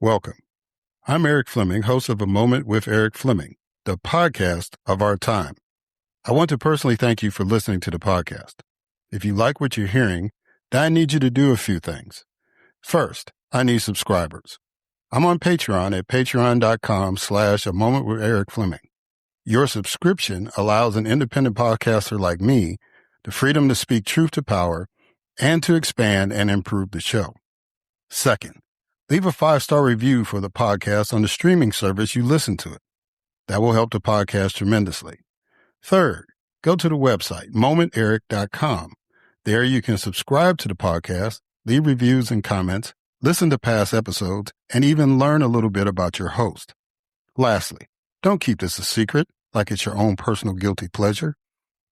Welcome. I'm Erik Fleming, host of A Moment with Erik Fleming, the podcast of our time. I want to personally thank you for listening to the podcast. If you like what you're hearing, then I need you to do a few things. First, I need subscribers. I'm on Patreon at patreon.com/A Moment with Erik Fleming. Your subscription allows an independent podcaster like me the freedom to speak truth to power and to expand and improve the show. Second, leave a 5-star review for the podcast on the streaming service you listen to it. That will help the podcast tremendously. Third, go to the website, momenterik.com. There you can subscribe to the podcast, leave reviews and comments, listen to past episodes, and even learn a little bit about your host. Lastly, don't keep this a secret like it's your own personal guilty pleasure.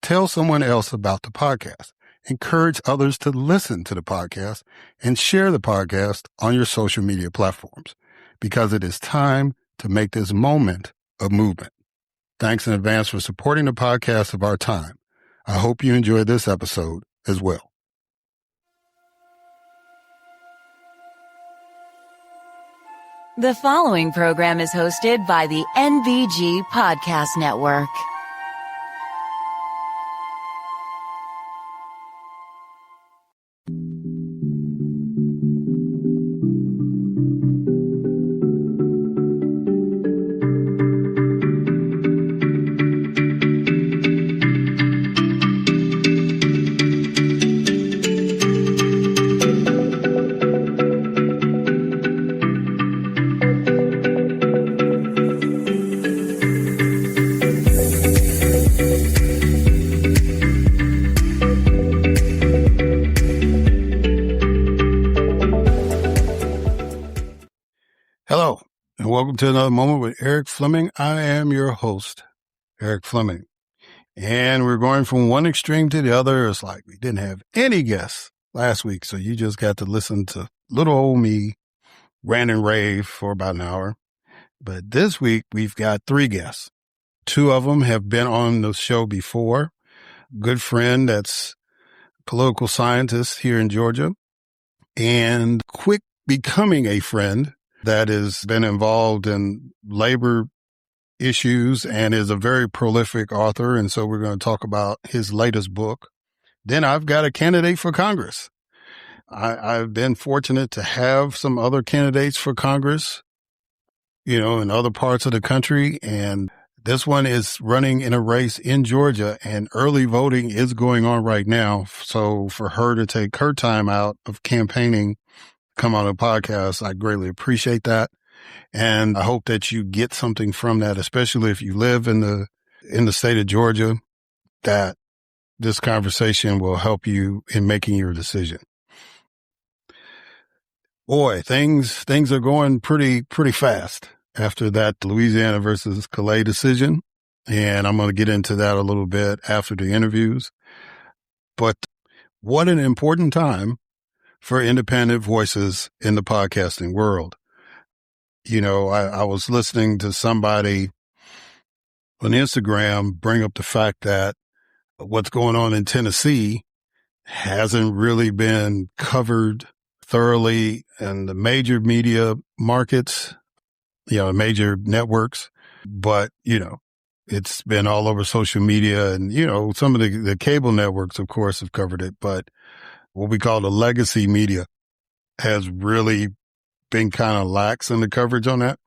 Tell someone else about the podcast. Encourage others to listen to the podcast and share the podcast on your social media platforms because it is time to make this moment a movement. Thanks in advance for supporting the podcast of our time. I hope you enjoyed this episode as well. The following program is hosted by the NVG Podcast Network. Hello, and welcome to another moment with Erik Fleming. I am your host, Erik Fleming. And we're going from one extreme to the other. It's like we didn't have any guests last week, so you just got to listen to little old me rant and rave for about an hour. But this week, we've got 3 guests. 2 of them have been on the show before. Good friend that's political scientist here in Georgia, and quick becoming a friend that has been involved in labor issues and is a very prolific author. And so we're going to talk about his latest book. Then I've got a candidate for Congress. I've been fortunate to have some other candidates for Congress, in other parts of the country. And this one is running in a race in Georgia, and early voting is going on right now. So for her to take her time out of campaigning, come on a podcast, I greatly appreciate that. And I hope that you get something from that, especially if you live in the state of Georgia, that this conversation will help you in making your decision. Boy, things are going pretty fast after that Louisiana versus Callais decision. And I'm going to get into that a little bit after the interviews. But what an important time for independent voices in the podcasting world. I was listening to somebody on Instagram bring up the fact that what's going on in Tennessee hasn't really been covered thoroughly in the major media markets, major networks, but, it's been all over social media and, some of the cable networks, of course, have covered it, but what we call the legacy media has really been kind of lax in the coverage on that.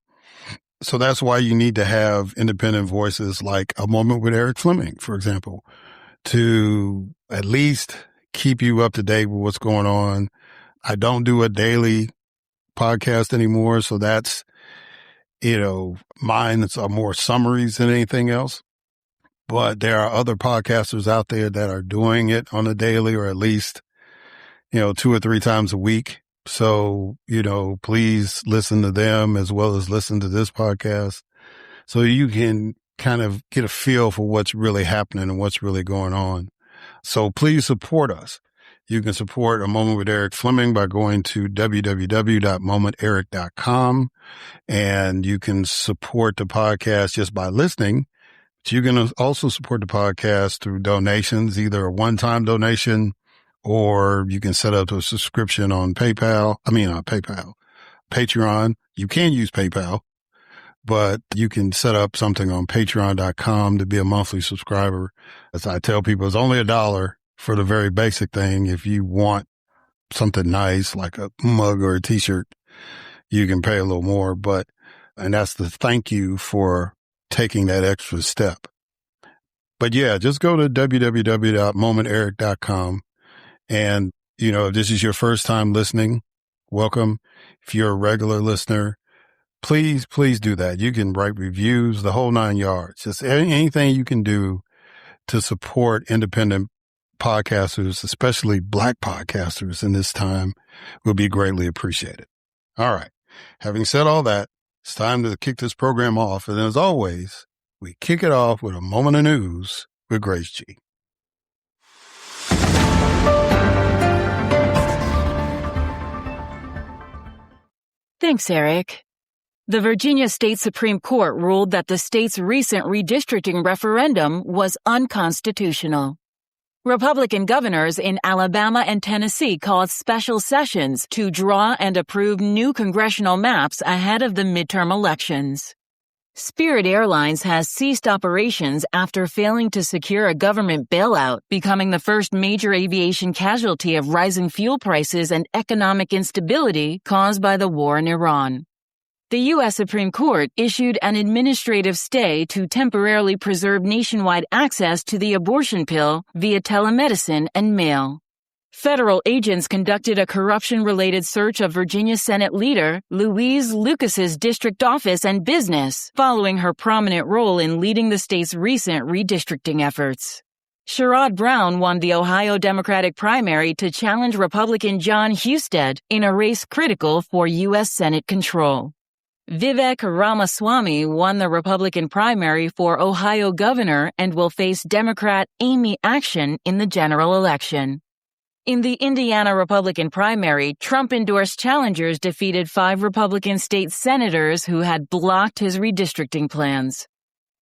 So that's why you need to have independent voices like A Moment with Erik Fleming, for example, to at least keep you up to date with what's going on. I don't do a daily podcast anymore. So that's, mine are more summaries than anything else. But there are other podcasters out there that are doing it on a daily or at least 2 or 3 times a week. So, please listen to them as well as listen to this podcast so you can kind of get a feel for what's really happening and what's really going on. So please support us. You can support A Moment with Erik Fleming by going to www.momenterik.com, and you can support the podcast just by listening. But you can also support the podcast through donations, either a one-time donation or you can set up a subscription on PayPal. Patreon. You can use PayPal, but you can set up something on patreon.com to be a monthly subscriber. As I tell people, it's only $1 for the very basic thing. If you want something nice like a mug or a t-shirt, you can pay a little more, and that's the thank you for taking that extra step. But yeah, just go to www.momenteric.com. And, if this is your first time listening, welcome. If you're a regular listener, please do that. You can write reviews, the whole 9 yards. Just anything you can do to support independent podcasters, especially Black podcasters in this time, will be greatly appreciated. All right. Having said all that, it's time to kick this program off. And as always, we kick it off with a moment of news with Grace G. Thanks, Erik. The Virginia State Supreme Court ruled that the state's recent redistricting referendum was unconstitutional. Republican governors in Alabama and Tennessee called special sessions to draw and approve new congressional maps ahead of the midterm elections. Spirit Airlines has ceased operations after failing to secure a government bailout, becoming the first major aviation casualty of rising fuel prices and economic instability caused by the war in Iran. The U.S. Supreme Court issued an administrative stay to temporarily preserve nationwide access to the abortion pill via telemedicine and mail. Federal agents conducted a corruption-related search of Virginia Senate leader Louise Lucas's district office and business, following her prominent role in leading the state's recent redistricting efforts. Sherrod Brown won the Ohio Democratic primary to challenge Republican John Husted in a race critical for U.S. Senate control. Vivek Ramaswamy won the Republican primary for Ohio governor and will face Democrat Amy Action in the general election. In the Indiana Republican primary, Trump-endorsed challengers defeated 5 Republican state senators who had blocked his redistricting plans.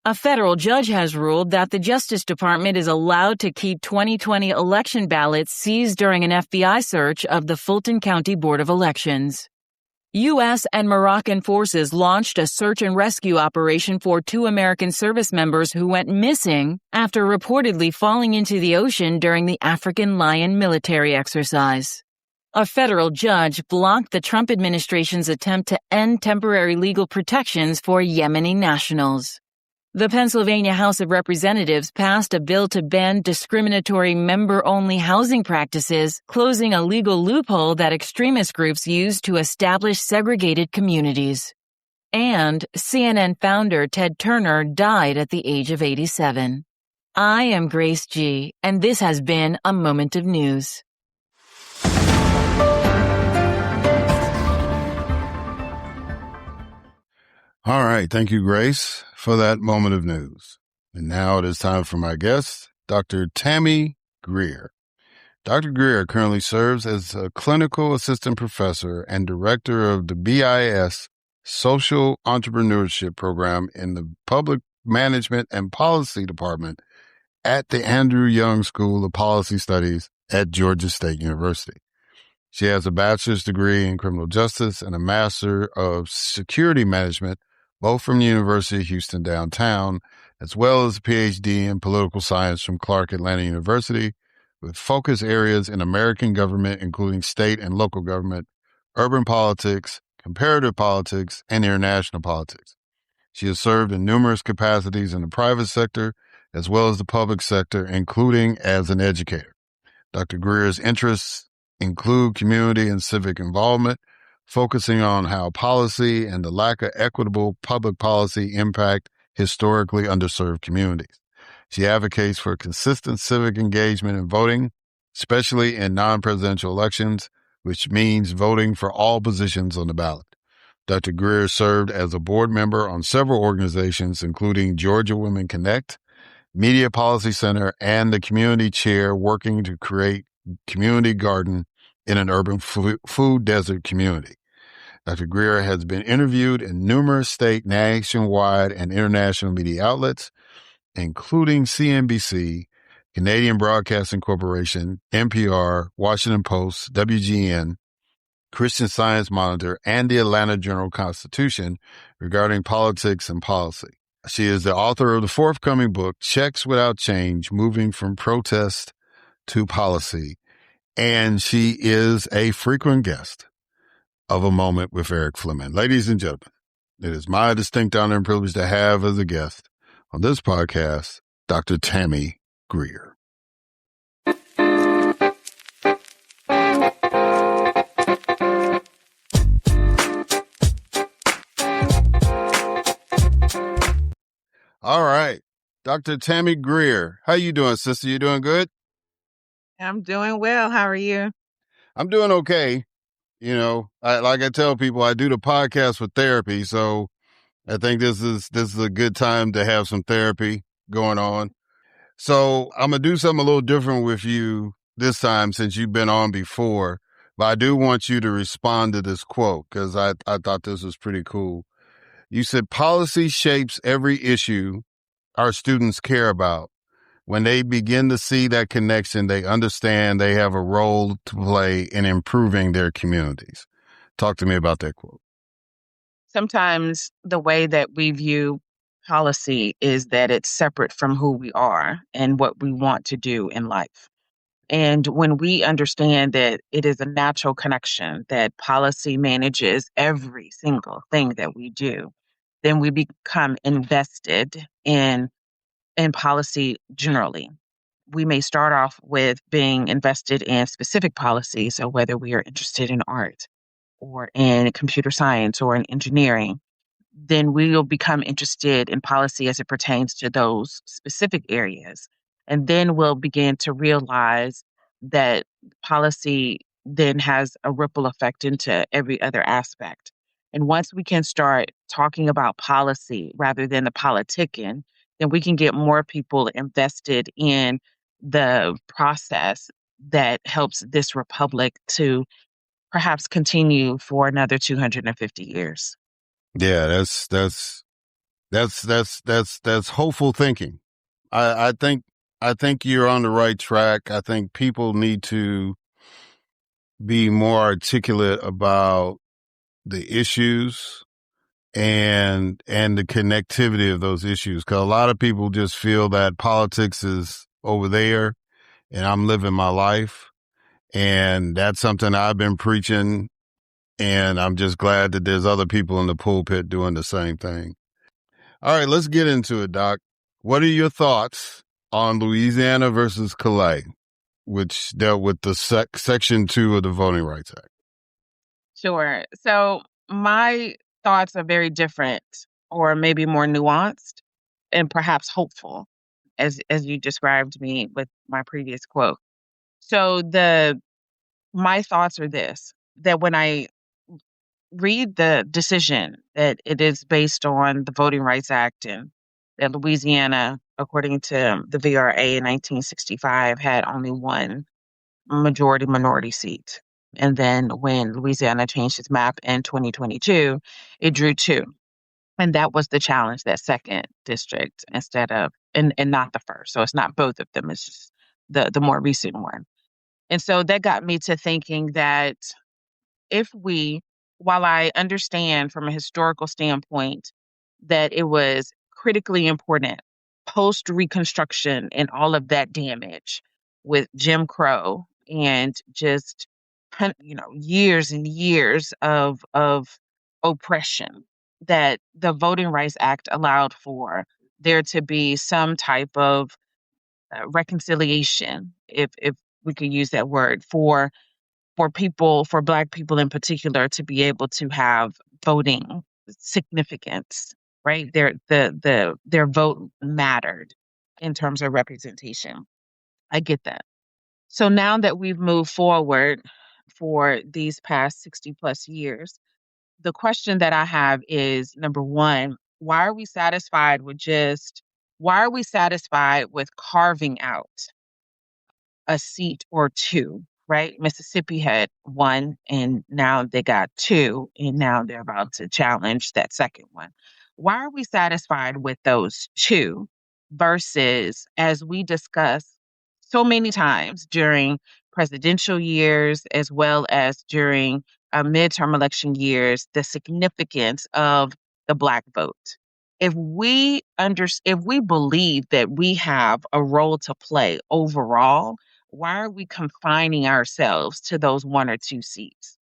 A federal judge has ruled that the Justice Department is allowed to keep 2020 election ballots seized during an FBI search of the Fulton County Board of Elections. U.S. and Moroccan forces launched a search and rescue operation for 2 American service members who went missing after reportedly falling into the ocean during the African Lion military exercise. A federal judge blocked the Trump administration's attempt to end temporary legal protections for Yemeni nationals. The Pennsylvania House of Representatives passed a bill to ban discriminatory member-only housing practices, closing a legal loophole that extremist groups use to establish segregated communities. And CNN founder Ted Turner died at the age of 87. I am Grace G., and this has been a Moment of News. All right. Thank you, Grace, for that moment of news. And now it is time for my guest, Dr. Tammy Greer. Dr. Greer currently serves as a clinical assistant professor and director of the BIS Social Entrepreneurship Program in the Public Management and Policy Department at the Andrew Young School of Policy Studies at Georgia State University. She has a bachelor's degree in criminal justice and a master of security management, both from the University of Houston downtown, as well as a PhD in political science from Clark Atlanta University, with focus areas in American government, including state and local government, urban politics, comparative politics, and international politics. She has served in numerous capacities in the private sector, as well as the public sector, including as an educator. Dr. Greer's interests include community and civic involvement, focusing on how policy and the lack of equitable public policy impact historically underserved communities. She advocates for consistent civic engagement in voting, especially in non-presidential elections, which means voting for all positions on the ballot. Dr. Greer served as a board member on several organizations, including Georgia Women Connect, Media Policy Center, and the community chair working to create community garden in an urban food desert community. Dr. Greer has been interviewed in numerous state, nationwide, and international media outlets, including CNBC, Canadian Broadcasting Corporation, NPR, Washington Post, WGN, Christian Science Monitor, and the Atlanta Journal-Constitution regarding politics and policy. She is the author of the forthcoming book, Checks Without Change, Moving from Protest to Policy. And she is a frequent guest of A Moment with Erik Fleming. Ladies and gentlemen, it is my distinct honor and privilege to have as a guest on this podcast, Dr. Tammy Greer. All right. Dr. Tammy Greer, how you doing, sister? You doing good? I'm doing well. How are you? I'm doing okay. You know, like I tell people, I do the podcast for therapy, so I think this is a good time to have some therapy going on. So I'm gonna do something a little different with you this time since you've been on before, but I do want you to respond to this quote because I thought this was pretty cool. You said policy shapes every issue our students care about. When they begin to see that connection, they understand they have a role to play in improving their communities. Talk to me about that quote. Sometimes the way that we view policy is that it's separate from who we are and what we want to do in life. And when we understand that it is a natural connection, that policy manages every single thing that we do, then we become invested in policy generally. We may start off with being invested in specific policies, so whether we are interested in art or in computer science or in engineering, then we will become interested in policy as it pertains to those specific areas. And then we'll begin to realize that policy then has a ripple effect into every other aspect. And once we can start talking about policy rather than the politicking, then we can get more people invested in the process that helps this republic to perhaps continue for another 250 years. Yeah, that's hopeful thinking. I think you're on the right track. I think people need to be more articulate about the issues and the connectivity of those issues. Cause a lot of people just feel that politics is over there and I'm living my life. And that's something I've been preaching. And I'm just glad that there's other people in the pulpit doing the same thing. All right, let's get into it, Doc. What are your thoughts on Louisiana versus Callais, which dealt with the Section 2 of the Voting Rights Act? Sure. So my thoughts are very different, or maybe more nuanced and perhaps hopeful, as you described me with my previous quote. So my thoughts are this, that when I read the decision that it is based on the Voting Rights Act and that Louisiana, according to the VRA in 1965, had only one majority-minority seat. And then when Louisiana changed its map in 2022, it drew two. And that was the challenge, that second district instead of, and not the first. So it's not both of them, it's just the more recent one. And so that got me to thinking that if we, while I understand from a historical standpoint that it was critically important post Reconstruction and all of that damage with Jim Crow and just, years and years of oppression, that the Voting Rights Act allowed for there to be some type of reconciliation, if we could use that word, for people, for Black people in particular, to be able to have voting significance, right? Their vote mattered in terms of representation. I get that. So now that we've moved forward for these past 60 plus years, the question that I have is, number one, why are we satisfied with carving out a seat or two, right? Mississippi had one, and now they got two, and now they're about to challenge that second one. Why are we satisfied with those two versus, as we discuss so many times during presidential years, as well as during midterm election years the significance of the Black vote. If we believe that we have a role to play overall, why are we confining ourselves to those one or two seats?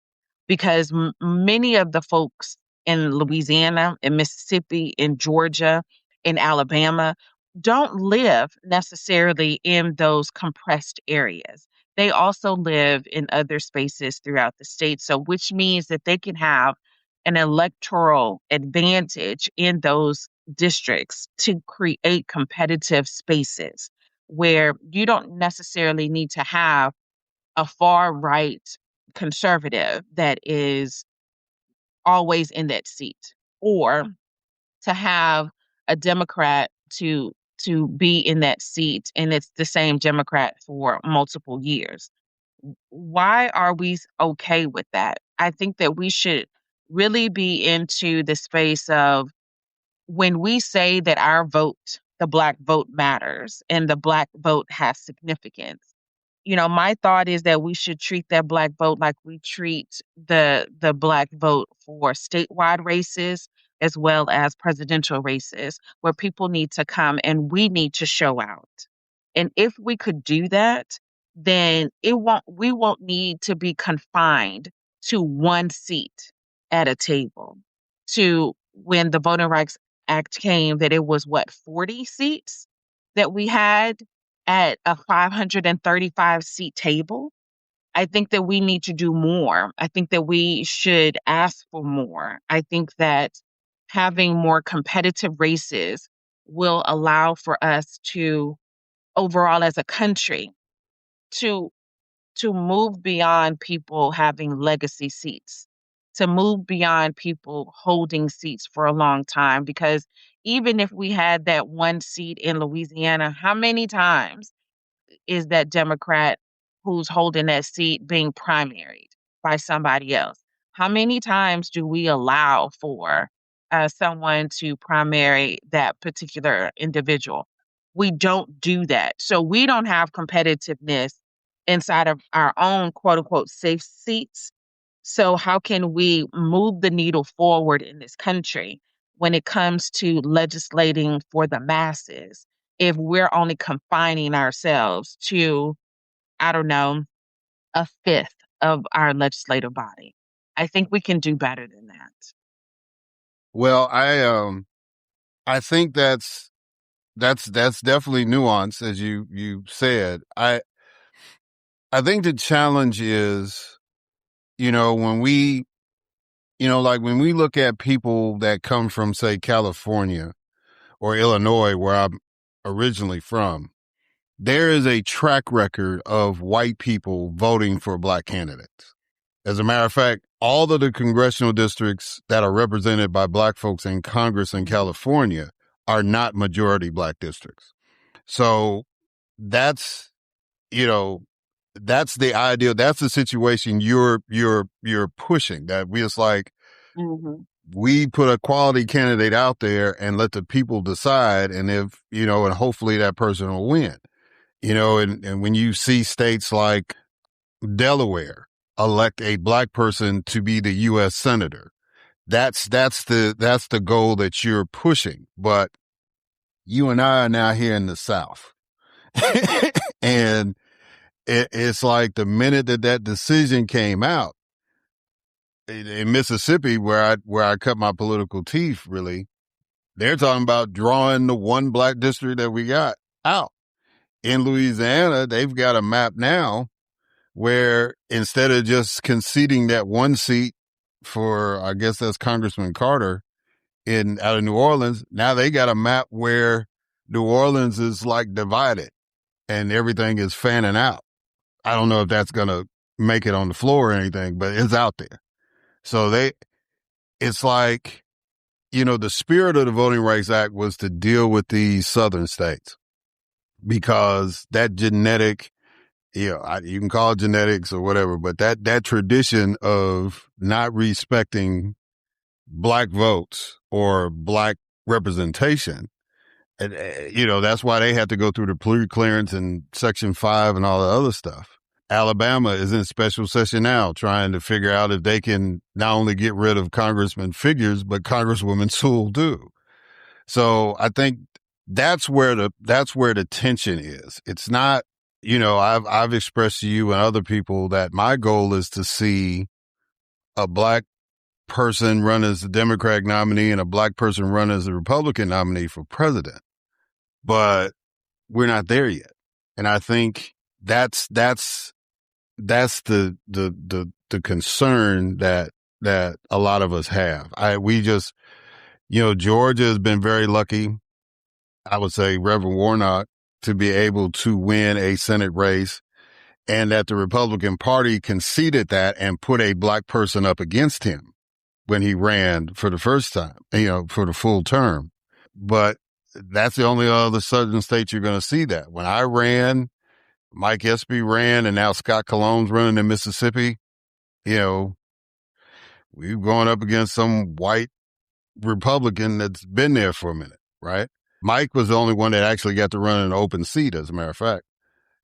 Because many of the folks in Louisiana, in Mississippi, in Georgia, in Alabama don't live necessarily in those compressed areas. They also live in other spaces throughout the state. So, which means that they can have an electoral advantage in those districts to create competitive spaces where you don't necessarily need to have a far right conservative that is always in that seat, or to have a Democrat to be in that seat and it's the same Democrat for multiple years. Why are we okay with that? I think that we should really be into the space of when we say that our vote, the Black vote matters and the Black vote has significance. My thought is that we should treat that Black vote like we treat the Black vote for statewide races as well as presidential races, where people need to come and we need to show out. And if we could do that, then we won't need to be confined to one seat at a table. To when the Voting Rights Act came, that it was 40 seats that we had at a 535 seat table. I think that we need to do more. I think that we should ask for more. I think that having more competitive races will allow for us to, overall as a country, to move beyond people having legacy seats, to move beyond people holding seats for a long time. Because even if we had that one seat in Louisiana, how many times is that Democrat who's holding that seat being primaried by somebody else? How many times do we allow for someone to primary that particular individual? We don't do that. So we don't have competitiveness inside of our own quote unquote safe seats. So how can we move the needle forward in this country when it comes to legislating for the masses if we're only confining ourselves to, I don't know, a fifth of our legislative body? I think we can do better than that. Well, I think that's definitely nuance, as you said. I think the challenge is, when we, like when we look at people that come from, say, California or Illinois, where I'm originally from, there is a track record of white people voting for Black candidates. As a matter of fact, all of the congressional districts that are represented by Black folks in Congress in California are not majority Black districts. So that's, that's the ideal. That's the situation you're pushing, that it's like, we put a quality candidate out there and let the people decide. And if, and hopefully that person will win, and when you see states like Delaware elect a Black person to be the U.S. senator, that's the goal that you're pushing. But you and I are now here in the South. And it's like the minute that decision came out in Mississippi, where I cut my political teeth, really, they're talking about drawing the one Black district that we got out. In Louisiana, they've got a map now where instead of just conceding that one seat for, I guess that's Congressman Carter out of New Orleans, now they got a map where New Orleans is like divided and everything is fanning out. I don't know if that's going to make it on the floor or anything, but it's out there. So it's like, the spirit of the Voting Rights Act was to deal with these southern states, because that genetic, you can call it genetics or whatever, but that tradition of not respecting Black votes or Black representation, that's why they had to go through the pre-clearance and Section 5 and all the other stuff. Alabama is in special session now trying to figure out if they can not only get rid of Congressman Figures, but Congresswoman Sewell too. So I think that's where the tension is. It's not, I've expressed to you and other people that my goal is to see a black person run as the Democratic nominee and a black person run as the Republican nominee for president. But we're not there yet. And I think that's the concern that a lot of us have. Georgia has been very lucky. I would say Reverend Warnock to be able to win a Senate race, and that the Republican Party conceded that and put a black person up against him when he ran for the first time, for the full term. But that's the only other southern state you're going to see that. When I ran, Mike Espy ran, and now Scott Cologne's running in Mississippi, we've gone up against some white Republican that's been there for a minute, right? Mike was the only one that actually got to run in an open seat, as a matter of fact.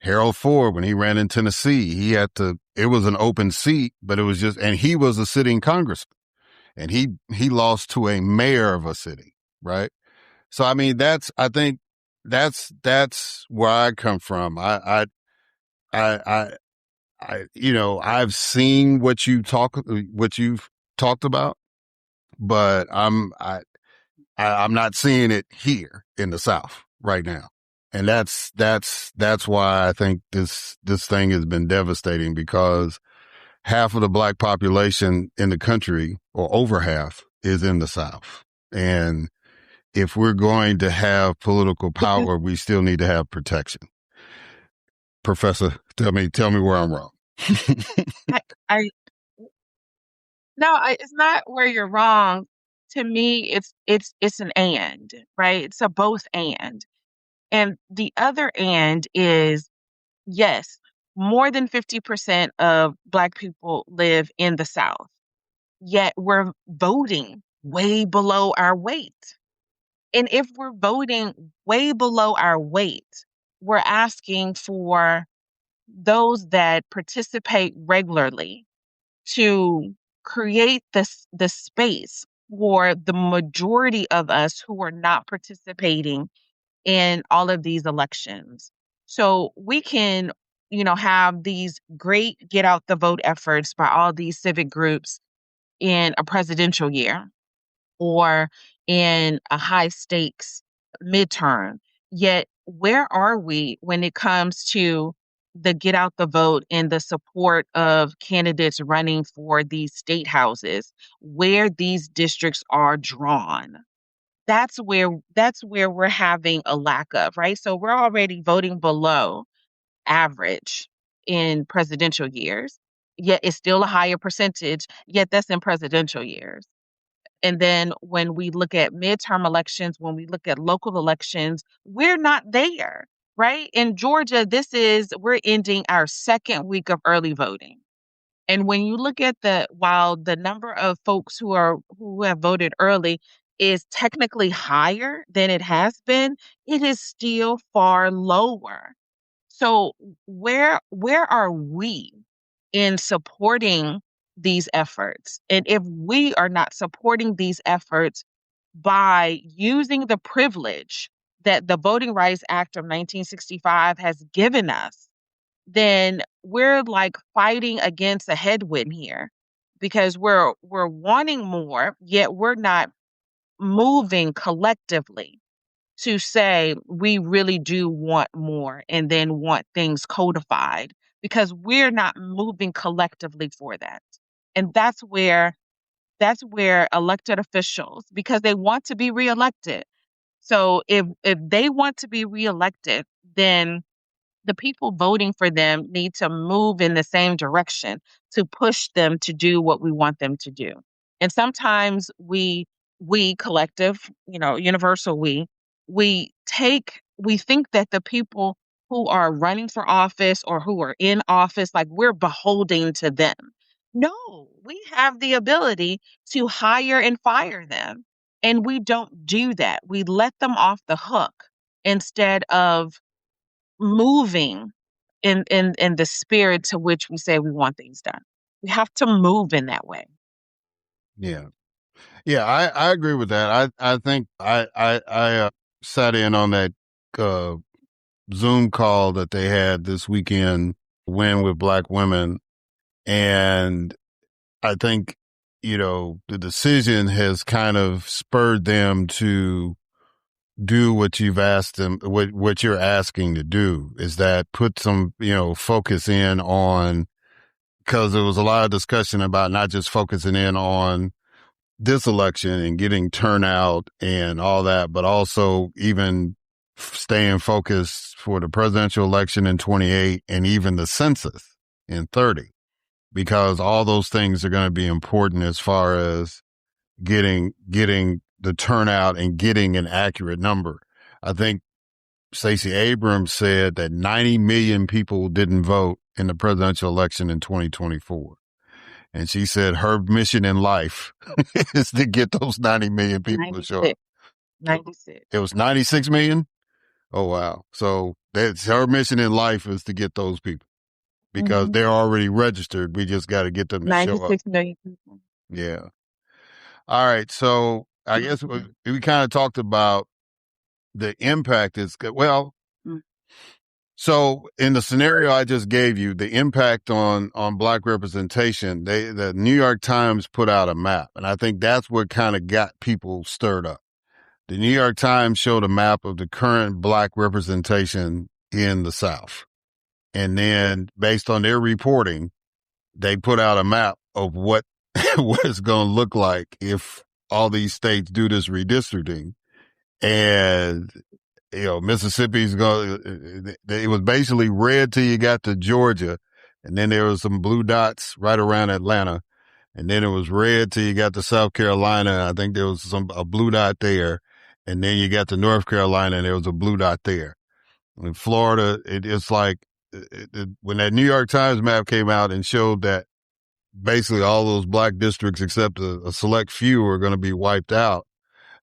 Harold Ford, when he ran in Tennessee, it was an open seat, but it was and he was a sitting congressman, and he lost to a mayor of a city, right? So, I mean, I think that's where I come from. I've seen what you've talked about, but I'm not seeing it here in the South right now. And that's why I think this thing has been devastating, because half of the black population in the country, or over half, is in the South. And if we're going to have political power, we still need to have protection. Professor, tell me where I'm wrong. I No, it's not where you're wrong. To me, it's an and, right? It's a both and. And the other and is, yes, more than 50% of Black people live in the South, yet we're voting way below our weight. And if we're voting way below our weight, we're asking for those that participate regularly to create the space for the majority of us who are not participating in all of these elections. So we can, have these great get out the vote efforts by all these civic groups in a presidential year or in a high stakes midterm. Yet, where are we when it comes to the get out the vote and the support of candidates running for these state houses, where these districts are drawn? That's where we're having a lack of, right? So we're already voting below average in presidential years, yet it's still a higher percentage, yet that's in presidential years. And then when we look at midterm elections, when we look at local elections, we're not there, right? In Georgia, we're ending our second week of early voting. And when you look at while the number of folks who have voted early is technically higher than it has been, it is still far lower. So where are we in supporting these efforts? And if we are not supporting these efforts by using the privilege that the Voting Rights Act of 1965 has given us, then we're like fighting against a headwind here, because we're wanting more, yet we're not moving collectively to say we really do want more and then want things codified, because we're not moving collectively for that. And that's where elected officials, because they want to be reelected. So if they want to be reelected, then the people voting for them need to move in the same direction to push them to do what we want them to do. And sometimes we collective, universal we think that the people who are running for office or who are in office, like we're beholden to them. No, we have the ability to hire and fire them. And we don't do that. We let them off the hook instead of moving in the spirit to which we say we want things done. We have to move in that way. Yeah. Yeah, I agree with that. I think I sat in on that uh, Zoom call that they had this weekend, Win with Black Women, and I think the decision has kind of spurred them to do what you've asked them, what you're asking to do, is that put some focus in on, because there was a lot of discussion about not just focusing in on this election and getting turnout and all that, but also even staying focused for the presidential election in 28 and even the census in 30, because all those things are going to be important as far as getting the turnout and getting an accurate number. I think Stacey Abrams said that 90 million people didn't vote in the presidential election in 2024. And she said her mission in life is to get those 90 million people to show up. 96. It was 96 million? Oh, wow. So that's her mission in life, is to get those people, because they're already registered. We just got to get them to show up. 96 million people. Yeah. All right. So I guess we kind of talked about the impact is good. Well, so in the scenario I just gave you, the impact on Black representation, the New York Times put out a map, and I think that's what kind of got people stirred up. The New York Times showed a map of the current Black representation in the South. And then based on their reporting, they put out a map of what it's going to look like if all these states do this redistricting. And Mississippi's going. It was basically red till you got to Georgia, and then there was some blue dots right around Atlanta, and then it was red till you got to South Carolina. I think there was a blue dot there, and then you got to North Carolina, and there was a blue dot there. In Florida, it's like when that New York Times map came out and showed that basically all those Black districts except a select few are going to be wiped out.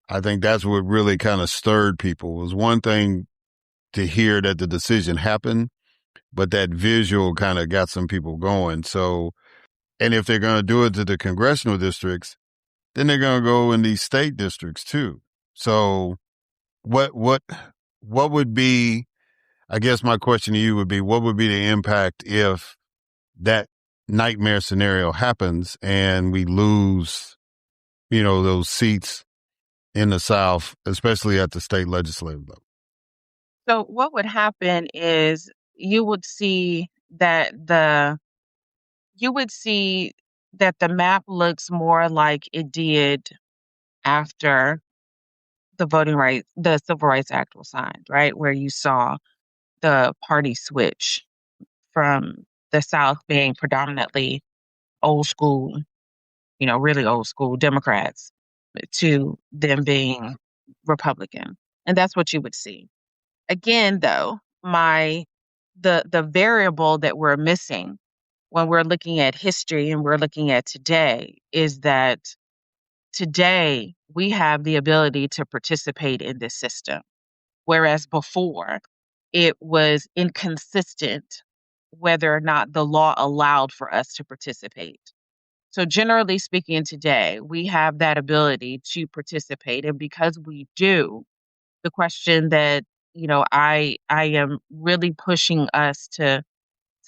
I think that's what really kind of stirred people. It was one thing to hear that the decision happened, but that visual kind of got some people going. So, and if they're going to do it to the congressional districts, then they're going to go in these state districts too. So what would be, I guess my question to you would be, what would be the impact if that nightmare scenario happens and we lose, those seats in the South, especially at the state legislative level? So what would happen is you would see that the map looks more like it did after the Civil Rights Act was signed, right? Where you saw the party switch from the South being predominantly old school, really old school Democrats, to them being Republican. And that's what you would see. Again, though, the variable that we're missing when we're looking at history and we're looking at today is that today we have the ability to participate in this system, whereas before it was inconsistent whether or not the law allowed for us to participate. So generally speaking, today we have that ability to participate, and because we do, the question that I am really pushing us to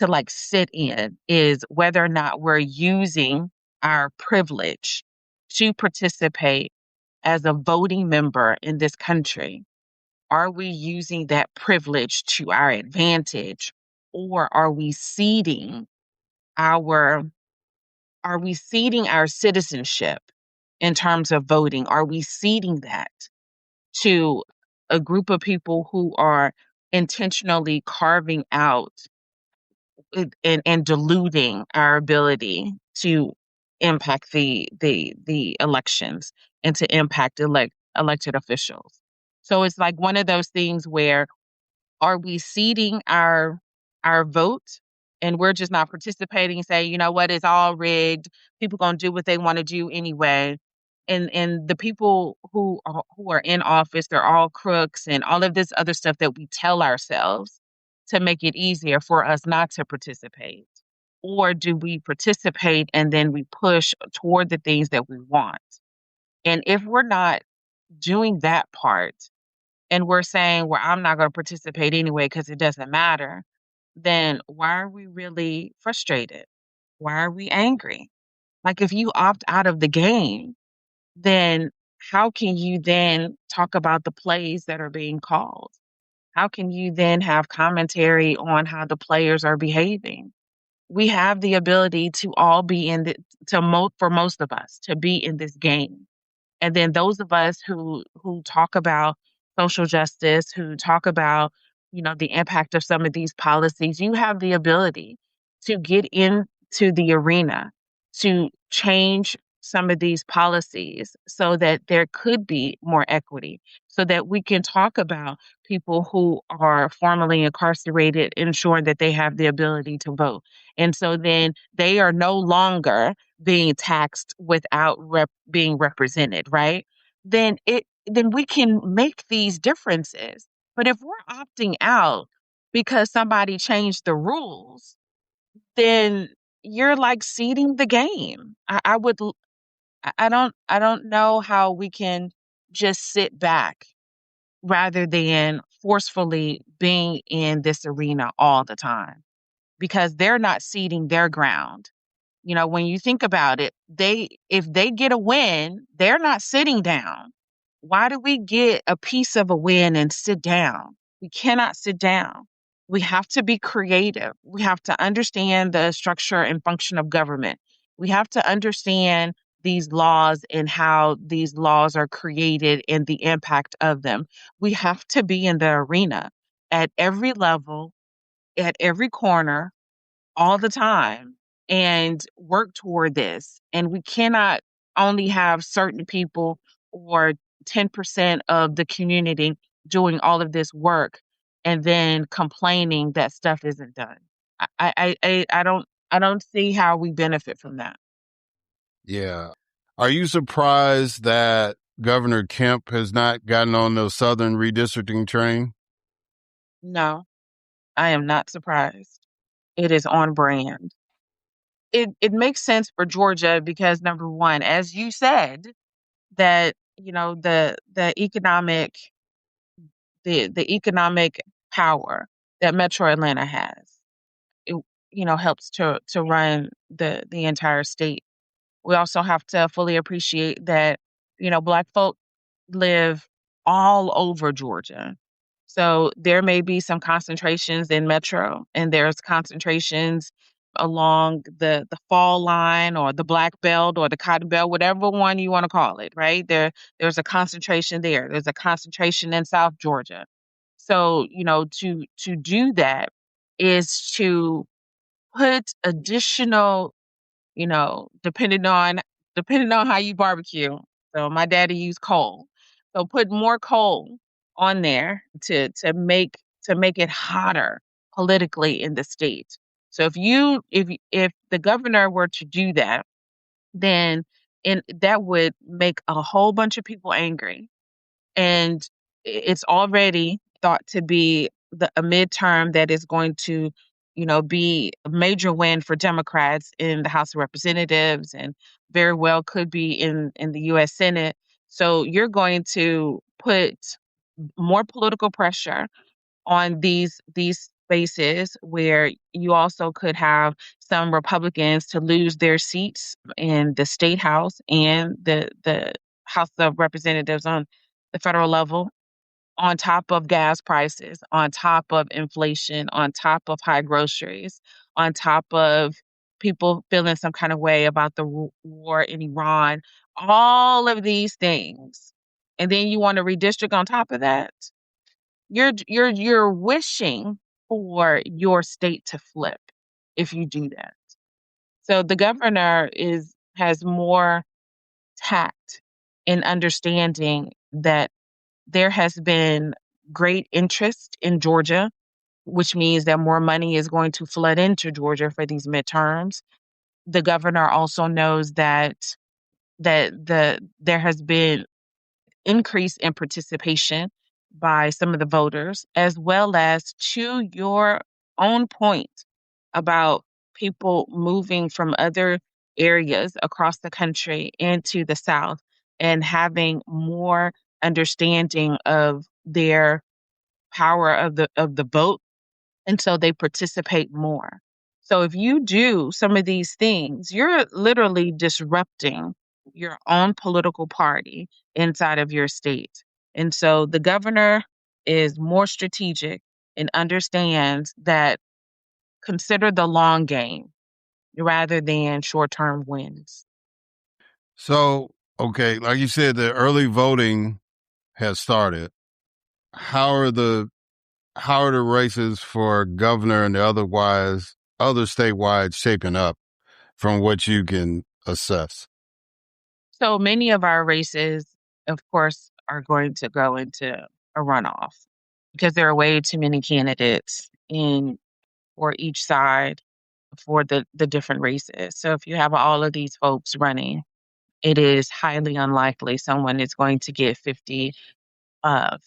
like sit in is whether or not we're using our privilege to participate as a voting member in this country. Are we using that privilege to our advantage, or are we ceding our citizenship in terms of voting? Are we ceding that to a group of people who are intentionally carving out and diluting our ability to impact the elections and to impact elected officials? So it's like one of those things where, are we ceding our vote and we're just not participating and say, you know what, it's all rigged. People gonna do what they want to do anyway. And the people who are in office, they're all crooks and all of this other stuff that we tell ourselves. to make it easier for us not to participate? Or do we participate and then we push toward the things that we want? And if we're not doing that part and we're saying, well, I'm not going to participate anyway because it doesn't matter, then why are we really frustrated? Why are we angry? Like, if you opt out of the game, then how can you then talk about the plays that are being called? How can you then have commentary on how the players are behaving? We have the ability to all be in the for most of us to be in this game. And then those of us who talk about social justice, who talk about, the impact of some of these policies, you have the ability to get into the arena to change some of these policies so that there could be more equity, so that we can talk about people who are formerly incarcerated, ensuring that they have the ability to vote. And so then they are no longer being taxed without being represented, right? Then we can make these differences. But if we're opting out because somebody changed the rules, then you're like seeding the game. I would I don't know how we can just sit back rather than forcefully being in this arena all the time, because they're not ceding their ground. When you think about it, if they get a win, they're not sitting down. Why do we get a piece of a win and sit down? We cannot sit down. We have to be creative. We have to understand the structure and function of government. We have to understand these laws and how these laws are created and the impact of them. We have to be in the arena at every level, at every corner, all the time, and work toward this. And we cannot only have certain people or 10% of the community doing all of this work and then complaining that stuff isn't done. I don't see how we benefit from that. Yeah. Are you surprised that Governor Kemp has not gotten on the Southern redistricting train? No, I am not surprised. It is on brand. It makes sense for Georgia because, number one, as you said, that the economic power that Metro Atlanta has, it helps to run the entire state. We also have to fully appreciate that Black folk live all over Georgia. So there may be some concentrations in Metro, and there's concentrations along the fall line or the Black Belt or the Cotton Belt, whatever one you want to call it, right? There's a concentration there. There's a concentration in South Georgia. So, to do that is to put additional, depending on how you barbecue. So my daddy used coal. So put more coal on there to make it hotter politically in the state. So if the governor were to do that, then that would make a whole bunch of people angry. And it's already thought to be a midterm that is going to, be a major win for Democrats in the House of Representatives, and very well could be in the U.S. Senate. So you're going to put more political pressure on these spaces where you also could have some Republicans to lose their seats in the state house and the House of Representatives on the federal level, on top of gas prices, on top of inflation, on top of high groceries, on top of people feeling some kind of way about the war in Iran, all of these things. And then you want to redistrict on top of that. You're wishing for your state to flip if you do that. So the governor has more tact in understanding that there has been great interest in Georgia, which means that more money is going to flood into Georgia for these midterms. The governor also knows that there has been increase in participation by some of the voters, as well as to your own point about people moving from other areas across the country into the South and having more understanding of their power of the vote, and so they participate more. So if you do some of these things, you're literally disrupting your own political party inside of your state. And so the governor is more strategic and understands that consider the long game rather than short-term wins. So, okay, like you said, the early voting has started. How are the races for governor and the other statewide shaping up from what you can assess? So many of our races, of course, are going to go into a runoff because there are way too many candidates in for each side for the different races. So if you have all of these folks running, it is highly unlikely someone is going to get 50 plus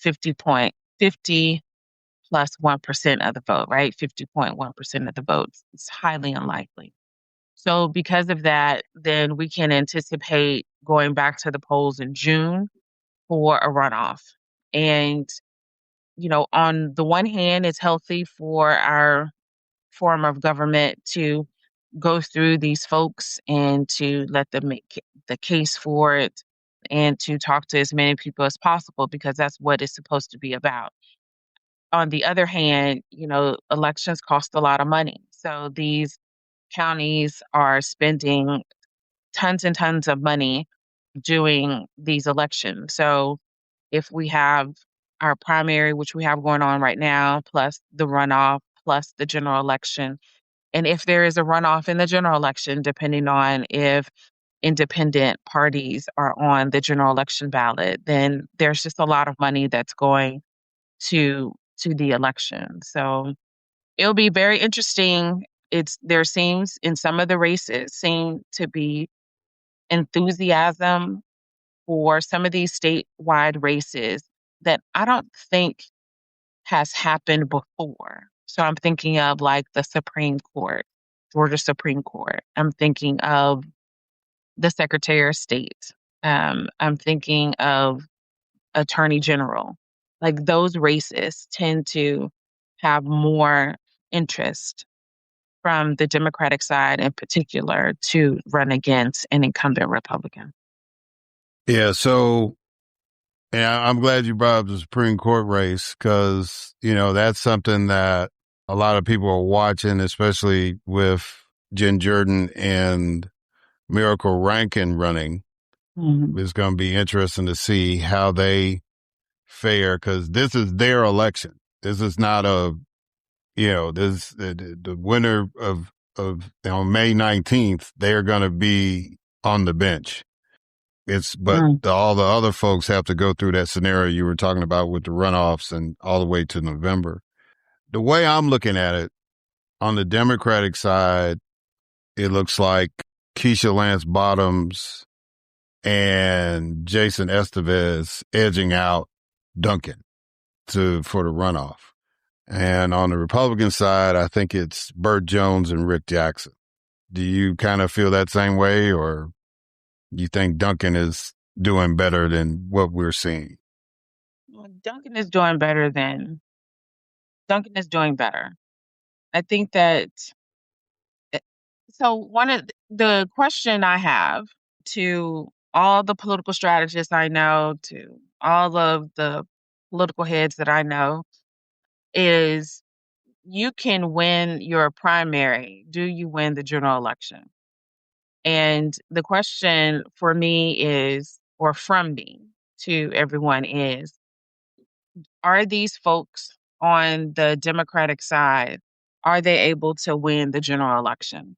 1% of the vote, right? 50.1% of the votes. It's highly unlikely. So because of that, then we can anticipate going back to the polls in June for a runoff. And, on the one hand, it's healthy for our form of government to go through these folks and to let them make the case for it and to talk to as many people as possible because that's what it's supposed to be about. On the other hand, elections cost a lot of money. So these counties are spending tons and tons of money doing these elections. So if we have our primary, which we have going on right now, plus the runoff, plus the general election, and if there is a runoff in the general election, depending on if independent parties are on the general election ballot, then there's just a lot of money that's going to the election. So it'll be very interesting. There seems in some of the races seem to be enthusiasm for some of these statewide races that I don't think has happened before. So I'm thinking of like the Supreme Court, Georgia Supreme Court. I'm thinking of the Secretary of State. I'm thinking of Attorney General. Like those races tend to have more interest from the Democratic side in particular to run against an incumbent Republican. Yeah. So, yeah, I'm glad you brought up the Supreme Court race because, that's something that a lot of people are watching, especially with Jen Jordan and Miracle Rankin running. Mhm. It's going to be interesting to see how they fare because this is their election. This is not this the winner of on May 19th. They're going to be on the bench. But all the other folks have to go through that scenario you were talking about with the runoffs and all the way to November. The way I'm looking at it on the Democratic side, it looks like Keisha Lance Bottoms and Jason Estevez edging out Duncan for the runoff. And on the Republican side, I think it's Burt Jones and Rick Jackson. Do you kind of feel that same way, or you think Duncan is doing better than what we're seeing? Well, Duncan is doing better. I think that so one of the question I have to all the political strategists I know, to all of the political heads that I know, is you can win your primary. Do you win the general election? And the question for me is, or from me to everyone is, are these folks on the Democratic side, are they able to win the general election?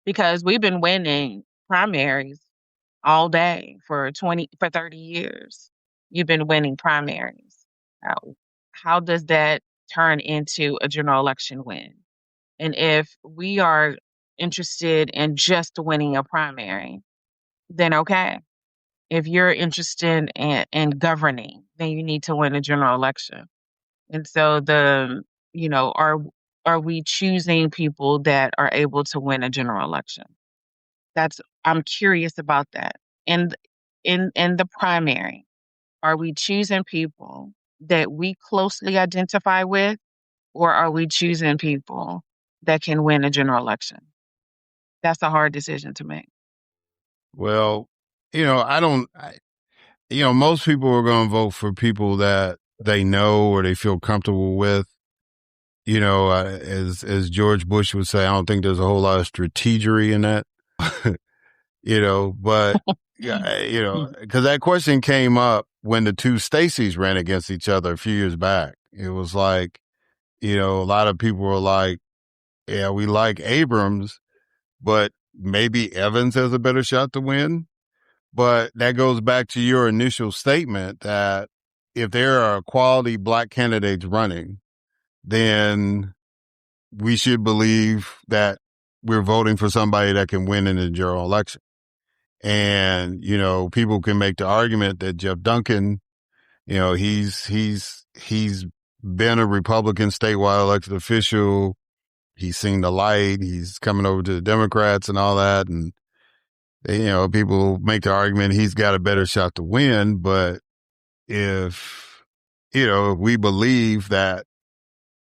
Because we've been winning primaries all day for 30 years. You've been winning primaries. How does that turn into a general election win? And if we are interested in just winning a primary, then okay. if you're interested in governing, then you need to win a general election. And so are we choosing people that are able to win a general election? I'm curious about that. And in the primary, are we choosing people that we closely identify with, or are we choosing people that can win a general election? That's a hard decision to make. Well, I don't, most people are going to vote for people that they know or they feel comfortable with. As George Bush would say, I don't think there's a whole lot of strategery in that, but yeah, because that question came up when the two Stacys ran against each other a few years back. It was like, a lot of people were like, yeah, we like Abrams, but maybe Evans has a better shot to win. But that goes back to your initial statement that if there are quality black candidates running, then we should believe that we're voting for somebody that can win in the general election. And, people can make the argument that Jeff Duncan, he's been a Republican statewide elected official. He's seen the light. He's coming over to the Democrats and all that. And, people make the argument he's got a better shot to win. But if we believe that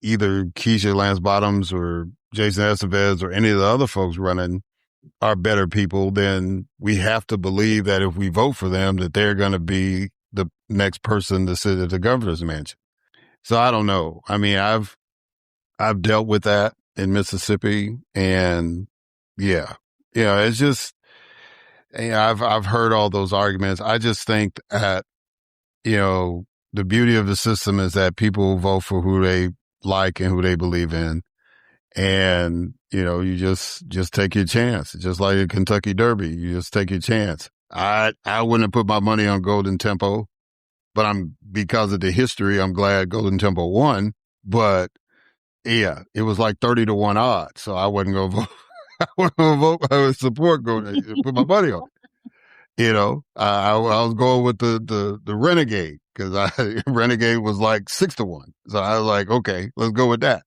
either Keisha Lance Bottoms or Jason Estevez or any of the other folks running are better people, then we have to believe that if we vote for them, that they're going to be the next person to sit at the governor's mansion. So I don't know. I mean, I've dealt with that in Mississippi, and it's just, I've heard all those arguments. I just think that, the beauty of the system is that people vote for who they like and who they believe in. And, you just take your chance. Just like the Kentucky Derby, you just take your chance. I wouldn't have put my money on Golden Tempo, but because of the history, I'm glad Golden Tempo won. But yeah, it was like 30-1 odds. So I wasn't going to vote. I wasn't going to vote. I would support Golden, put my money on it. I was going with the Renegade because Renegade was like 6-1. So I was like, okay, let's go with that.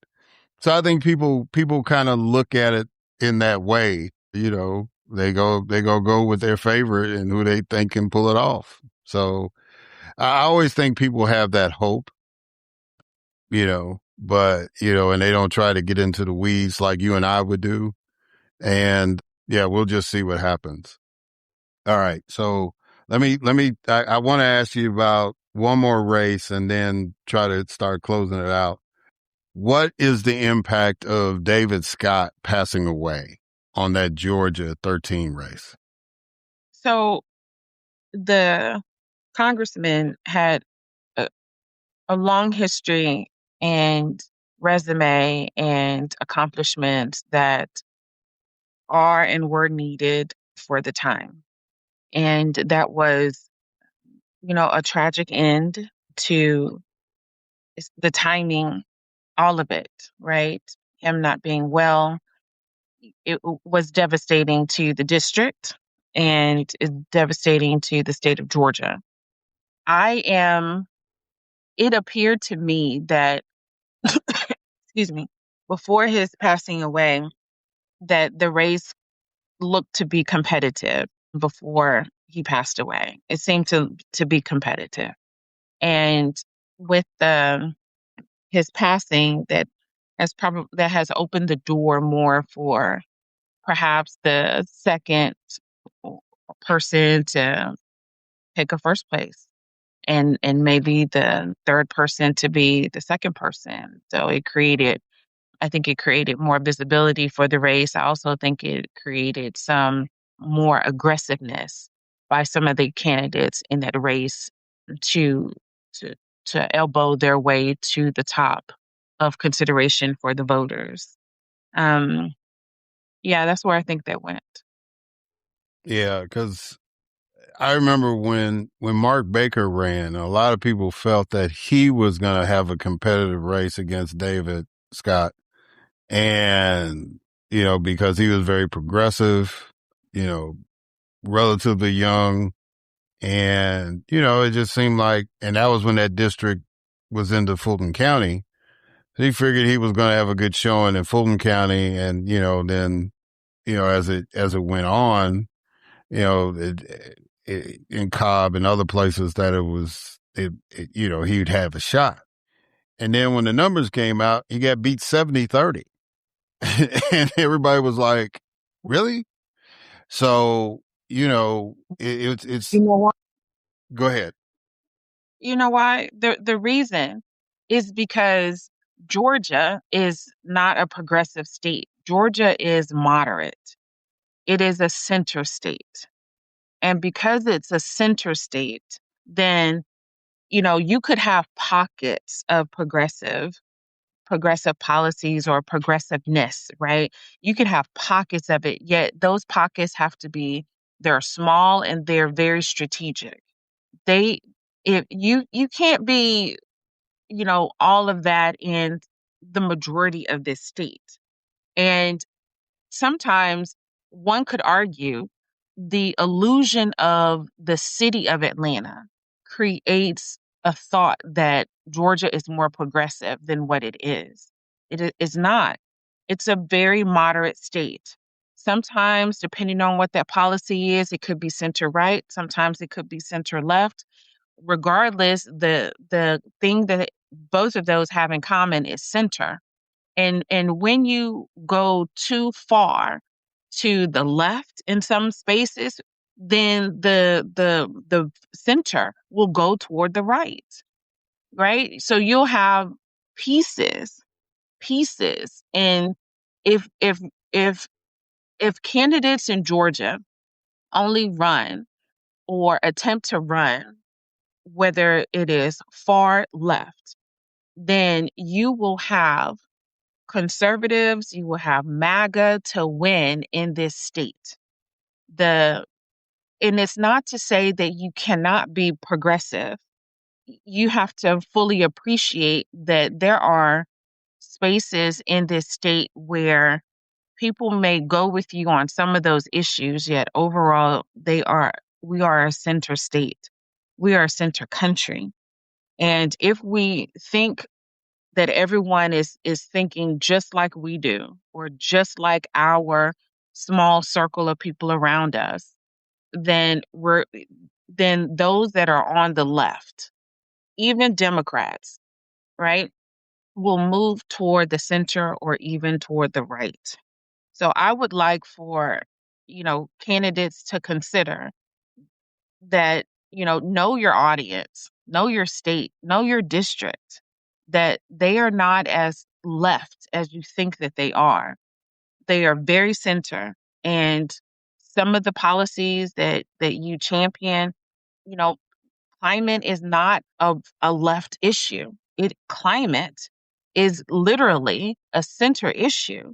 So I think people kind of look at it in that way. They go with their favorite and who they think can pull it off. So I always think people have that hope, but, and they don't try to get into the weeds like you and I would do. And yeah, we'll just see what happens. All right. So I want to ask you about one more race and then try to start closing it out. What is the impact of David Scott passing away on that Georgia 13 race? So the congressman had a long history and resume and accomplishments that are and were needed for the time. And that was, a tragic end to the timing, all of it, right? Him not being well. It was devastating to the district and devastating to the state of Georgia. It appeared to me that, excuse me, before his passing away, that the race looked to be competitive before he passed away. It seemed to be competitive. And with his passing, that has opened the door more for perhaps the second person to take a first place, and maybe the third person to be the second person. So I think it created more visibility for the race. I also think it created some more aggressiveness by some of the candidates in that race to elbow their way to the top of consideration for the voters. Yeah, that's where I think that went. Yeah, because I remember when Mark Baker ran, a lot of people felt that he was going to have a competitive race against David Scott. And, because he was very progressive, relatively young, And, it just seemed like, and that was when that district was into Fulton County. He figured he was going to have a good showing in Fulton County. And, then, as it went on, in Cobb and other places that he'd have a shot. And then when the numbers came out, he got beat 70-30. And everybody was like, really? So, it's, You know why? go ahead. You know why? The reason is because Georgia is not a progressive state. Georgia is moderate. It is a center state. And because it's a center state, then, you could have pockets of progressive policies or progressiveness, right? You could have pockets of it, yet those pockets have to be, they're small and they're very strategic. They, if you can't be, all of that in the majority of this state. And sometimes one could argue the illusion of the city of Atlanta creates a thought that Georgia is more progressive than what it is. Is not. It's a very moderate state. Sometimes, depending on what that policy is, it could be center right. Sometimes it could be center left. Regardless, the thing that both of those have in common is center. And when you go too far to the left in some spaces, then the center will go toward the right, right? So you'll have pieces, and if if if if candidates in Georgia only run or attempt to run, whether it is far left, then you will have conservatives, you will have MAGA to win in this state. The and it's not to say that you cannot be progressive. You have to fully appreciate that there are spaces in this state where people may go with you on some of those issues, yet overall we are a center state. We are a center country. And if we think that everyone is thinking just like we do, or just like our small circle of people around us, then those that are on the left, even Democrats, right, will move toward the center or even toward the right. So I would like for, candidates to consider that, know your audience, know your state, know your district, that they are not as left as you think that they are. They are very center. And some of the policies that you champion, you know, climate is not a left issue. Climate is literally a center issue.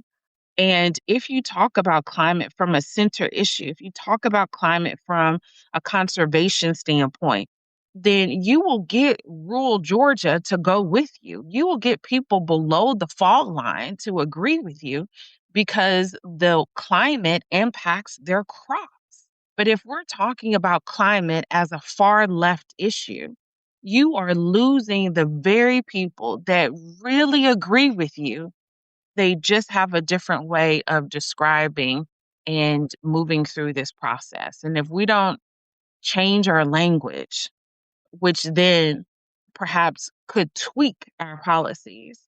And if you talk about climate from a center issue, if you talk about climate from a conservation standpoint, then you will get rural Georgia to go with you. You will get people below the fault line to agree with you because the climate impacts their crops. But if we're talking about climate as a far left issue, you are losing the very people that really agree with you. They just have a different way of describing and moving through this process. And if we don't change our language, which then perhaps could tweak our policies,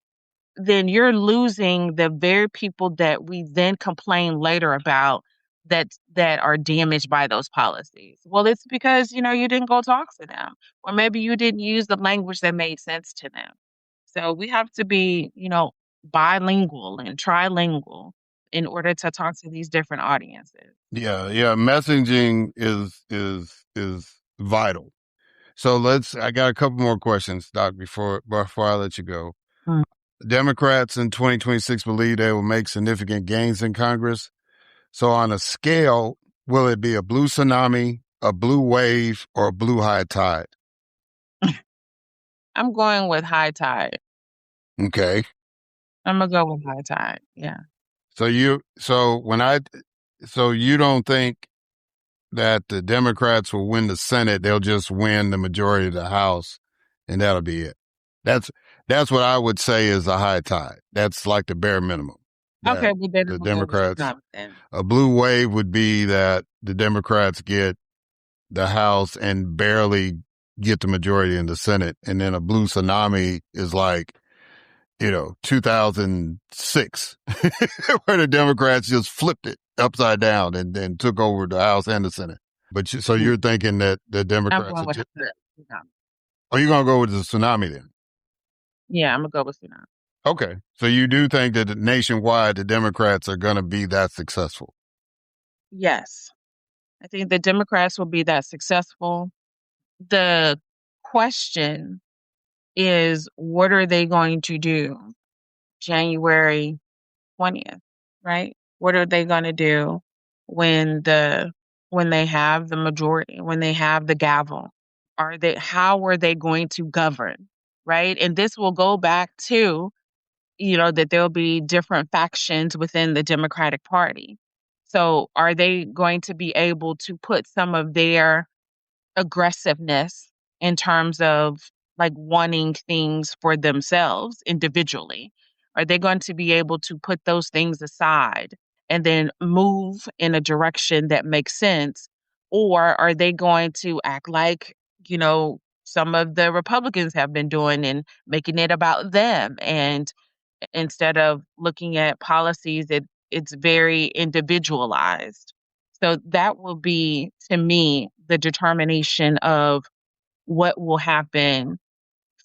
then you're losing the very people that we then complain later about that are damaged by those policies. Well, it's because, you didn't go talk to them, or maybe you didn't use the language that made sense to them. So we have to be, bilingual and trilingual in order to talk to these different audiences. Yeah. Messaging is vital. So I got a couple more questions, Doc, before I let you go. Mm. Democrats in 2026 believe they will make significant gains in Congress. So on a scale, will it be a blue tsunami, a blue wave, or a blue high tide? I'm going with high tide. Okay. I'm gonna go with high tide. Yeah. So you don't think that the Democrats will win the Senate. They'll just win the majority of the House, and that'll be it. That's what I would say is a high tide. That's like the bare minimum. That Okay, well then the I'm gonna go with Democrats, tsunami then. a blue wave would be that the Democrats get the House and barely get the majority in the Senate. And then a blue tsunami is like, 2006, where the Democrats just flipped it upside down and then took over the House and the Senate. But so you're thinking that the I'm Democrats going are with just, tsunami. oh, you're going to go with the tsunami then? Yeah, I'm gonna go with tsunami. Okay. So you do think that nationwide, the Democrats are going to be that successful? Yes. I think the Democrats will be that successful. The question is, what are they going to do January 20th, right? What are they going to do when they have the majority, when they have the gavel? How are they going to govern, right? And this will go back to, that there'll be different factions within the Democratic Party. So are they going to be able to put some of their aggressiveness in terms of like wanting things for themselves individually? Are they going to be able to put those things aside and then move in a direction that makes sense? Or are they going to act like, some of the Republicans have been doing and making it about them? And instead of looking at policies, it's very individualized. So that will be, to me, the determination of what will happen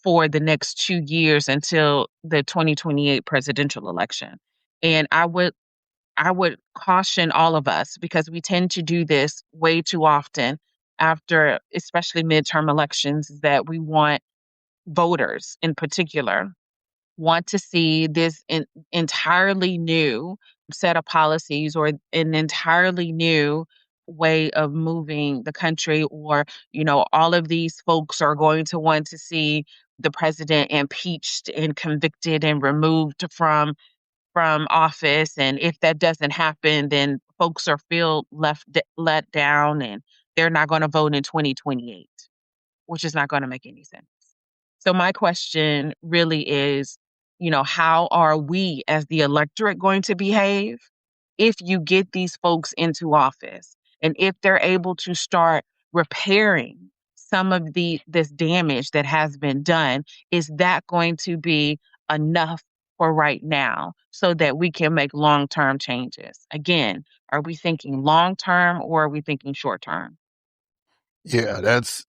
for the next 2 years until the 2028 presidential election. And I would caution all of us, because we tend to do this way too often after, especially midterm elections, that we want voters in particular want to see this entirely new set of policies or an entirely new way of moving the country, or all of these folks are going to want to see the president impeached and convicted and removed from office. And if that doesn't happen, then folks are feel let down, and they're not going to vote in 2028, which is not going to make any sense. So my question really is, how are we as the electorate going to behave if you get these folks into office, and if they're able to start repairing some of this damage that has been done? Is that going to be enough for right now so that we can make long-term changes? Again, are we thinking long-term or are we thinking short-term? Yeah, that's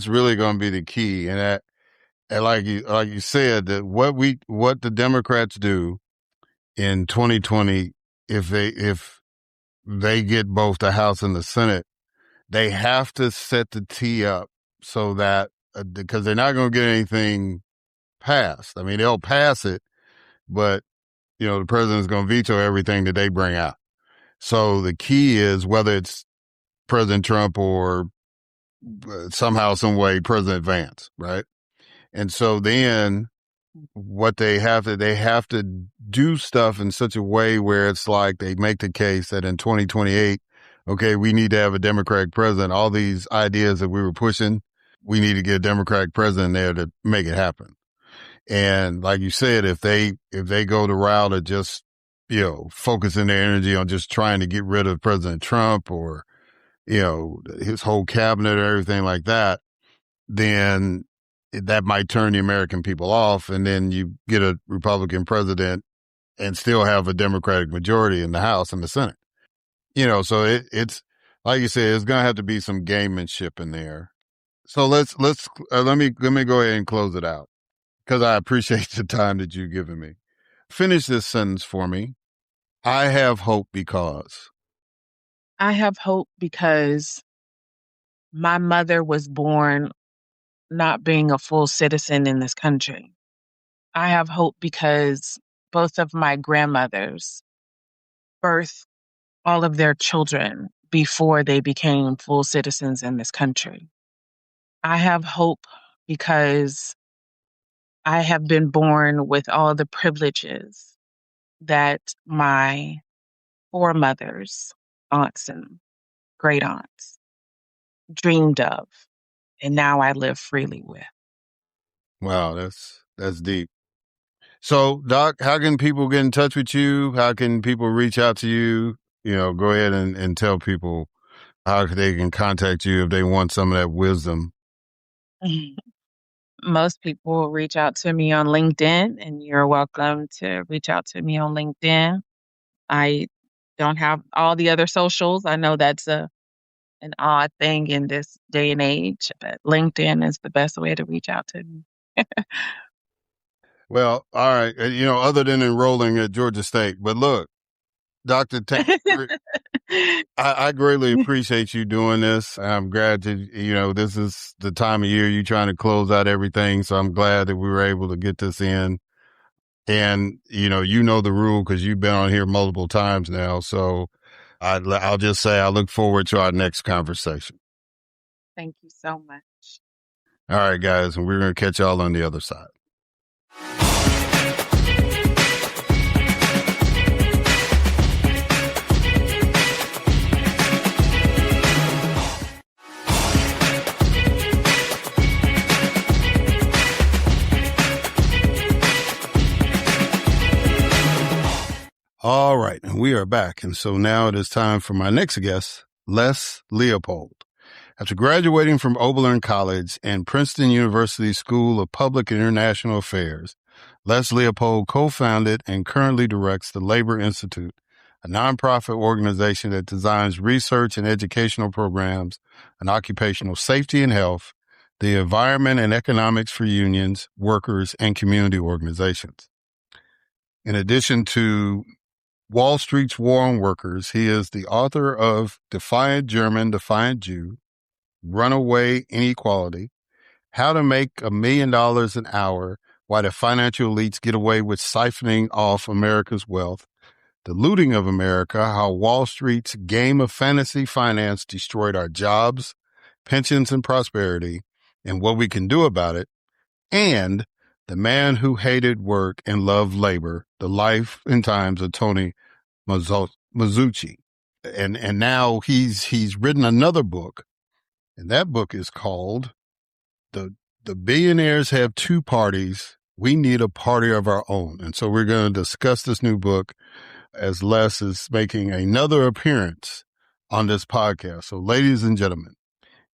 really going to be the key. And like you said, that what the Democrats do in 2020, if they get both the House and the Senate, they have to set the tee up so that because they're not going to get anything passed. I mean, they'll pass it, but the president's going to veto everything that they bring out. So the key is whether it's President Trump or somehow, some way, President Vance, right? And so then what they have to do stuff in such a way where it's like they make the case that in 2028, okay, we need to have a Democratic president. All these ideas that we were pushing, we need to get a Democratic president there to make it happen. And like you said, if they go the route of just, focusing their energy on just trying to get rid of President Trump or, his whole cabinet or everything like that, then that might turn the American people off. And then you get a Republican president and still have a Democratic majority in the House and the Senate. So it's like you said, it's going to have to be some gamemanship in there. So let me go ahead and close it out because I appreciate the time that you've given me. Finish this sentence for me. I have hope because. I have hope because my mother was born not being a full citizen in this country. I have hope because both of my grandmothers birthed all of their children before they became full citizens in this country. I have hope because I have been born with all the privileges that my foremothers, aunts and great aunts, dreamed of, and now I live freely with. Wow, that's deep. So, Doc, how can people get in touch with you? How can people reach out to you? Go ahead and tell people how they can contact you if they want some of that wisdom. Most people reach out to me on LinkedIn, and you're welcome to reach out to me on LinkedIn. I don't have all the other socials. I know that's an odd thing in this day and age, but LinkedIn is the best way to reach out to me. Well, all right. Other than enrolling at Georgia State, but look, Dr. Tammy, I greatly appreciate you doing this. I'm glad this is the time of year you're trying to close out everything. So I'm glad that we were able to get this in. And, you know the rule because you've been on here multiple times now. So I'll just say I look forward to our next conversation. Thank you so much. All right, guys. And we're going to catch y'all on the other side. All right, and we are back. And so now it is time for my next guest, Les Leopold. After graduating from Oberlin College and Princeton University School of Public and International Affairs, Les Leopold co-founded and currently directs the Labor Institute, a nonprofit organization that designs research and educational programs on occupational safety and health, the environment and economics for unions, workers, and community organizations. In addition to Wall Street's War on Workers, he is the author of Defiant German, Defiant Jew, Runaway Inequality, How to Make $1 Million an Hour, Why the Financial Elites Get Away with Siphoning Off America's Wealth, The Looting of America, How Wall Street's Game of Fantasy Finance Destroyed Our Jobs, Pensions, and Prosperity, and What We Can Do About It, and The Man Who Hated Work and Loved Labor, The Life and Times of Tony Mazzucci. And now he's written another book, and that book is called The Billionaires Have Two Parties. We Need a Party of Our Own. And so we're going to discuss this new book as Les is making another appearance on this podcast. So ladies and gentlemen,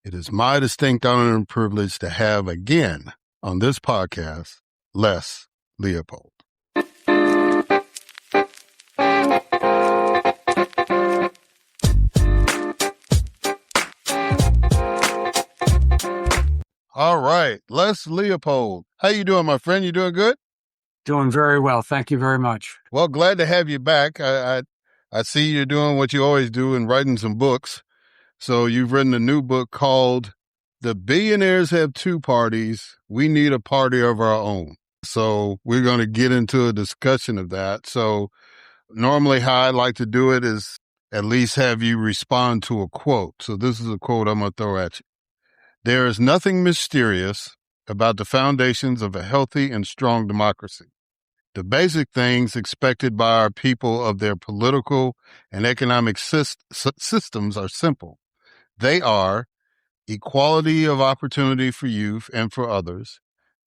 it is my distinct honor and privilege to have again on this podcast, Les Leopold. All right, Les Leopold. How you doing, my friend? You doing good? Doing very well. Thank you very much. Well, glad to have you back. I see you're doing what you always do and writing some books. So you've written a new book called The Billionaires Have Two Parties. We Need a Party of Our Own. So we're going to get into a discussion of that. So normally how I like to do it is at least have you respond to a quote. So this is a quote I'm going to throw at you. There is nothing mysterious about the foundations of a healthy and strong democracy. The basic things expected by our people of their political and economic systems are simple. They are equality of opportunity for youth and for others,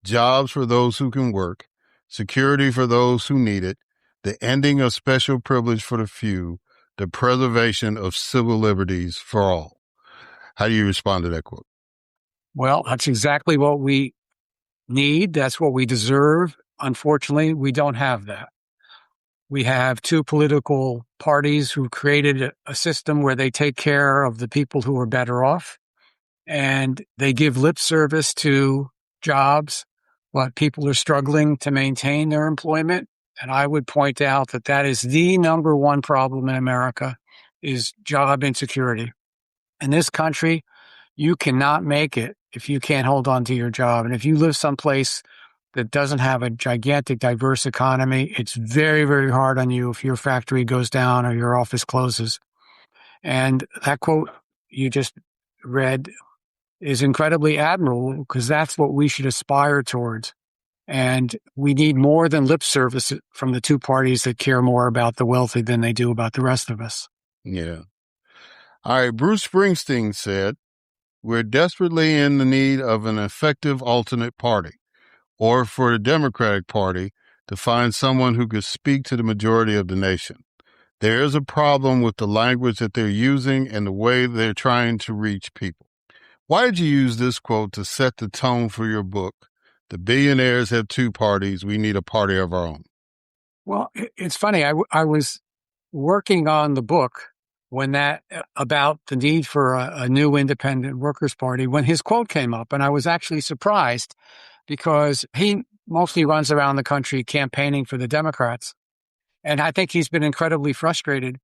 jobs for those who can work, security for those who need it, the ending of special privilege for the few, the preservation of civil liberties for all. How do you respond to that quote? Well, that's exactly what we need. That's what we deserve. Unfortunately, we don't have that. We have two political parties who created a system where they take care of the people who are better off, and they give lip service to jobs, but people are struggling to maintain their employment. And I would point out that that is the number one problem in America is job insecurity. In this country, you cannot make it if you can't hold on to your job. And if you live someplace that doesn't have a gigantic, diverse economy, it's very, very hard on you if your factory goes down or your office closes. And that quote you just read is incredibly admirable because that's what we should aspire towards. And we need more than lip service from the two parties that care more about the wealthy than they do about the rest of us. Yeah. All right, Bruce Springsteen said, "We're desperately in the need of an effective alternate party, or for the Democratic Party to find someone who could speak to the majority of the nation. There is a problem with the language that they're using and the way they're trying to reach people." Why did you use this quote to set the tone for your book? The billionaires have two parties. We need a party of our own. Well, it's funny. I was working on the book when about the need for a new independent workers' party when his quote came up. And I was actually surprised because he mostly runs around the country campaigning for the Democrats. And I think he's been incredibly frustrated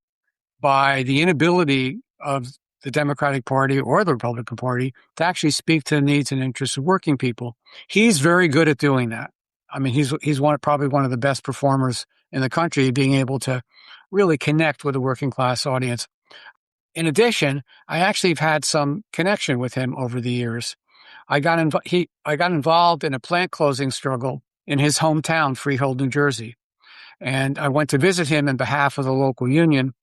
by the inability of the Democratic Party or the Republican Party to actually speak to the needs and interests of working people. He's very good at doing that. I mean, he's probably one of the best performers in the country, being able to really connect with a working class audience. In addition, I actually have had some connection with him over the years. I got involved in a plant closing struggle in his hometown, Freehold, New Jersey. And I went to visit him on behalf of the local union,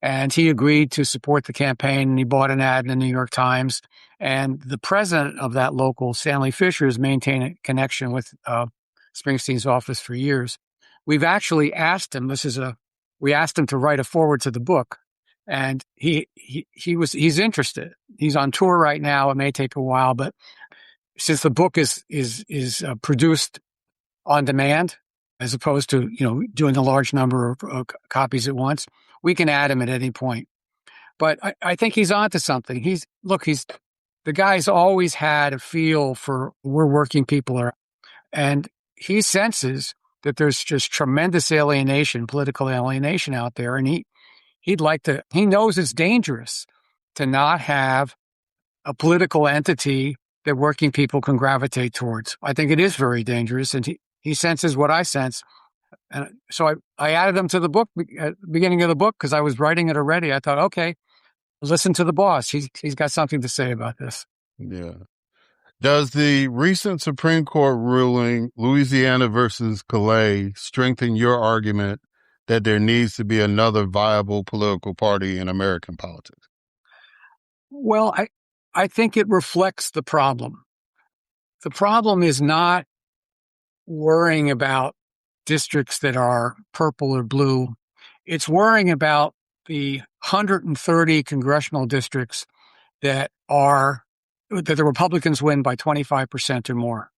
and he agreed to support the campaign, and he bought an ad in the New York Times. And the president of that local, Stanley Fisher, has maintained a connection with Springsteen's office for years. We've actually asked him, we asked him to write a foreword to the book, and he's interested. He's on tour right now. It may take a while, but since the book is produced on demand, as opposed to, doing a large number of copies at once, we can add him at any point. But I think he's onto something. The guy's always had a feel for where working people are. And he senses that there's just tremendous political alienation out there. And he knows it's dangerous to not have a political entity that working people can gravitate towards. I think it is very dangerous. And he senses what I sense. And so I added him to the book at the beginning of the book because I was writing it already. I thought, okay, listen to the boss. He's got something to say about this. Yeah. Does the recent Supreme Court ruling, Louisiana versus Callais, strengthen your argument that there needs to be another viable political party in American politics? Well, I think it reflects the problem. The problem is not worrying about districts that are purple or blue. It's worrying about the 130 congressional districts that the Republicans win by 25% or more.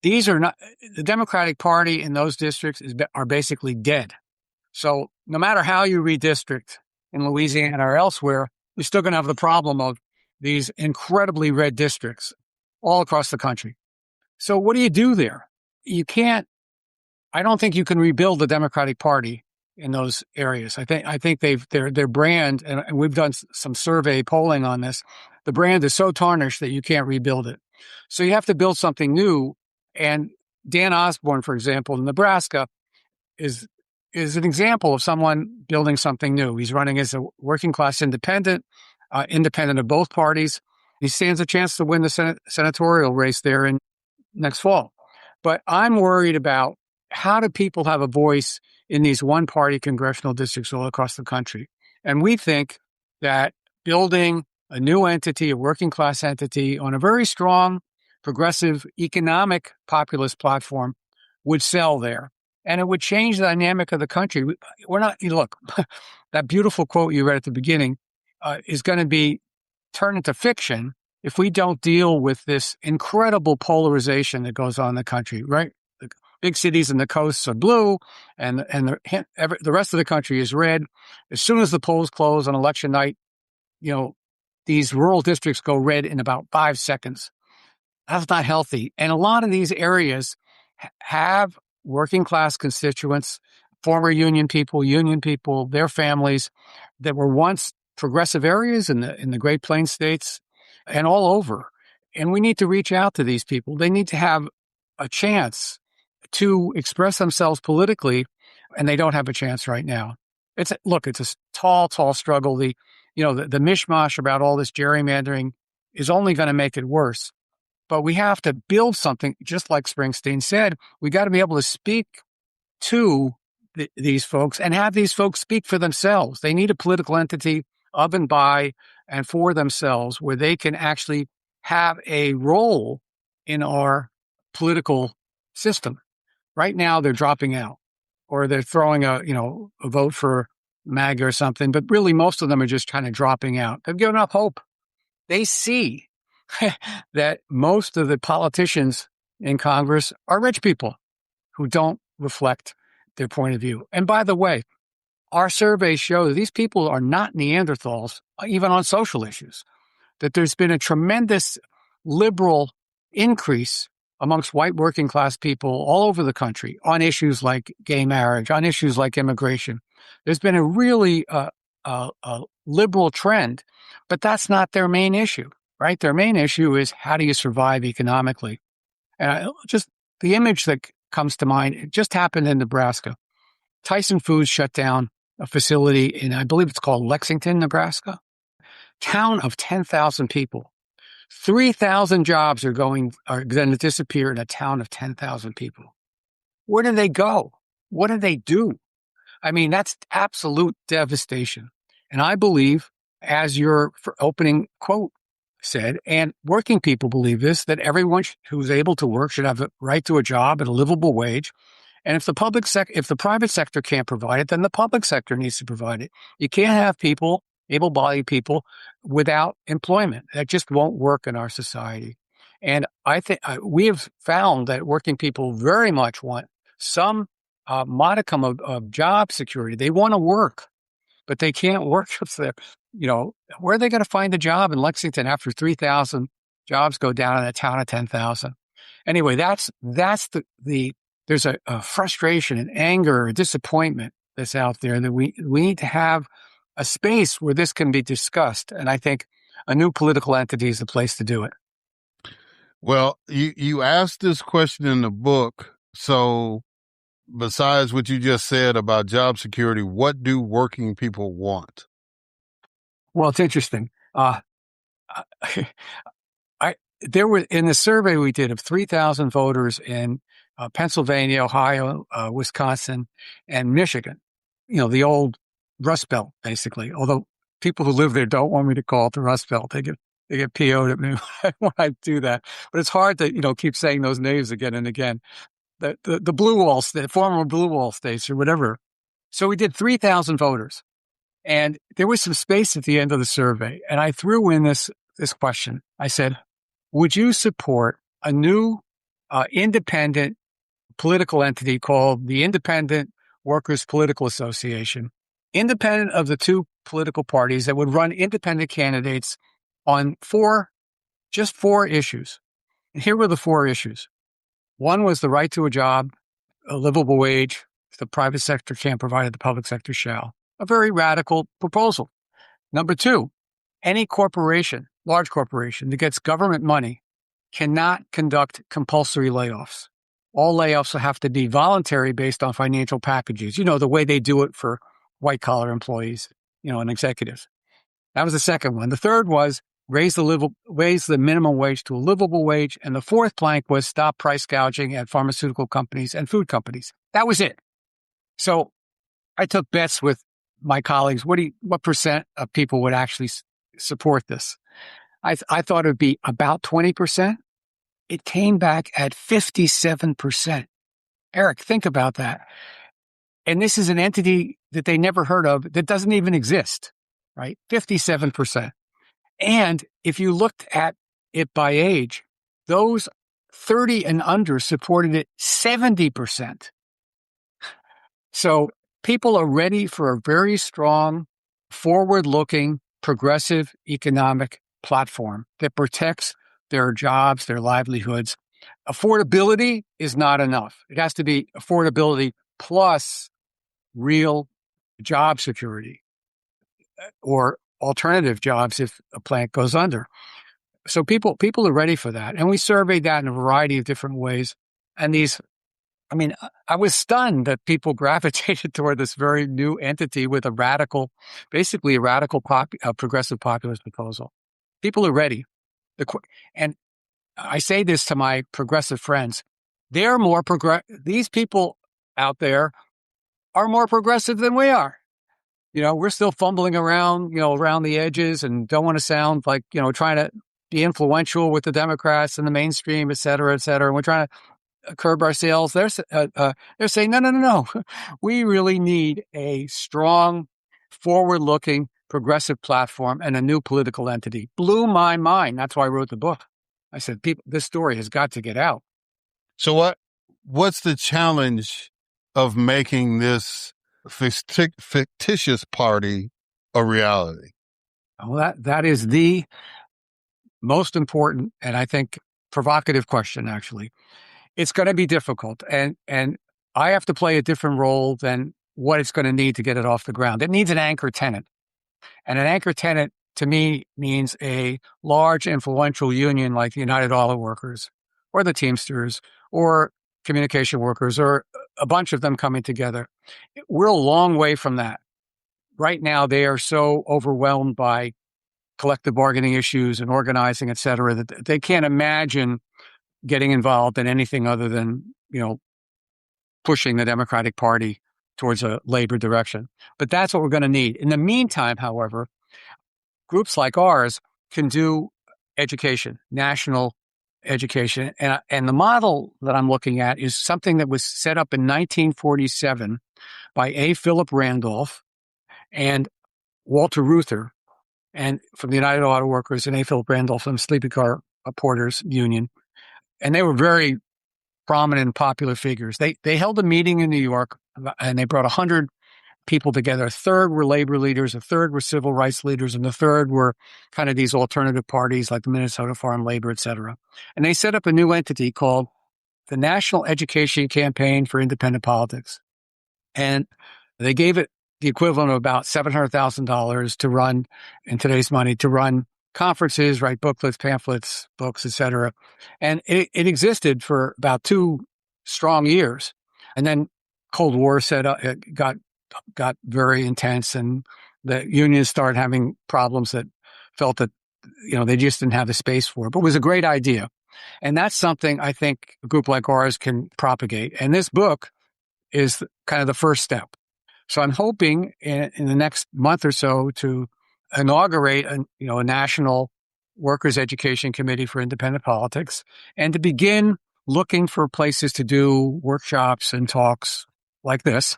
These are not, the Democratic Party in those districts are basically dead. So no matter how you redistrict in Louisiana or elsewhere, you're still going to have the problem of these incredibly red districts all across the country. So what do you do there? I don't think you can rebuild the Democratic Party in those areas. I think their brand, and we've done some survey polling on this, the brand is so tarnished that you can't rebuild it. So you have to build something new. And Dan Osborne, for example, in Nebraska, is an example of someone building something new. He's running as a working class independent of both parties. He stands a chance to win the senatorial race there in next fall. But I'm worried about how do people have a voice in these one-party congressional districts all across the country. And we think that building a new entity, a working class entity on a very strong, progressive, economic populist platform would sell there. And it would change the dynamic of the country. Look, that beautiful quote you read at the beginning is going to be turned into fiction if we don't deal with this incredible polarization that goes on in the country, right? The big cities and the coasts are blue, and the rest of the country is red. As soon as the polls close on election night, these rural districts go red in about 5 seconds. That's not healthy. And a lot of these areas have working class constituents, former union people, their families that were once progressive areas in the Great Plains states and all over. And we need to reach out to these people. They need to have a chance to express themselves politically, and they don't have a chance right now. It's a tall struggle. The mishmash about all this gerrymandering is only going to make it worse. But we have to build something, just like Springsteen said. We got to be able to speak to these folks and have these folks speak for themselves. They need a political entity of and by and for themselves, where they can actually have a role in our political system. Right now, they're dropping out, or they're throwing a vote for MAGA or something. But really, most of them are just kind of dropping out. They've given up hope. They see that most of the politicians in Congress are rich people who don't reflect their point of view. And by the way, our surveys show that these people are not Neanderthals, even on social issues, that there's been a tremendous liberal increase amongst white working class people all over the country on issues like gay marriage, on issues like immigration. There's been a really liberal trend, but that's not their main issue, right? Their main issue is how do you survive economically? And just the image that comes to mind, it just happened in Nebraska. Tyson Foods shut down a facility in, I believe it's called Lexington, Nebraska. Town of 10,000 people. 3,000 jobs are going to disappear in a town of 10,000 people. Where do they go? What do they do? I mean, that's absolute devastation. And I believe, as your opening quote said, and working people believe this, that everyone who's able to work should have a right to a job at a livable wage. And if the private sector can't provide it, then the public sector needs to provide it. You can't have people, able-bodied people, without employment. That just won't work in our society. And I think we have found that working people very much want some modicum of job security. They want to work, but they can't work if they're, where are they going to find a job in Lexington after 3,000 jobs go down in a town of 10,000? Anyway, that's there's a frustration and anger, a disappointment that's out there that we need to have a space where this can be discussed. And I think a new political entity is the place to do it. Well, you asked this question in the book. So besides what you just said about job security, what do working people want? Well, it's interesting. There were, in the survey we did of 3,000 voters in Pennsylvania, Ohio, Wisconsin, and Michigan, the old Rust Belt, basically. Although people who live there don't want me to call it the Rust Belt. They get PO'd at me when I do that. But it's hard to, keep saying those names again and again. The Blue Wall, the former Blue Wall states or whatever. So we did 3,000 voters. And there was some space at the end of the survey. And I threw in this question. I said, would you support a new independent political entity called the Independent Workers Political Association, independent of the two political parties, that would run independent candidates on just four issues? And here were the four issues. One was the right to a job, a livable wage. If the private sector can't provide it, the public sector shall. A very radical proposal. Number two, any corporation, large corporation that gets government money cannot conduct compulsory layoffs. All layoffs will have to be voluntary based on financial packages. The way they do it for white collar employees, and executives. That was the second one. The third was raise the minimum wage to a livable wage. And the fourth plank was stop price gouging at pharmaceutical companies and food companies. That was it. So I took bets with my colleagues. What percent of people would actually support this? I thought it would be about 20%. It came back at 57%. Eric, think about that. And this is an entity that they never heard of, that doesn't even exist, right? 57%. And if you looked at it by age, those 30 and under supported it 70%. So people are ready for a very strong, forward-looking, progressive economic platform that protects their jobs, their livelihoods. Affordability is not enough. It has to be affordability plus real job security or alternative jobs if a plant goes under. So people are ready for that. And we surveyed that in a variety of different ways. And I was stunned that people gravitated toward this very new entity with basically a radical progressive populist proposal. People are ready. And I say this to my progressive friends. They're more these people out there are more progressive than we are. we're still fumbling around, around the edges and don't want to sound like, trying to be influential with the Democrats and the mainstream, et cetera, et cetera. And we're trying to curb our sales. They're saying, no. We really need a strong, forward-looking, progressive platform and a new political entity. Blew my mind. That's why I wrote the book. I said, this story has got to get out. So what's the challenge of making this fictitious party a reality? Well, that is the most important and I think provocative question, actually. It's going to be difficult, and I have to play a different role than what it's going to need to get it off the ground. It needs an anchor tenant, and an anchor tenant to me means a large influential union like the United Auto Workers or the Teamsters or communication workers or a bunch of them coming together. We're a long way from that. Right now, they are so overwhelmed by collective bargaining issues and organizing, et cetera, that they can't imagine getting involved in anything other than, pushing the Democratic Party towards a labor direction. But that's what we're going to need. In the meantime, however, groups like ours can do education, national education. And the model that I'm looking at is something that was set up in 1947 by A. Philip Randolph and Walter Reuther, and from the United Auto Workers, and A. Philip Randolph from the Sleeping Car Porters Union. And they were very prominent and popular figures. They held a meeting in New York, and they brought 100 people together. A third were labor leaders, a third were civil rights leaders, and the third were kind of these alternative parties like the Minnesota Farm Labor, et cetera. And they set up a new entity called the National Education Campaign for Independent Politics. And they gave it the equivalent of about $700,000 to run, in today's money, to run conferences, write booklets, pamphlets, books, et cetera. And it existed for about 2 strong years. And then Cold War it got very intense, and the unions started having problems that felt that, they just didn't have the space for it. But it was a great idea. And that's something I think a group like ours can propagate. And this book is kind of the first step. So I'm hoping in the next month or so to inaugurate a national workers' education committee for independent politics, and to begin looking for places to do workshops and talks like this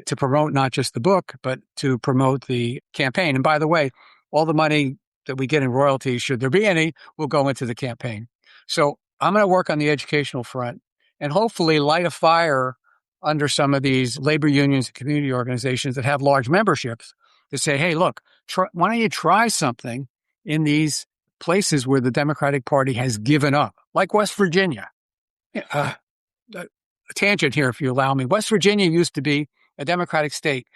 to promote not just the book, but to promote the campaign. And by the way, all the money that we get in royalties, should there be any, will go into the campaign. So I'm going to work on the educational front and hopefully light a fire under some of these labor unions and community organizations that have large memberships to say, hey, look, why don't you try something in these places where the Democratic Party has given up, like West Virginia. A tangent here, if you allow me. West Virginia used to be a Democratic state.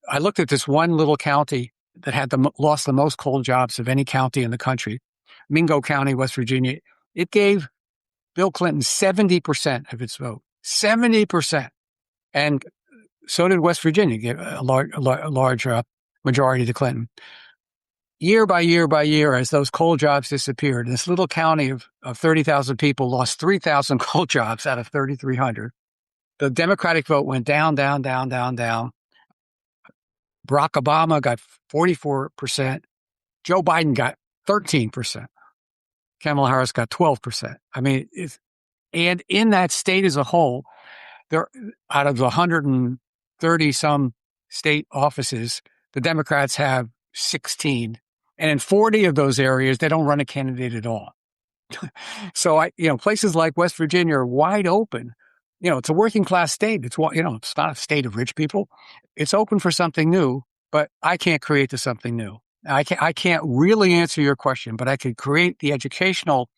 I looked at this one little county that had lost the most coal jobs of any county in the country, Mingo County, West Virginia. It gave Bill Clinton 70% of its vote, 70%. And so did West Virginia, give a large majority to Clinton. Year by year by year, as those coal jobs disappeared, this little county of 30,000 people lost 3,000 coal jobs out of 3,300. The Democratic vote went down, down, down, down, down. Barack Obama got 44%. Joe Biden got 13%. Kamala Harris got 12%. I mean, and in that state as a whole, there, out of the 130 some state offices, the Democrats have 16. And in 40 of those areas, they don't run a candidate at all. So places like West Virginia are wide open. It's a working class state. It's it's not a state of rich people. It's open for something new, but I can't create the something new. I can't really answer your question, but I could create the educational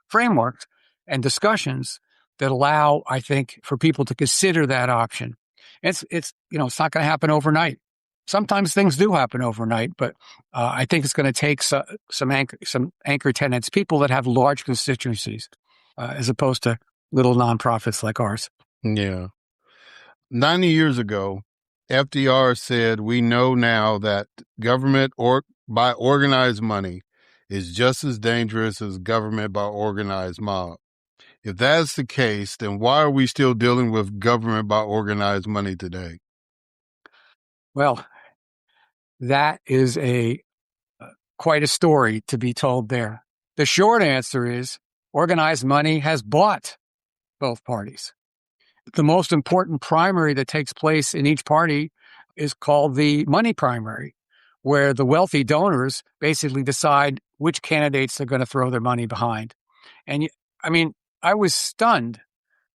frameworks and discussions that allow, I think, for people to consider that option. It's not going to happen overnight. Sometimes things do happen overnight, but I think it's going to take some anchor tenants, people that have large constituencies, as opposed to little nonprofits like ours. Yeah. 90 years ago, FDR said, we know now that government by organized money is just as dangerous as government by organized mob. If that's the case, then why are we still dealing with government by organized money today? Well, that is quite a story to be told there. The short answer is organized money has bought both parties. The most important primary that takes place in each party is called the money primary, where the wealthy donors basically decide which candidates they're going to throw their money behind. And I was stunned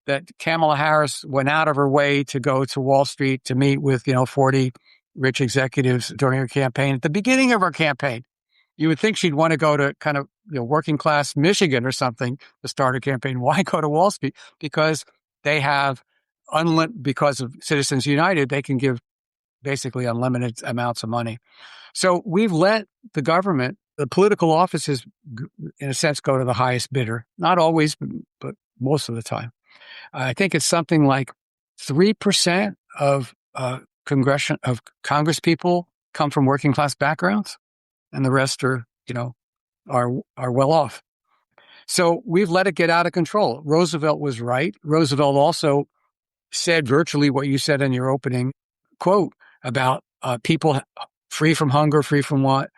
that Kamala Harris went out of her way to go to Wall Street to meet with, 40 rich executives during her campaign. At the beginning of her campaign, you would think she'd want to go to kind of, working class Michigan or something to start a campaign. Why go to Wall Street? Because they have because of Citizens United, they can give basically unlimited amounts of money. So we've let the government, the political offices, in a sense, go to the highest bidder. Not always, but most of the time. I think it's something like 3% of Congress people come from working class backgrounds, and the rest are well off. So we've let it get out of control. Roosevelt was right. Roosevelt also said virtually what you said in your opening quote about people free from hunger, free from want.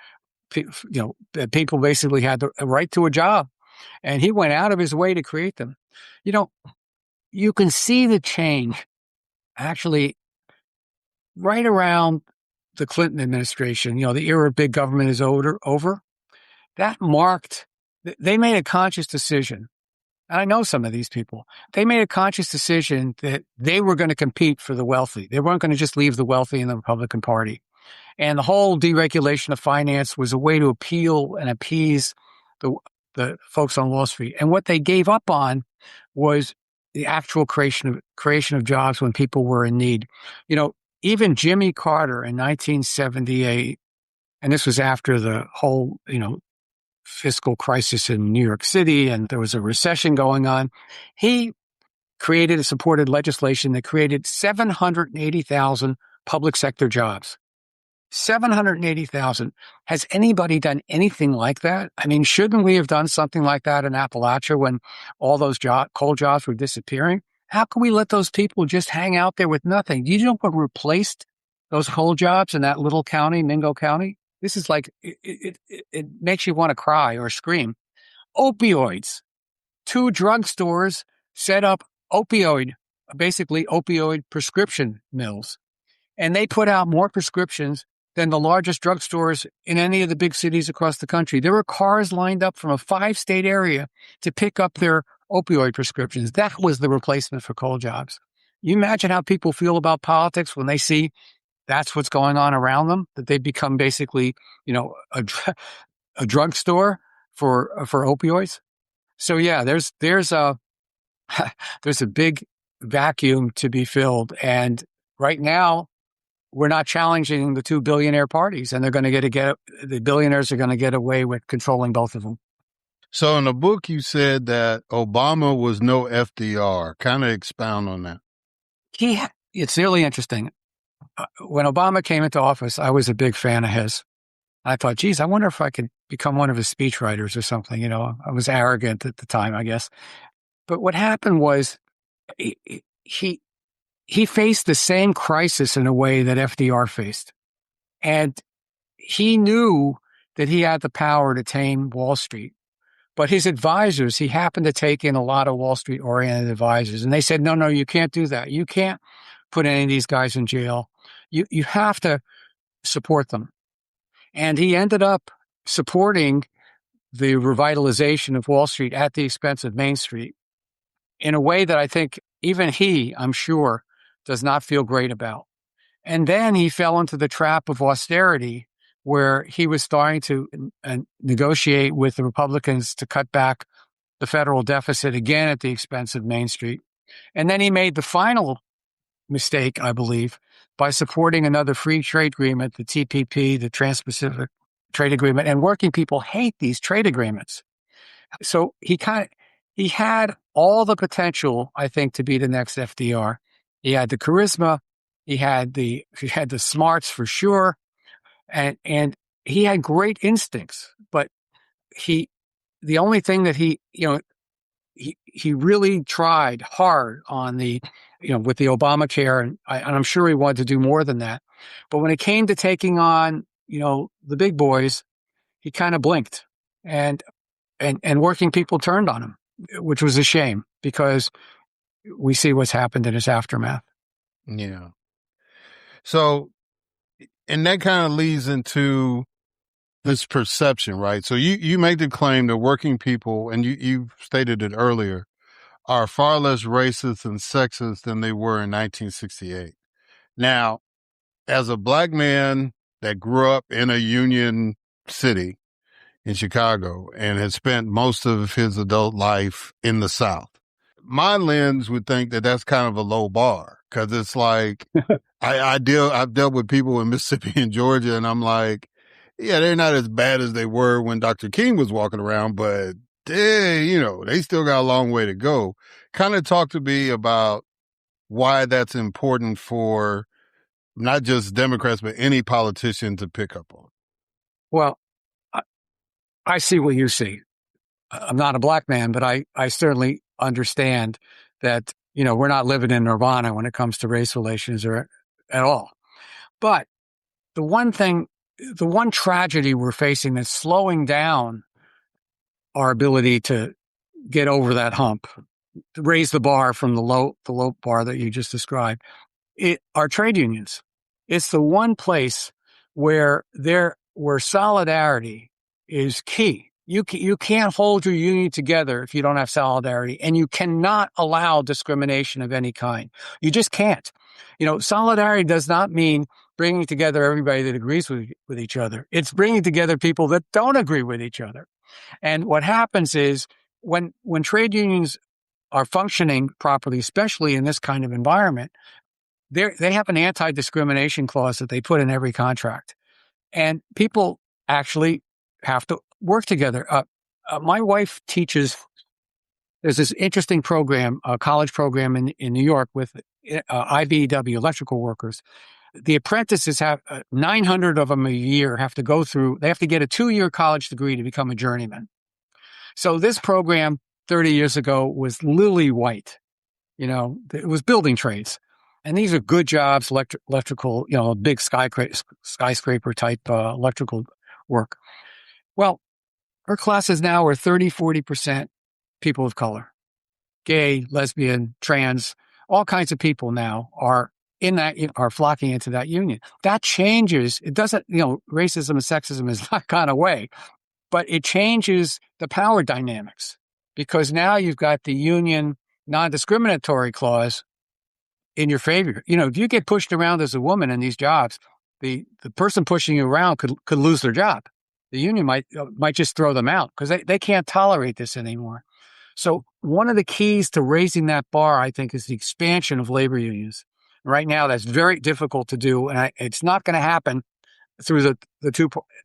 People basically had the right to a job, and he went out of his way to create them. You can see the change actually right around the Clinton administration. The era of big government is over. That marked, they made a conscious decision. And I know some of these people. They made a conscious decision that they were going to compete for the wealthy. They weren't going to just leave the wealthy in the Republican Party. And the whole deregulation of finance was a way to appeal and appease the folks on Wall Street. And what they gave up on was the actual creation of jobs when people were in need. Even Jimmy Carter in 1978, and this was after the whole, fiscal crisis in New York City, and there was a recession going on. He created and supported legislation that created 780,000 public sector jobs. 780,000. Has anybody done anything like that? Shouldn't we have done something like that in Appalachia when all those coal jobs were disappearing? How can we let those people just hang out there with nothing? Do you know what replaced those coal jobs in that little county, Mingo County? This is like, it makes you want to cry or scream. Opioids. 2 drugstores set up opioid prescription mills. And they put out more prescriptions than the largest drugstores in any of the big cities across the country. There were cars lined up from a 5-state area to pick up their opioid prescriptions. That was the replacement for coal jobs. You imagine how people feel about politics when they see that's what's going on around them, that they become basically, a drugstore for opioids. So yeah, there's a big vacuum to be filled. And right now, we're not challenging the 2 billionaire parties, and they're going to the billionaires are going to get away with controlling both of them. So in the book, you said that Obama was no FDR. Kind of expound on that. It's really interesting. When Obama came into office, I was a big fan of his. I thought, geez, I wonder if I could become one of his speechwriters or something. I was arrogant at the time, I guess. But what happened was he faced the same crisis in a way that FDR faced. And he knew that he had the power to tame Wall Street. But his advisors, he happened to take in a lot of Wall Street-oriented advisors. And they said, no, you can't do that. You can't put any of these guys in jail. You have to support them. And he ended up supporting the revitalization of Wall Street at the expense of Main Street in a way that I think even he, I'm sure, does not feel great about. And then he fell into the trap of austerity, where he was starting to negotiate with the Republicans to cut back the federal deficit again at the expense of Main Street. And then he made the final mistake, I believe, by supporting another free trade agreement, the TPP, the Trans-Pacific Trade Agreement, and working people hate these trade agreements. So he had all the potential, I think, to be the next FDR. He had the charisma, he had the smarts for sure, and he had great instincts. But the only thing that he really tried hard on with the Obamacare, and I'm sure he wanted to do more than that. But when it came to taking on the big boys, he kind of blinked, and working people turned on him, which was a shame because we see what's happened in its aftermath. Yeah. So, and that kind of leads into this perception, right? So you make the claim that working people, and you stated it earlier, are far less racist and sexist than they were in 1968. Now, as a black man that grew up in a union city in Chicago and has spent most of his adult life in the South, my lens would think that that's kind of a low bar because it's like I've dealt with people in Mississippi and Georgia, and I'm like, yeah, they're not as bad as they were when Dr. King was walking around, but they still got a long way to go. Kind of talk to me about why that's important for not just Democrats, but any politician to pick up on. Well, I see what you see. I'm not a black man, but I certainly understand that, we're not living in nirvana when it comes to race relations or at all. But the one tragedy we're facing that's slowing down our ability to get over that hump, to raise the bar from the low bar that you just described, are trade unions. It's the one place where solidarity is key. You can't hold your union together if you don't have solidarity, and you cannot allow discrimination of any kind. You just can't. Solidarity does not mean bringing together everybody that agrees with each other. It's bringing together people that don't agree with each other. And what happens is when trade unions are functioning properly, especially in this kind of environment, they have an anti-discrimination clause that they put in every contract. And people actually have to work together. My wife teaches, there's this interesting program, a college program in New York with IBEW, electrical workers. The apprentices have 900 of them a year have to go through, they have to get a 2-year college degree to become a journeyman. So this program 30 years ago was lily white. It was building trades. And these are good jobs, electrical, big skyscraper type electrical work. Well, our classes now are 30, 40% people of color, gay, lesbian, trans, all kinds of people now are flocking into that union. That changes. It doesn't, racism and sexism has not gone away, but it changes the power dynamics because now you've got the union non-discriminatory clause in your favor. If you get pushed around as a woman in these jobs, the person pushing you around could lose their job. The union might just throw them out because they can't tolerate this anymore. So one of the keys to raising that bar, I think, is the expansion of labor unions. Right now, that's very difficult to do, and it's not going to happen through the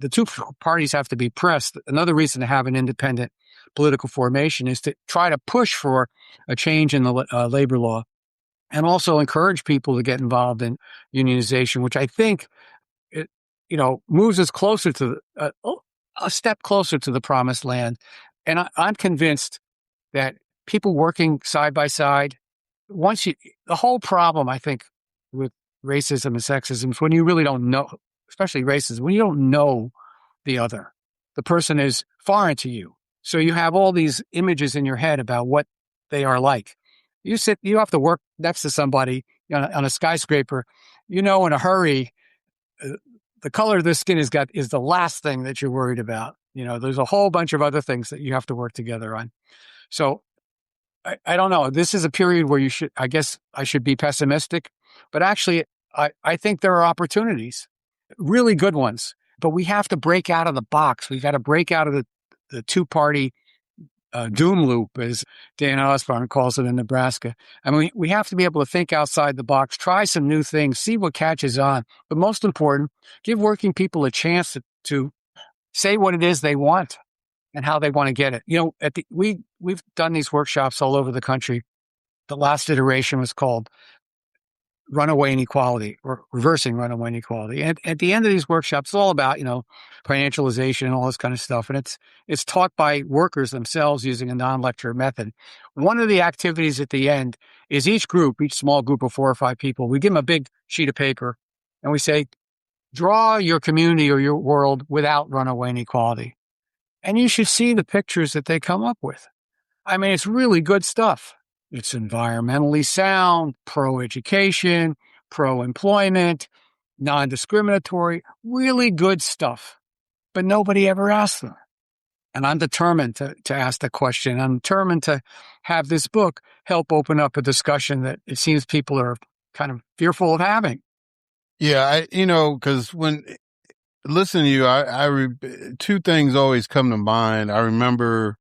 two parties have to be pressed. Another reason to have an independent political formation is to try to push for a change in the labor law, and also encourage people to get involved in unionization, which I think moves us closer to a step closer to the promised land. And I'm convinced that people working side by side, the whole problem, I think, with racism and sexism is when you really don't know, especially racism, when you don't know the other. The person is foreign to you. So you have all these images in your head about what they are like. You have to work next to somebody on a skyscraper, in a hurry. The color of their skin is the last thing that you're worried about. There's a whole bunch of other things that you have to work together on. So I don't know. This is a period where I guess I should be pessimistic, but actually I think there are opportunities, really good ones, but we have to break out of the box. We've got to break out of the two-party doom loop, as Dan Osborne calls it in Nebraska. I mean, we have to be able to think outside the box, try some new things, see what catches on. But most important, give working people a chance to say what it is they want and how they want to get it. We've done these workshops all over the country. The last iteration was called Runaway Inequality, or Reversing Runaway Inequality. And at the end of these workshops, it's all about, financialization and all this kind of stuff. And it's taught by workers themselves using a non-lecture method. One of the activities at the end is each small group of 4 or 5 people, we give them a big sheet of paper and we say, Draw your community or your world without runaway inequality. And you should see the pictures that they come up with. I mean, it's really good stuff. It's environmentally sound, pro-education, pro-employment, non-discriminatory, really good stuff. But nobody ever asks them. And I'm determined to ask the question. I'm determined to have this book help open up a discussion that it seems people are kind of fearful of having. Yeah, because when listening to you, two things always come to mind. I remember,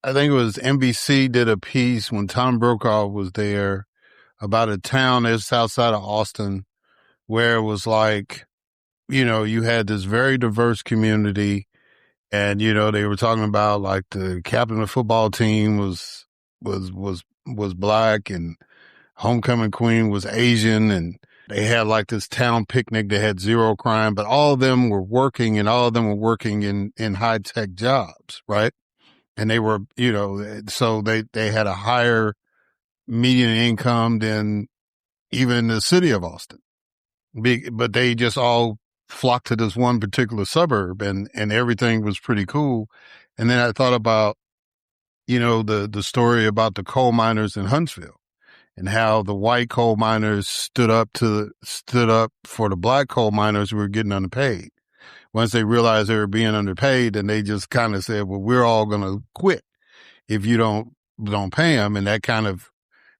I think it was NBC did a piece when Tom Brokaw was there about a town that's outside of Austin where it was like, you had this very diverse community. And, they were talking about like the captain of the football team was black and homecoming queen was Asian. And they had like this town picnic that had zero crime, but all of them were working and all of them were working in high tech jobs. Right. And they were, so they had a higher median income than even the city of Austin. But they just all flocked to this one particular suburb and everything was pretty cool. And then I thought about, the story about the coal miners in Huntsville and how the white coal miners stood up for the black coal miners who were getting underpaid. Once they realized they were being underpaid, then they just kind of said, well, we're all going to quit if you don't pay them. And that kind of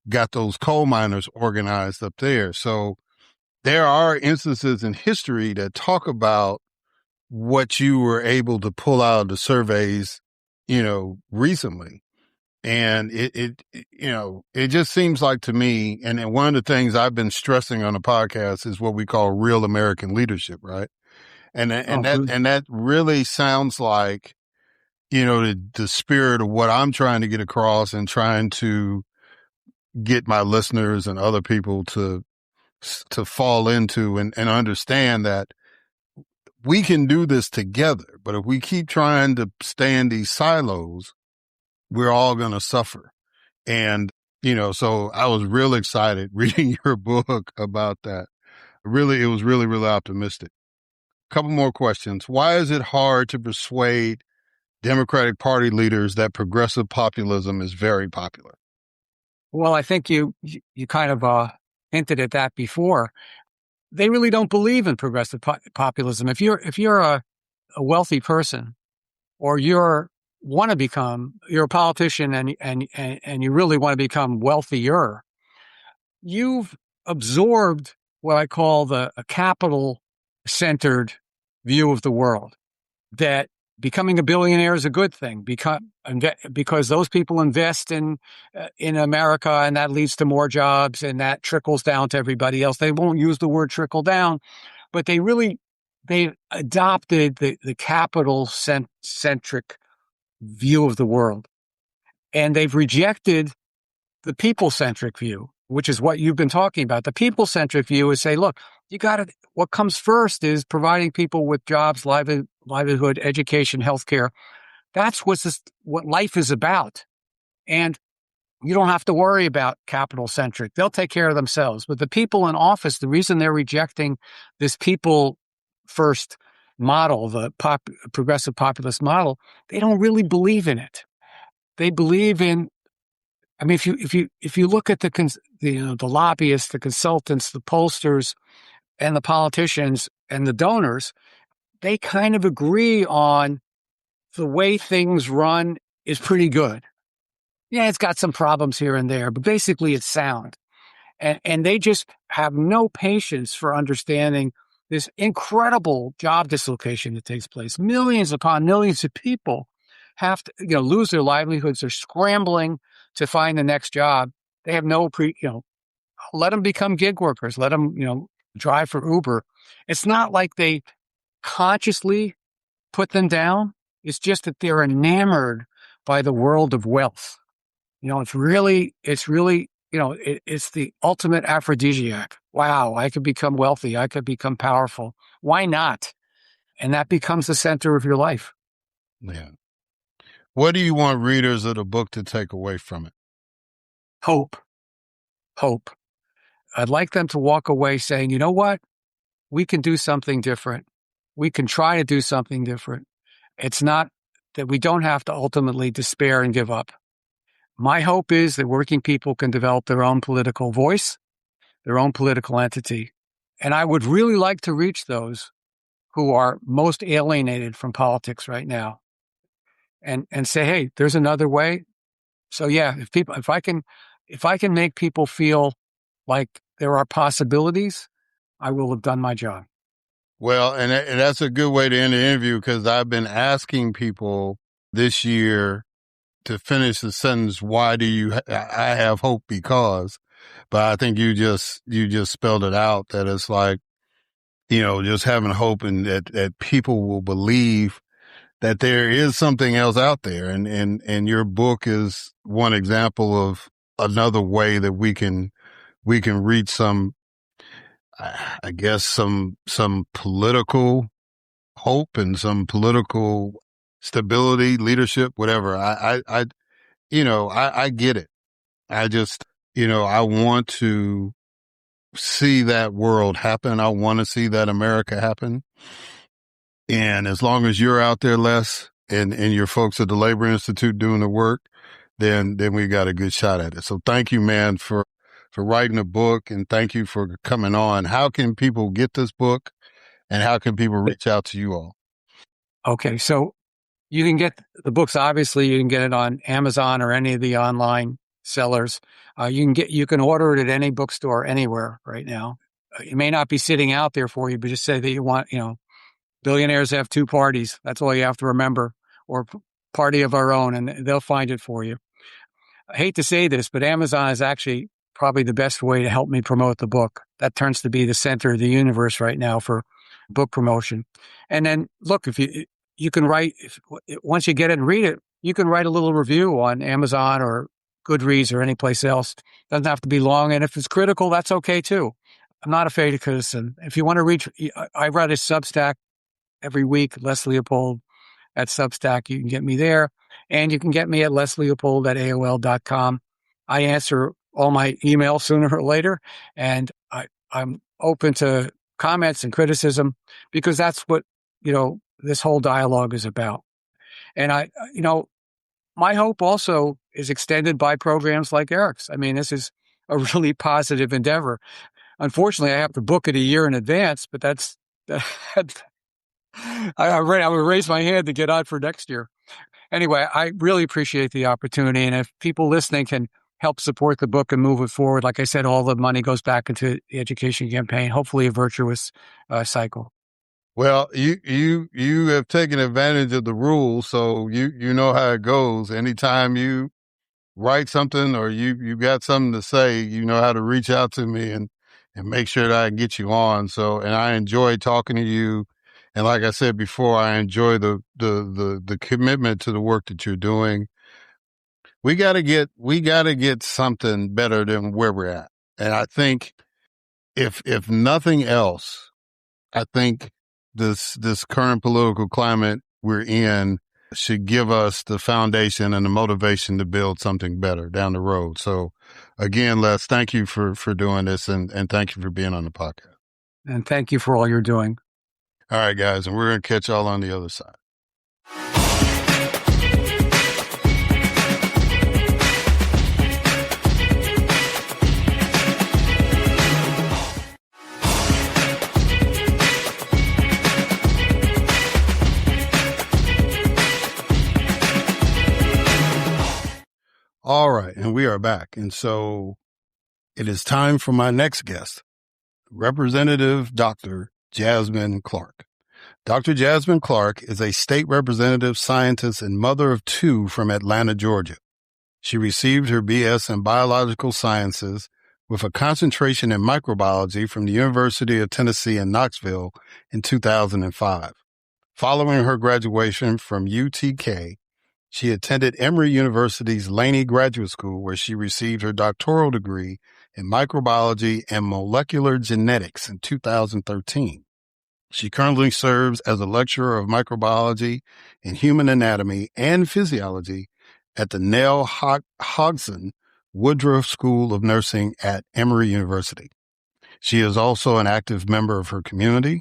got those coal miners organized up there. So there are instances in history that talk about what you were able to pull out of the surveys, recently. And it just seems like to me, and one of the things I've been stressing on the podcast is what we call real American leadership, right? And that really sounds like, the spirit of what I'm trying to get across and trying to get my listeners and other people to fall into and understand that we can do this together. But if we keep trying to stay in these silos, we're all going to suffer. And, so I was real excited reading your book about that. Really, it was really, really optimistic. A couple more questions. Why is it hard to persuade Democratic Party leaders that progressive populism is very popular? Well, I think you kind of hinted at that before. They really don't believe in progressive populism. If you're a wealthy person, or you're a politician and you really want to become wealthier, you've absorbed what I call a capital-centered view of the world, that becoming a billionaire is a good thing because those people invest in America, and that leads to more jobs, and that trickles down to everybody else. They won't use the word trickle down, but they adopted the capital-centric view of the world, and they've rejected the people-centric view, which is what you've been talking about. The people-centric view is say, look, what comes first is providing people with jobs, livelihood, education, healthcare. That's what life is about. And you don't have to worry about capital-centric. They'll take care of themselves. But the people in office, the reason they're rejecting this people-first model, the progressive populist model, they don't really believe in it. They believe in, I mean, if you look at the lobbyists, the consultants, the pollsters, and the politicians and the donors, they kind of agree on the way things run is pretty good. Yeah, it's got some problems here and there, but basically it's sound. And they just have no patience for understanding this incredible job dislocation that takes place. Millions upon millions of people have to, lose their livelihoods. They're scrambling to find the next job. They have let them become gig workers. Let them, drive for Uber. It's not like they consciously put them down. It's just that they're enamored by the world of wealth. It's really, it's the ultimate aphrodisiac. Wow, I could become wealthy. I could become powerful. Why not? And that becomes the center of your life. Yeah. What do you want readers of the book to take away from it? Hope. I'd like them to walk away saying, you know what? we can do something different. We can try to do something different. It's not that we don't have to ultimately despair and give up. My hope is that working people can develop their own political voice, their own political entity. And I would really like to reach those who are most alienated from politics right now and say, hey, there's another way. So yeah, if I can make people feel like there are possibilities, I will have done my job. Well, and that's a good way to end the interview, because I've been asking people this year to finish the sentence, why do you, I have hope because, but I think you just spelled it out, that it's like, just having hope and that people will believe that there is something else out there. And your book is one example of another way that we can reach some, I guess, some political hope and some political stability, leadership, whatever. I get it. I just, I want to see that world happen. I want to see that America happen. And as long as you're out there, Les, and your folks at the Labor Institute doing the work, then we got a good shot at it. So thank you, man, for writing a book, and thank you for coming on. How can people get this book, and how can people reach out to you all? Okay. So you can get the books. Obviously, you can get it on Amazon or any of the online sellers. You can order it at any bookstore anywhere right now. It may not be sitting out there for you, but just say that you want, billionaires have two parties. That's all you have to remember, or party of our own, and they'll find it for you. I hate to say this, but Amazon is actually probably the best way to help me promote the book. That turns to be the center of the universe right now for book promotion. And then look, if you can write, once you get it and read it, you can write a little review on Amazon or Goodreads or any place else. Doesn't have to be long. And if it's critical, that's okay too. I'm not afraid of criticism. If you want to reach, I write a Substack every week, Les Leopold at Substack. You can get me there. And you can get me at lesleopold@aol.com. I answer all my emails sooner or later. And I'm open to comments and criticism, because that's what, this whole dialogue is about. And my hope also is extended by programs like Erik's. I mean, this is a really positive endeavor. Unfortunately, I have to book it a year in advance, but I would raise my hand to get on for next year. Anyway, I really appreciate the opportunity. And if people listening can help support the book and move it forward, like I said, all the money goes back into the education campaign, hopefully a virtuous cycle. Well, you have taken advantage of the rules, so you know how it goes. Anytime you write something or you got something to say, you know how to reach out to me and make sure that I can get you on. So, and I enjoy talking to you. And like I said before, I enjoy the commitment to the work that you're doing. We gotta get something better than where we're at. And I think if nothing else, I think this current political climate we're in should give us the foundation and the motivation to build something better down the road. So again, Les, thank you for doing this, and thank you for being on the podcast. And thank you for all you're doing. All right, guys, and we're going to catch y'all on the other side. All right, and we are back. And so it is time for my next guest, Representative Dr. Jasmine Clark. Dr. Jasmine Clark is a state representative, scientist, and mother of two from Atlanta, Georgia. She received her BS in biological sciences with a concentration in microbiology from the University of Tennessee in Knoxville in 2005. Following her graduation from UTK, she attended Emory University's Laney Graduate School, where she received her doctoral degree in microbiology and molecular genetics in 2013. She currently serves as a lecturer of microbiology and human anatomy and physiology at the Nell Hodgson Woodruff School of Nursing at Emory University. She is also an active member of her community.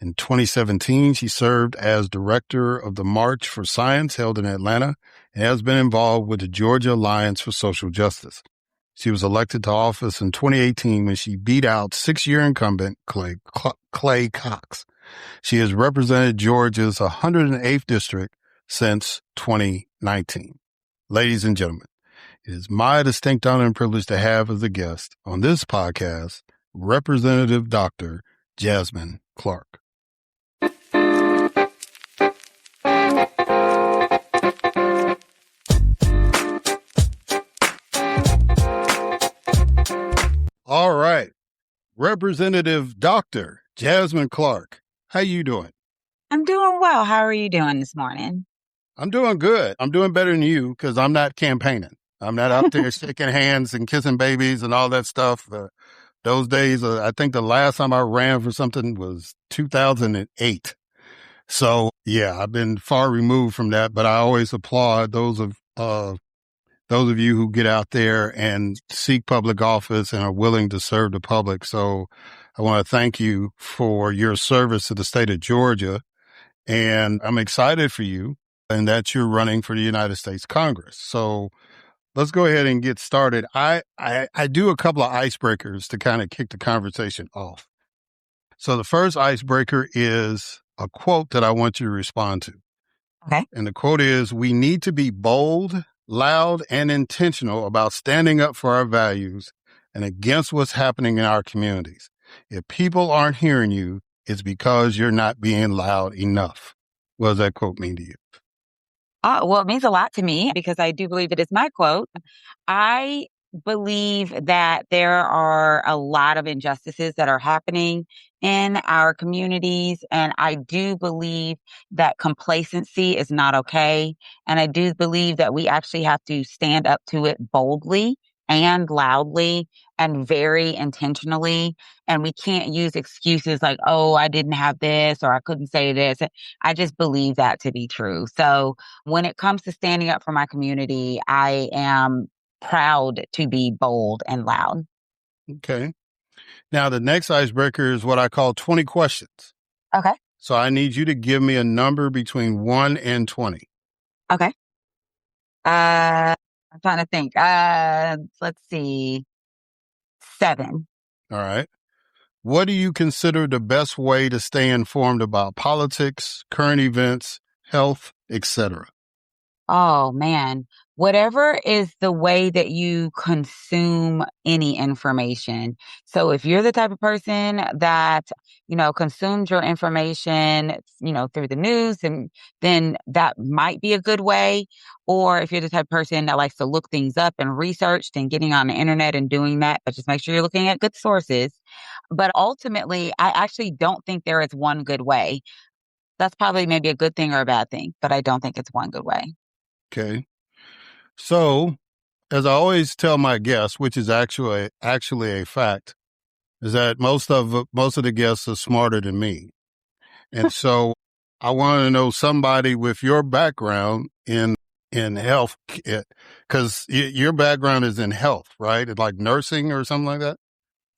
In 2017, she served as director of the March for Science held in Atlanta and has been involved with the Georgia Alliance for Social Justice. She was elected to office in 2018 when she beat out six-year incumbent Clay Cox. She has represented Georgia's 108th district since 2019. Ladies and gentlemen, it is my distinct honor and privilege to have as a guest on this podcast, Representative Dr. Jasmine Clark. All right. Representative Dr. Jasmine Clark, how you doing? I'm doing well. How are you doing this morning? I'm doing good. I'm doing better than you because I'm not campaigning. I'm not out there shaking hands and kissing babies and all that stuff. Those days, I think the last time I ran for something was 2008. So, yeah, I've been far removed from that, but I always applaud those of you who get out there and seek public office and are willing to serve the public. So I want to thank you for your service to the state of Georgia. And I'm excited for you and that you're running for the United States Congress. So let's go ahead and get started. I do a couple of icebreakers to kind of kick the conversation off. So the first icebreaker is a quote that I want you to respond to. Okay. And the quote is, "We need to be bold, loud, and intentional about standing up for our values and against what's happening in our communities. If people aren't hearing you, it's because you're not being loud enough." What does that quote mean to you? Well, it means a lot to me because I do believe it is my quote. I believe that there are a lot of injustices that are happening in our communities. And I do believe that complacency is not okay. And I do believe that we actually have to stand up to it boldly and loudly and very intentionally. And we can't use excuses like, oh, I didn't have this or I couldn't say this. I just believe that to be true. So when it comes to standing up for my community, I am proud to be bold and loud. Okay. Now, the next icebreaker is what I call 20 questions. Okay. So I need you to give me a number between 1 and 20. Okay. I'm trying to think. Let's see. 7. All right. What do you consider the best way to stay informed about politics, current events, health, etc.? Oh man, whatever is the way that you consume any information. So if you're the type of person that, consumes your information, through the news, and then that might be a good way. Or if you're the type of person that likes to look things up and research, then getting on the internet and doing that, but just make sure you're looking at good sources. But ultimately, I actually don't think there is one good way. That's probably maybe a good thing or a bad thing, but I don't think it's one good way. Okay. So, as I always tell my guests, which is actually a fact, is that most of the guests are smarter than me. And so I want to know somebody with your background in health, because your background is in health, right? It's like nursing or something like that?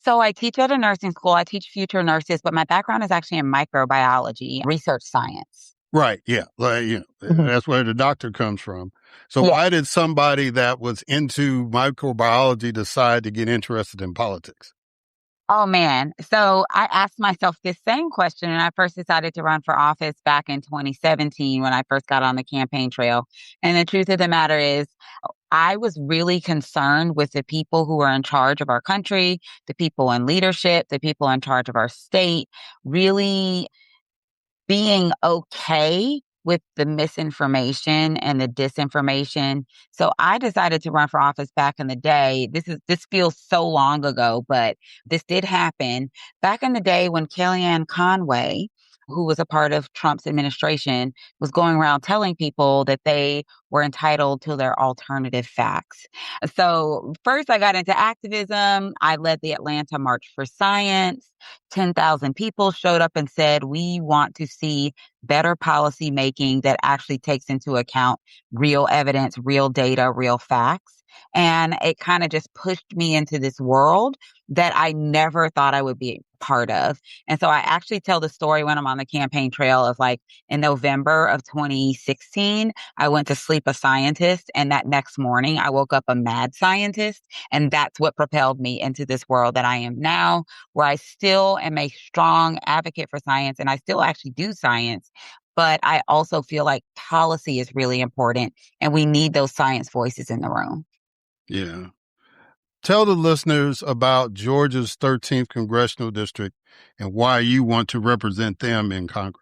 So I teach at a nursing school. I teach future nurses, but my background is actually in microbiology, research science. Right. Yeah. That's where the doctor comes from. So why did somebody that was into microbiology decide to get interested in politics? Oh, man. So I asked myself this same question when I first decided to run for office back in 2017 when I first got on the campaign trail. And the truth of the matter is, I was really concerned with the people who are in charge of our country, the people in leadership, the people in charge of our state, really being okay with the misinformation and the disinformation. So I decided to run for office back in the day. This feels so long ago, but this did happen back in the day when Kellyanne Conway, who was a part of Trump's administration, was going around telling people that they were entitled to their alternative facts. So first I got into activism. I led the Atlanta March for Science. 10,000 people showed up and said, we want to see better policy making that actually takes into account real evidence, real data, real facts. And it kind of just pushed me into this world that I never thought I would be part of. And so I actually tell the story when I'm on the campaign trail of like in November of 2016, I went to sleep a scientist, and that next morning I woke up a mad scientist. And that's what propelled me into this world that I am now, where I still am a strong advocate for science and I still actually do science. But I also feel like policy is really important and we need those science voices in the room. Yeah. Tell the listeners about Georgia's 13th Congressional District and why you want to represent them in Congress.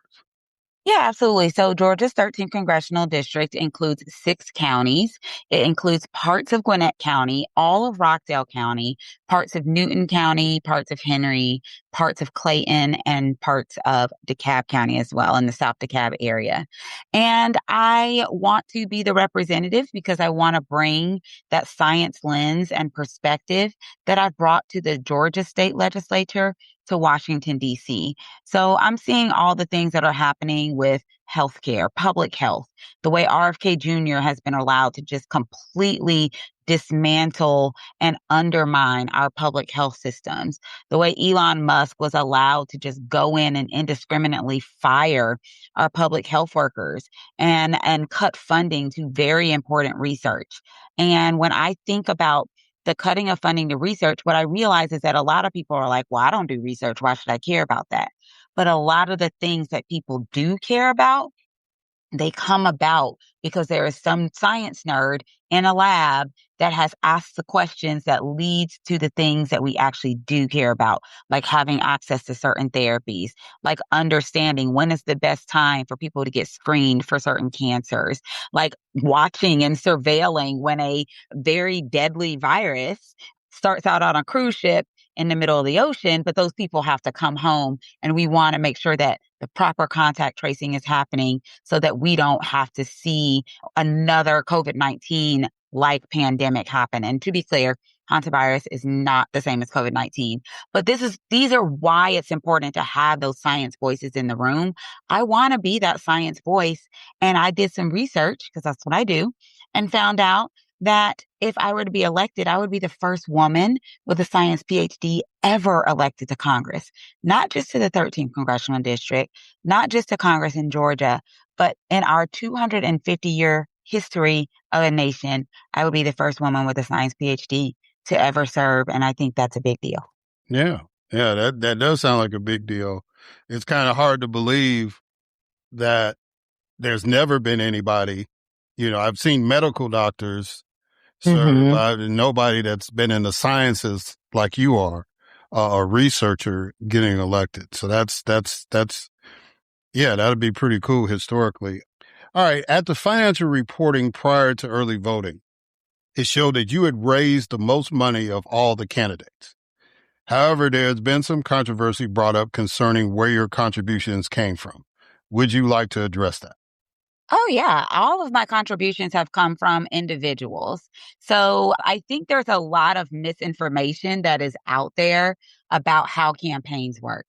Yeah, absolutely. So Georgia's 13th Congressional District includes 6 counties. It includes parts of Gwinnett County, all of Rockdale County, parts of Newton County, parts of Henry, parts of Clayton, and parts of DeKalb County as well in the South DeKalb area. And I want to be the representative because I want to bring that science lens and perspective that I've brought to the Georgia State Legislature to Washington, D.C. So I'm seeing all the things that are happening with healthcare, public health, the way RFK Jr. has been allowed to just completely dismantle and undermine our public health systems, the way Elon Musk was allowed to just go in and indiscriminately fire our public health workers and cut funding to very important research. And when I think about the cutting of funding to research, what I realize is that a lot of people are like, well, I don't do research. Why should I care about that? But a lot of the things that people do care about, they come about because there is some science nerd in a lab that has asked the questions that leads to the things that we actually do care about, like having access to certain therapies, like understanding when is the best time for people to get screened for certain cancers, like watching and surveilling when a very deadly virus starts out on a cruise ship in the middle of the ocean, but those people have to come home, and we want to make sure that the proper contact tracing is happening so that we don't have to see another COVID-19 like pandemic happen. And to be clear, hantavirus is not the same as COVID-19, but these are why it's important to have those science voices in the room. I want to be that science voice. And I did some research because that's what I do, and found out that if I were to be elected, I would be the first woman with a science PhD ever elected to Congress, not just to the 13th Congressional District, not just to Congress in Georgia, but in our 250-year history of a nation, I would be the first woman with a science PhD to ever serve. And I think that's a big deal. Yeah. Yeah, that does sound like a big deal. It's kind of hard to believe that there's never been anybody, I've seen medical doctors certified and nobody that's been in the sciences like you are, a researcher getting elected. So yeah, that'd be pretty cool historically. All right. At the financial reporting prior to early voting, it showed that you had raised the most money of all the candidates. However, there's been some controversy brought up concerning where your contributions came from. Would you like to address that? Oh, yeah. All of my contributions have come from individuals. So I think there's a lot of misinformation that is out there about how campaigns work.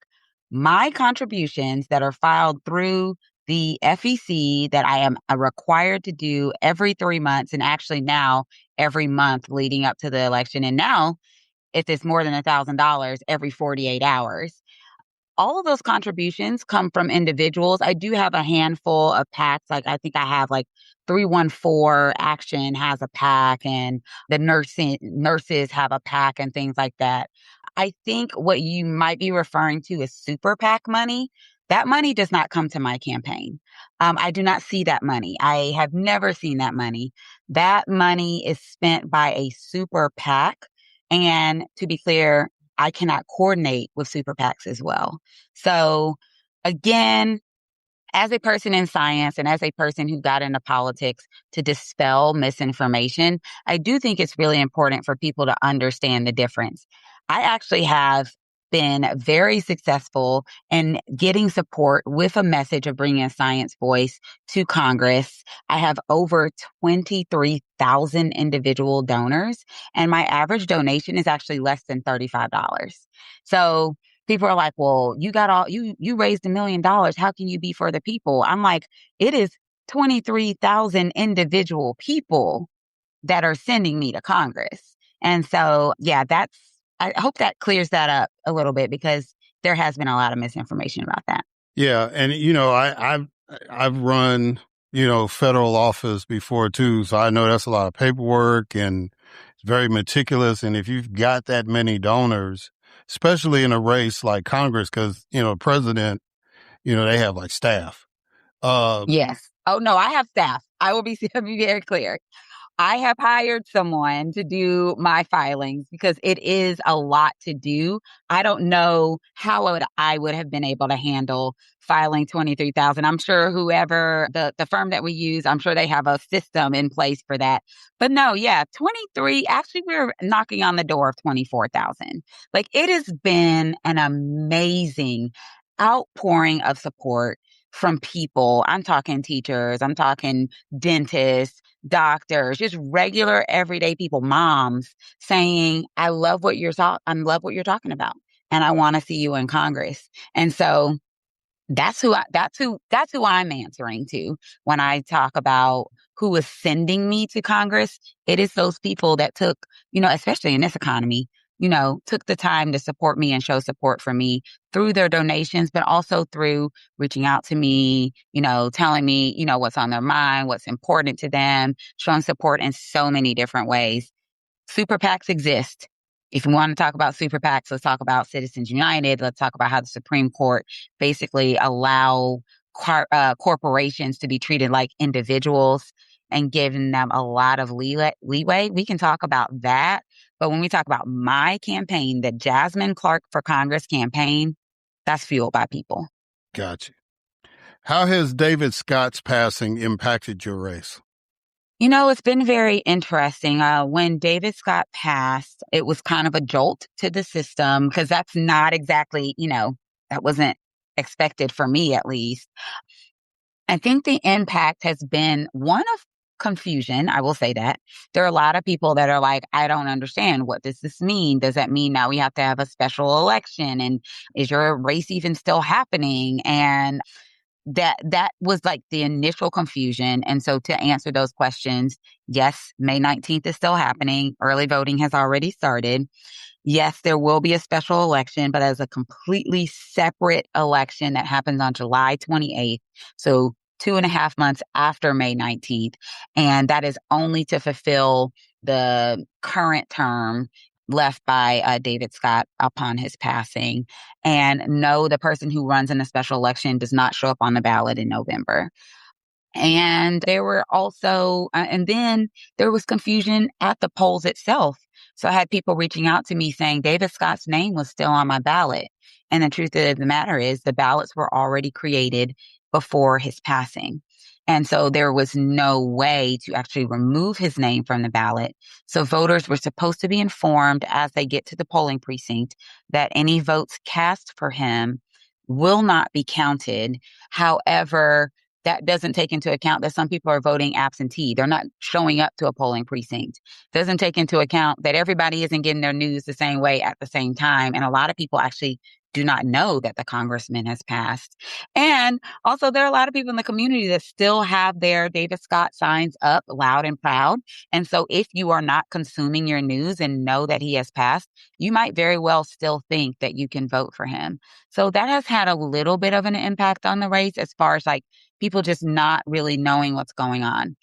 My contributions that are filed through the FEC that I am required to do every 3 months, and actually now every month leading up to the election. And now, if it's more than $1,000, every 48 hours. All of those contributions come from individuals. I do have a handful of PACs. Like I think I have like 314 Action has a PAC, and the nurses have a PAC and things like that. I think what you might be referring to is super PAC money. That money does not come to my campaign. I do not see that money. I have never seen that money. That money is spent by a super PAC. And to be clear, I cannot coordinate with super PACs as well. So again, as a person in science and as a person who got into politics to dispel misinformation, I do think it's really important for people to understand the difference. I actually have been very successful in getting support with a message of bringing a science voice to Congress. I have over 23,000 individual donors, and my average donation is actually less than $35. So people are like, well, you raised $1 million. How can you be for the people? I'm like, it is 23,000 individual people that are sending me to Congress. And so, yeah, I hope that clears that up a little bit, because there has been a lot of misinformation about that. Yeah. And, I've run, federal office before too. So I know that's a lot of paperwork and it's very meticulous. And if you've got that many donors, especially in a race like Congress, because, president, they have like staff. Yes. Oh, no, I have staff. I will be very clear. I have hired someone to do my filings because it is a lot to do. I don't know how I would have been able to handle filing 23,000. I'm sure whoever the firm that we use, I'm sure they have a system in place for that. But no, yeah, 23, actually we're knocking on the door of 24,000. Like, it has been an amazing outpouring of support from people. I'm talking teachers, I'm talking dentists, doctors, just regular everyday people, moms, saying, I love what you're talking about, and I want to see you in Congress. And so that's who I'm answering to when I talk about who is sending me to Congress. It is those people that took, especially in this economy, took the time to support me and show support for me through their donations, but also through reaching out to me, telling me, what's on their mind, what's important to them, showing support in so many different ways. Super PACs exist. If you want to talk about super PACs, let's talk about Citizens United. Let's talk about how the Supreme Court basically allow corporations to be treated like individuals and giving them a lot of leeway. We can talk about that. But when we talk about my campaign, the Jasmine Clark for Congress campaign, that's fueled by people. Gotcha. How has David Scott's passing impacted your race? It's been very interesting. When David Scott passed, it was kind of a jolt to the system, because that's not exactly, that wasn't expected for me, at least. I think the impact has been one of confusion. I will say that. There are a lot of people that are like, I don't understand. What does this mean? Does that mean now we have to have a special election? And is your race even still happening? And that was like the initial confusion. And so to answer those questions, yes, May 19th is still happening. Early voting has already started. Yes, there will be a special election, but as a completely separate election that happens on July 28th. So 2.5 months after May 19th. And that is only to fulfill the current term left by David Scott upon his passing. And no, the person who runs in a special election does not show up on the ballot in November. And there were also, and then there was confusion at the polls itself. So I had people reaching out to me saying David Scott's name was still on my ballot. And the truth of the matter is the ballots were already created before his passing. And so there was no way to actually remove his name from the ballot. So voters were supposed to be informed as they get to the polling precinct that any votes cast for him will not be counted. However, that doesn't take into account that some people are voting absentee. They're not showing up to a polling precinct. Doesn't take into account that everybody isn't getting their news the same way at the same time. And a lot of people actually do not know that the congressman has passed. And also there are a lot of people in the community that still have their David Scott signs up loud and proud. And so if you are not consuming your news and know that he has passed, you might very well still think that you can vote for him. So that has had a little bit of an impact on the race as far as like people just not really knowing what's going on.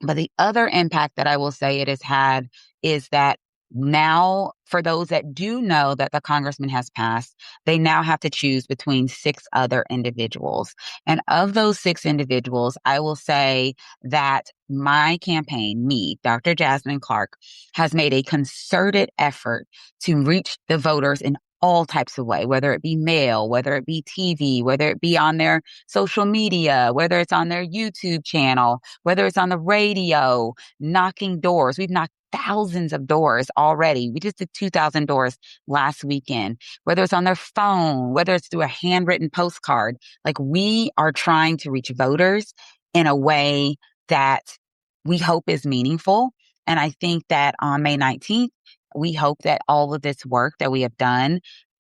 But the other impact that I will say it has had is that now, for those that do know that the congressman has passed, they now have to choose between 6 other individuals. And of those 6 individuals, I will say that my campaign, me, Dr. Jasmine Clark, has made a concerted effort to reach the voters in all types of way, whether it be mail, whether it be TV, whether it be on their social media, whether it's on their YouTube channel, whether it's on the radio, knocking doors. We've knocked thousands of doors already. We just did 2,000 doors last weekend, whether it's on their phone, whether it's through a handwritten postcard. Like, we are trying to reach voters in a way that we hope is meaningful. And I think that on May 19th, we hope that all of this work that we have done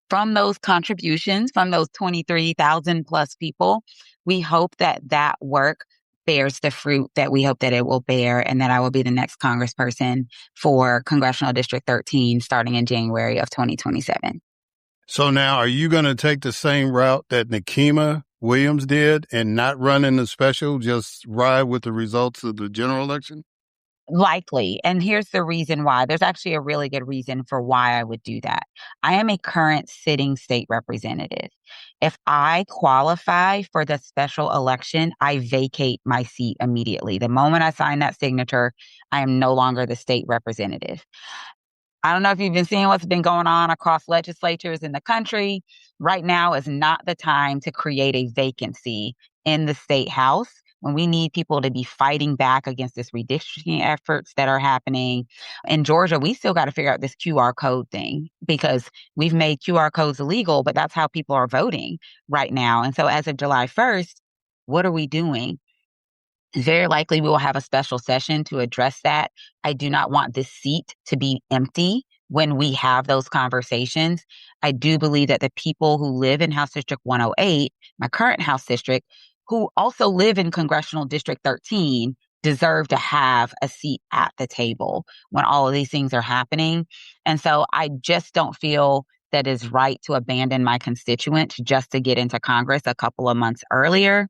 from those contributions, from those 23,000 plus people, we hope that that work bears the fruit that we hope that it will bear, and that I will be the next congressperson for Congressional District 13 starting in January of 2027. So now, are you going to take the same route that Nikema Williams did and not run in the special, just ride with the results of the general election? Likely. And here's the reason why. There's actually a really good reason for why I would do that. I am a current sitting state representative. If I qualify for the special election, I vacate my seat immediately. The moment I sign that signature, I am no longer the state representative. I don't know if you've been seeing what's been going on across legislatures in the country. Right now is not the time to create a vacancy in the state house when we need people to be fighting back against this redistricting efforts that are happening. In Georgia, we still got to figure out this QR code thing because we've made QR codes illegal, but that's how people are voting right now. And so as of July 1st, what are we doing? Very likely we will have a special session to address that. I do not want this seat to be empty when we have those conversations. I do believe that the people who live in House District 108, my current House District, who also live in Congressional District 13, deserve to have a seat at the table when all of these things are happening. And so I just don't feel that it's right to abandon my constituents just to get into Congress a couple of months earlier.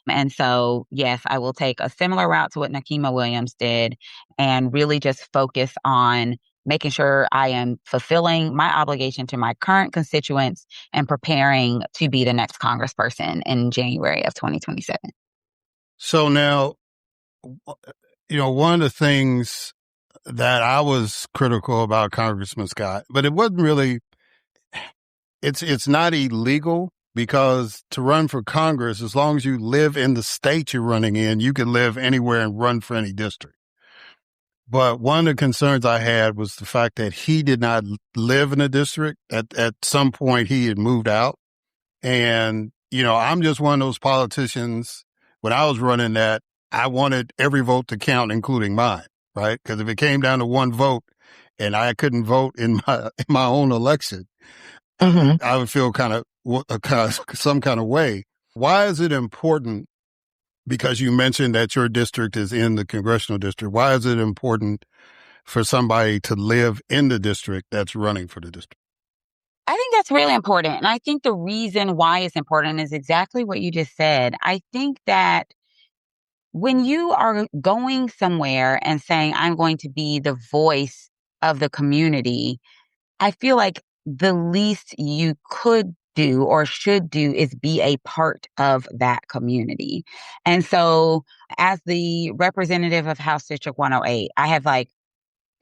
And so, yes, I will take a similar route to what Nikema Williams did and really just focus on making sure I am fulfilling my obligation to my current constituents and preparing to be the next congressperson in January of 2027. So now, one of the things that I was critical about Congressman Scott, but it wasn't really, it's not illegal. Because to run for Congress, as long as you live in the state you're running in, you can live anywhere and run for any district. But one of the concerns I had was the fact that he did not live in a district. At some point, he had moved out. And, I'm just one of those politicians. When I was running that, I wanted every vote to count, including mine, right? Because if it came down to one vote and I couldn't vote in my own election, I would feel some kind of way. Why is it important? Because you mentioned that your district is in the congressional district. Why is it important for somebody to live in the district that's running for the district? I think that's really important. And I think the reason why it's important is exactly what you just said. I think that when you are going somewhere and saying, I'm going to be the voice of the community, I feel like the least you could do or should do is be a part of that community. And so as the representative of House District 108, I have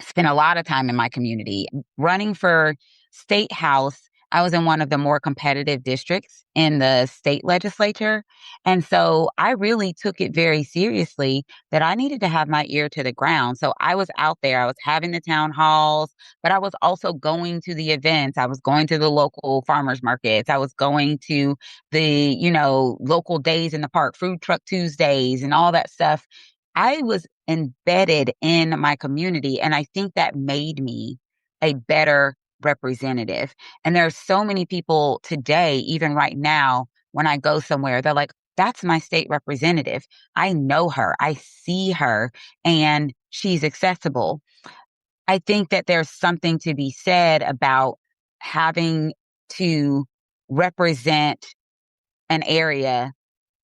spent a lot of time in my community running for state house. I was in one of the more competitive districts in the state legislature. And so I really took it very seriously that I needed to have my ear to the ground. So I was out there, I was having the town halls, but I was also going to the events. I was going to the local farmers markets. I was going to the, local days in the park, food truck Tuesdays and all that stuff. I was embedded in my community. And I think that made me a better representative. And there are so many people today, even right now, when I go somewhere, they're like, that's my state representative. I know her. I see her and she's accessible. I think that there's something to be said about having to represent an area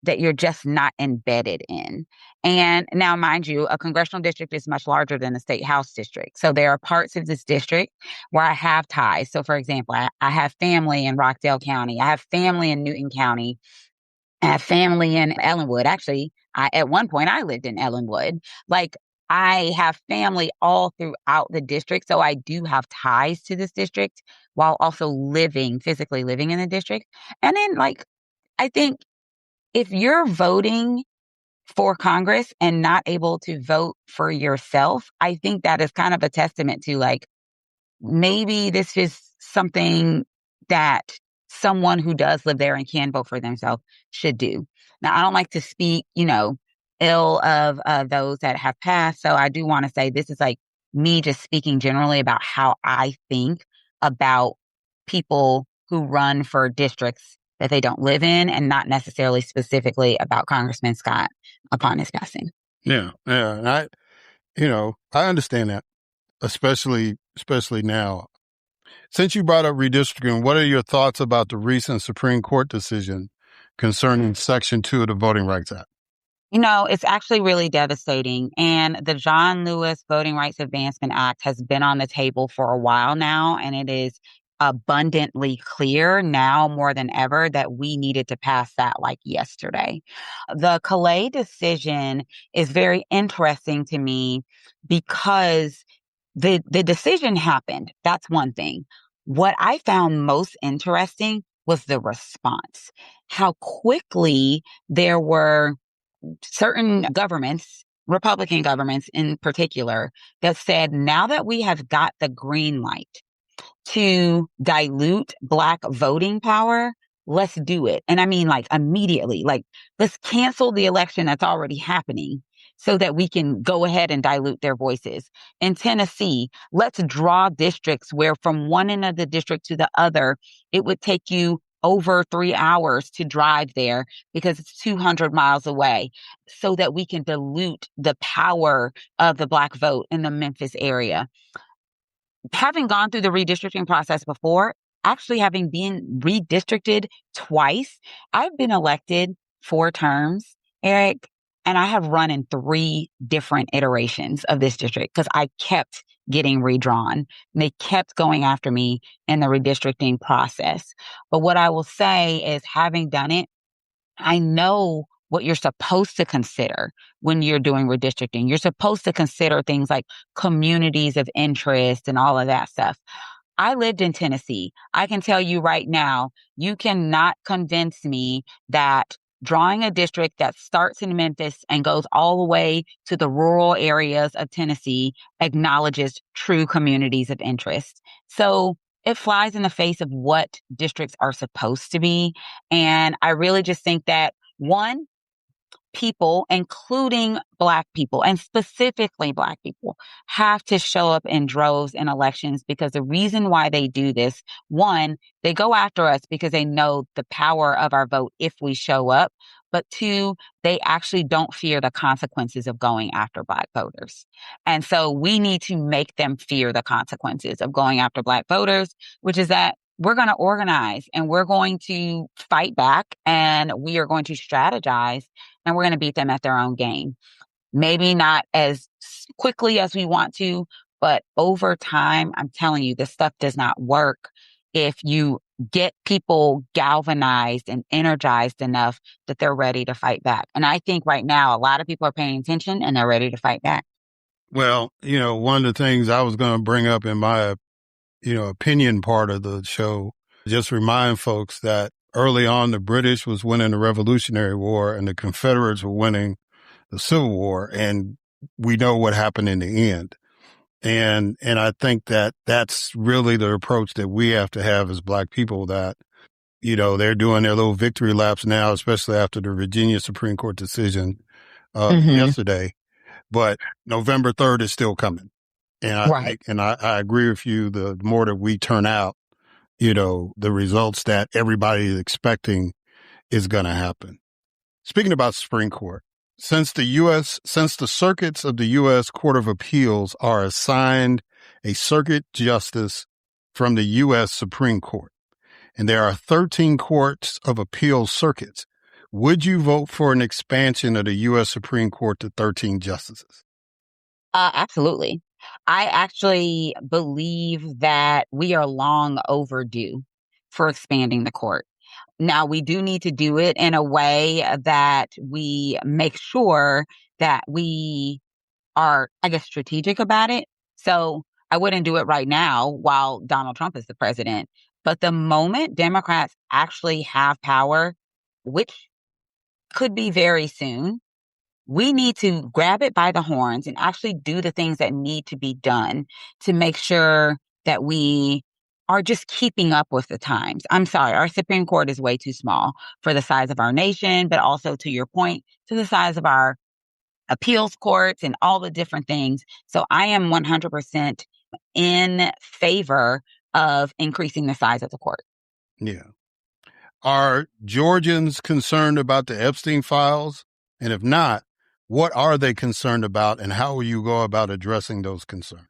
that you're just not embedded in. And now, mind you, a congressional district is much larger than a state house district. So there are parts of this district where I have ties. So for example, I have family in Rockdale County. I have family in Newton County. I have family in Ellenwood. Actually, at one point I lived in Ellenwood. I have family all throughout the district. So I do have ties to this district while also physically living in the district. And then I think if you're voting for Congress and not able to vote for yourself, I think that is kind of a testament to maybe this is something that someone who does live there and can vote for themselves should do. Now, I don't like to speak, ill of those that have passed. So I do want to say this is me just speaking generally about how I think about people who run for districts that they don't live in, and not necessarily specifically about Congressman Scott upon his passing. Yeah. And I understand that, especially now. Since you brought up redistricting, what are your thoughts about the recent Supreme Court decision concerning Section 2 of the Voting Rights Act? It's actually really devastating. And the John Lewis Voting Rights Advancement Act has been on the table for a while now, and it is abundantly clear now more than ever that we needed to pass that like yesterday. The Callais decision is very interesting to me because the decision happened. That's one thing. What I found most interesting was the response, how quickly there were certain governments, Republican governments in particular, that said, now that we have got the green light to dilute Black voting power, let's do it. And I mean, like immediately, like let's cancel the election that's already happening so that we can go ahead and dilute their voices. In Tennessee, let's draw districts where from one end of the district to the other, it would take you over 3 hours to drive there because it's 200 miles away, so that we can dilute the power of the Black vote in the Memphis area. Having gone through the redistricting process before, actually having been redistricted twice, I've been elected 4 terms, Eric, and I have run in 3 different iterations of this district because I kept getting redrawn. They kept going after me in the redistricting process. But what I will say is, having done it, I know what you're supposed to consider when you're doing redistricting. You're supposed to consider things like communities of interest and all of that stuff. I lived in Tennessee. I can tell you right now, you cannot convince me that drawing a district that starts in Memphis and goes all the way to the rural areas of Tennessee acknowledges true communities of interest. So it flies in the face of what districts are supposed to be. And I really just think that, one, people, including Black people, and specifically Black people, have to show up in droves in elections, because the reason why they do this, one, they go after us because they know the power of our vote if we show up. But 2, they actually don't fear the consequences of going after Black voters. And so we need to make them fear the consequences of going after Black voters, which is that we're going to organize and we're going to fight back and we are going to strategize and we're going to beat them at their own game. Maybe not as quickly as we want to, but over time, I'm telling you, this stuff does not work if you get people galvanized and energized enough that they're ready to fight back. And I think right now, a lot of people are paying attention and they're ready to fight back. Well, one of the things I was going to bring up in my opinion part of the show, just remind folks that early on, the British was winning the Revolutionary War and the Confederates were winning the Civil War. And we know what happened in the end. And I think that that's really the approach that we have to have as Black people, that, they're doing their little victory laps now, especially after the Virginia Supreme Court decision yesterday. But November 3rd is still coming. And I agree with you. The more that we turn out, the results that everybody is expecting is going to happen. Speaking about Supreme Court, since the circuits of the U.S. Court of Appeals are assigned a circuit justice from the U.S. Supreme Court, and there are 13 courts of appeal circuits, would you vote for an expansion of the U.S. Supreme Court to 13 justices? Absolutely. I actually believe that we are long overdue for expanding the court. Now, we do need to do it in a way that we make sure that we are, strategic about it. So I wouldn't do it right now while Donald Trump is the president. But the moment Democrats actually have power, which could be very soon, we need to grab it by the horns and actually do the things that need to be done to make sure that we are just keeping up with the times. I'm sorry, our Supreme Court is way too small for the size of our nation, but also, to your point, to the size of our appeals courts and all the different things. So I am 100% in favor of increasing the size of the court. Yeah. Are Georgians concerned about the Epstein files? And if not, what are they concerned about, and how will you go about addressing those concerns?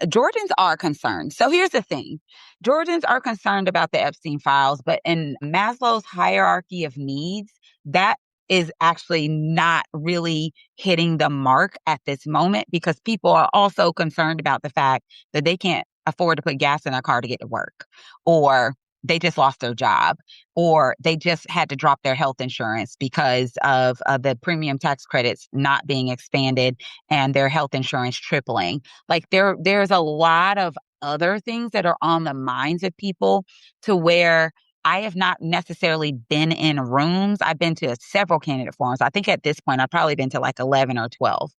Georgians are concerned. So here's the thing. Georgians are concerned about the Epstein files, but in Maslow's hierarchy of needs, that is actually not really hitting the mark at this moment, because people are also concerned about the fact that they can't afford to put gas in their car to get to work, or they just lost their job, or they just had to drop their health insurance because of the premium tax credits not being expanded and their health insurance tripling. Like there's a lot of other things that are on the minds of people, to where I have not necessarily been in rooms. I've been to several candidate forums. I think at this point, I've probably been to like 11 or 12.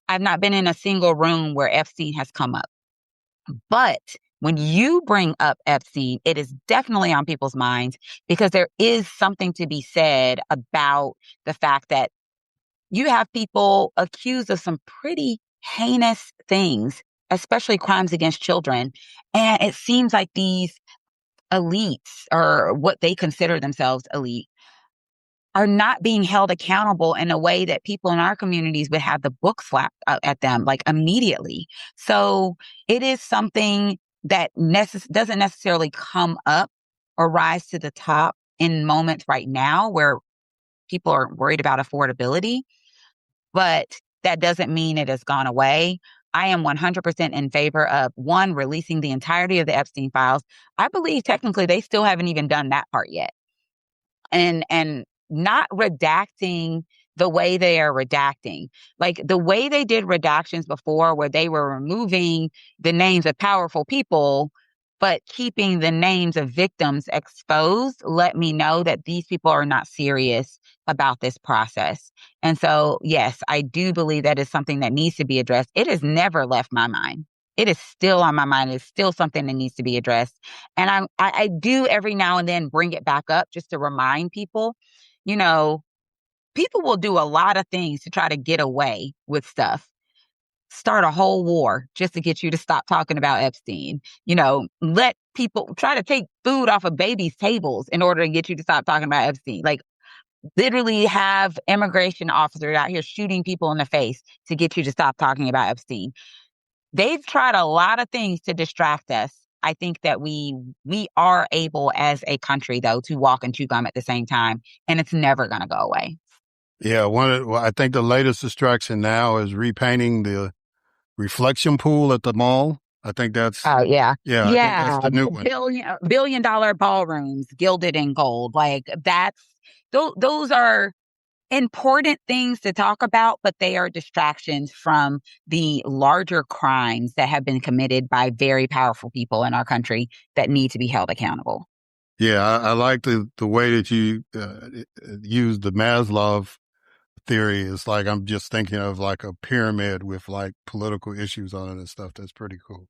I've not been in a single room where Epstein has come up. But when you bring up Epstein, it is definitely on people's minds, because there is something to be said about the fact that you have people accused of some pretty heinous things, especially crimes against children. And it seems like these elites, or what they consider themselves elite, are not being held accountable in a way that people in our communities would have the book slapped at them like immediately. So it is something that doesn't necessarily come up or rise to the top in moments right now where people are worried about affordability, but that doesn't mean it has gone away. I am 100% in favor of, one, releasing the entirety of the Epstein files. I believe technically they still haven't even done that part yet. And not redacting the way they are redacting. Like the way they did redactions before, where they were removing the names of powerful people, but keeping the names of victims exposed, let me know that these people are not serious about this process. And so, yes, I do believe that is something that needs to be addressed. It has never left my mind. It is still on my mind. It's still something that needs to be addressed. And I do every now and then bring it back up just to remind people, you know, people will do a lot of things to try to get away with stuff. Start a whole war just to get you to stop talking about Epstein. Let people try to take food off of babies' tables in order to get you to stop talking about Epstein. Like literally have immigration officers out here shooting people in the face to get you to stop talking about Epstein. They've tried a lot of things to distract us. I think that we are able as a country, though, to walk and chew gum at the same time, and it's never going to go away. Yeah, I think the latest distraction now is repainting the reflection pool at the mall. I think that's Oh yeah, I think that's the new one. billion dollar ballrooms gilded in gold. Like those are important things to talk about, but they are distractions from the larger crimes that have been committed by very powerful people in our country that need to be held accountable. Yeah, I like the way that you use the Maslow theory. It's like I'm just thinking of like a pyramid with like political issues on it and stuff. That's pretty cool.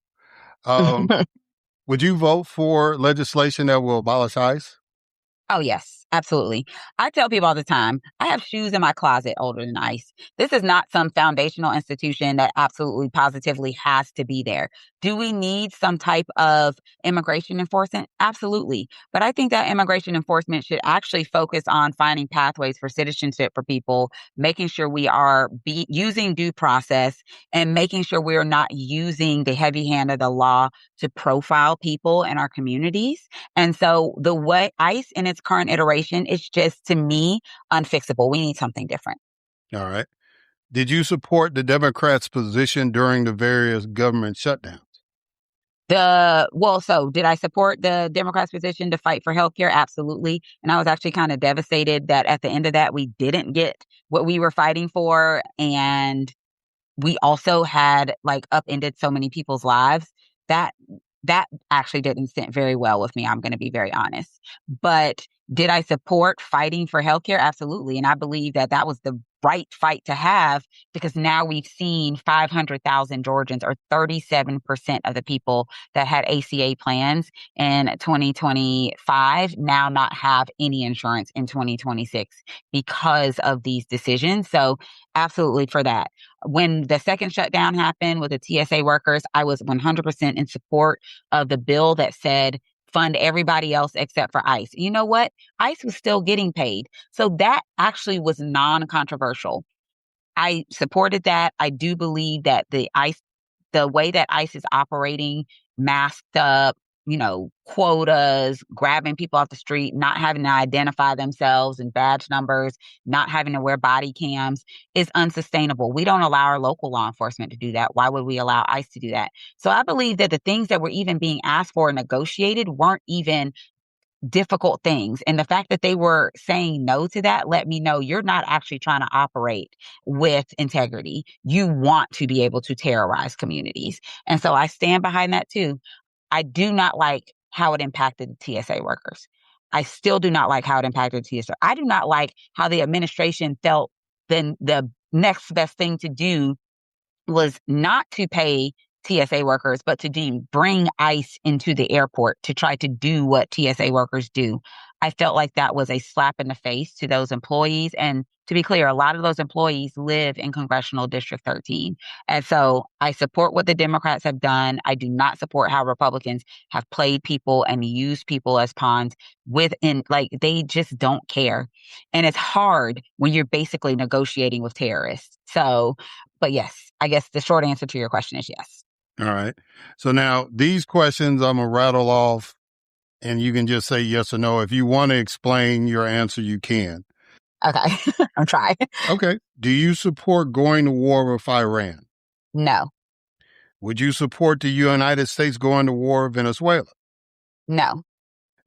Would you vote for legislation that will abolish ICE? Oh, yes, absolutely. I tell people all the time, I have shoes in my closet older than ICE. This is not some foundational institution that absolutely positively has to be there. Do we need some type of immigration enforcement? Absolutely. But I think that immigration enforcement should actually focus on finding pathways for citizenship for people, making sure we are using due process, and making sure we are not using the heavy hand of the law to profile people in our communities. And so the way ICE in its current iteration is just, to me, unfixable. We need something different. All right. Did you support the Democrats' position during the various government shutdowns? So did I support the Democrats' position to fight for healthcare? Absolutely. And I was actually kind of devastated that at the end of that, we didn't get what we were fighting for. And we also had like upended so many people's lives that actually didn't sit very well with me. I'm going to be very honest. But did I support fighting for healthcare? Absolutely. And I believe that that was the right fight to have, because now we've seen 500,000 Georgians, or 37% of the people that had ACA plans in 2025, now not have any insurance in 2026 because of these decisions. So absolutely for that. When the second shutdown happened with the TSA workers, I was 100% in support of the bill that said fund everybody else except for ICE. You know what? ICE was still getting paid. So that actually was non-controversial. I supported that. I do believe that the way that ICE is operating, masked up, quotas, grabbing people off the street, not having to identify themselves and badge numbers, not having to wear body cams is unsustainable. We don't allow our local law enforcement to do that. Why would we allow ICE to do that? So I believe that the things that were even being asked for and negotiated weren't even difficult things. And the fact that they were saying no to that let me know you're not actually trying to operate with integrity. You want to be able to terrorize communities. And so I stand behind that too. I do not like how it impacted TSA workers. I still do not like how it impacted TSA. I do not like how the administration felt then the next best thing to do was not to pay TSA workers, but to bring ICE into the airport to try to do what TSA workers do. I felt like that was a slap in the face to those employees. And to be clear, a lot of those employees live in Congressional District 13. And so I support what the Democrats have done. I do not support how Republicans have played people and used people as pawns they just don't care. And it's hard when you're basically negotiating with terrorists. So, but yes, I guess the short answer to your question is yes. All right. So now these questions I'm going to rattle off and you can just say yes or no. If you want to explain your answer, you can. Okay. I'm trying. Okay. Do you support going to war with Iran? No. Would you support the United States going to war with Venezuela? No.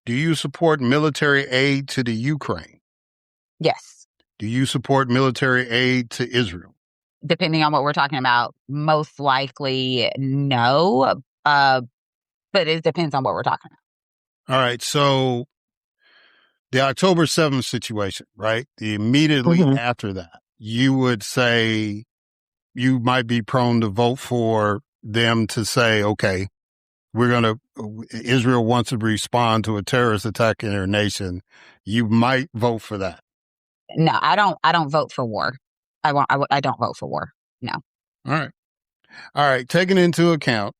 Do you support military aid to the Ukraine? Yes. Do you support military aid to Israel? Depending on what we're talking about, most likely no. But it depends on what we're talking about. All right. So the October 7th situation, right? Immediately after that, you would say you might be prone to vote for them to say, okay, Israel wants to respond to a terrorist attack in their nation. You might vote for that. No, I don't vote for war. I don't vote for war. No. All right. Taking into account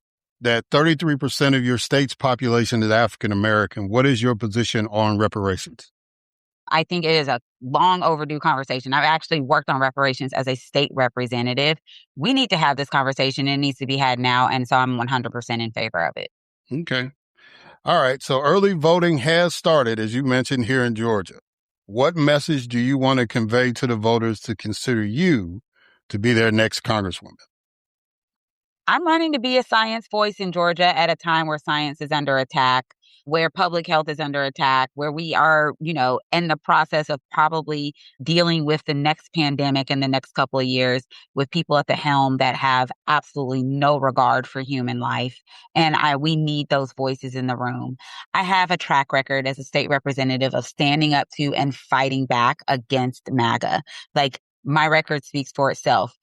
that 33% of your state's population is African American, what is your position on reparations? I think it is a long overdue conversation. I've actually worked on reparations as a state representative. We need to have this conversation. It needs to be had now. And so I'm 100% in favor of it. Okay. All right. So early voting has started, as you mentioned, here in Georgia. What message do you want to convey to the voters to consider you to be their next congresswoman? I'm running to be a science voice in Georgia at a time where science is under attack, where public health is under attack, where we are, in the process of probably dealing with the next pandemic in the next couple of years with people at the helm that have absolutely no regard for human life. And we need those voices in the room. I have a track record as a state representative of standing up to and fighting back against MAGA. My record speaks for itself.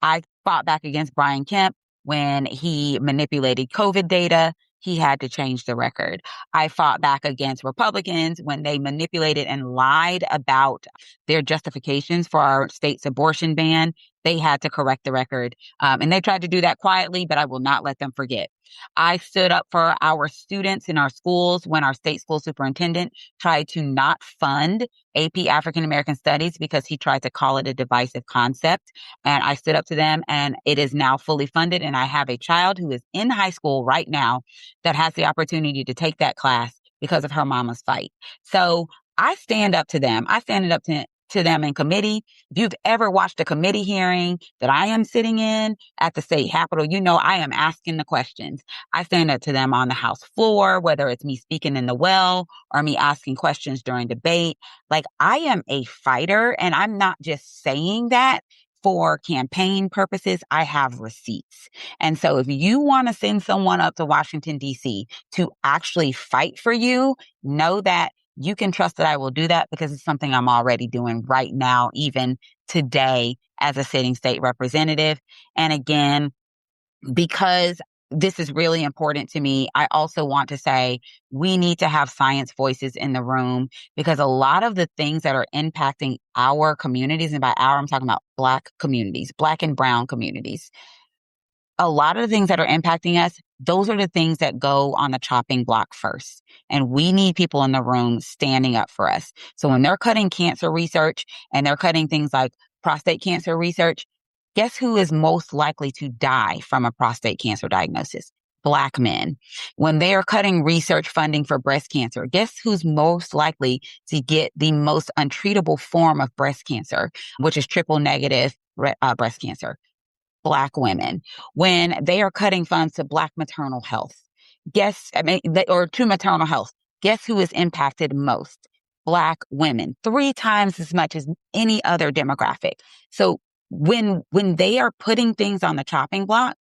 I fought back against Brian Kemp when he manipulated COVID data. He had to change the record. I fought back against Republicans when they manipulated and lied about their justifications for our state's abortion ban. They had to correct the record. And they tried to do that quietly, but I will not let them forget. I stood up for our students in our schools when our state school superintendent tried to not fund AP African American Studies because he tried to call it a divisive concept. And I stood up to them, and it is now fully funded. And I have a child who is in high school right now that has the opportunity to take that class because of her mama's fight. So I stand up to them. I stand up to them in committee. If you've ever watched a committee hearing that I am sitting in at the state capitol, I am asking the questions. I stand up to them on the House floor, whether it's me speaking in the well or me asking questions during debate. I am a fighter, and I'm not just saying that for campaign purposes. I have receipts. And so if you want to send someone up to Washington, D.C. to actually fight for you, know that you can trust that I will do that because it's something I'm already doing right now, even today as a sitting state representative. And again, because this is really important to me, I also want to say we need to have science voices in the room because a lot of the things that are impacting our communities, and by our, I'm talking about Black communities, Black and brown communities, a lot of the things that are impacting us, those are the things that go on the chopping block first. And we need people in the room standing up for us. So when they're cutting cancer research and they're cutting things like prostate cancer research, guess who is most likely to die from a prostate cancer diagnosis? Black men. When they are cutting research funding for breast cancer, guess who's most likely to get the most untreatable form of breast cancer, which is triple negative breast cancer? Black women. When they are cutting funds to Black maternal health, or to maternal health, guess who is impacted most? Black women, 3 times as much as any other demographic. So when they are putting things on the chopping block,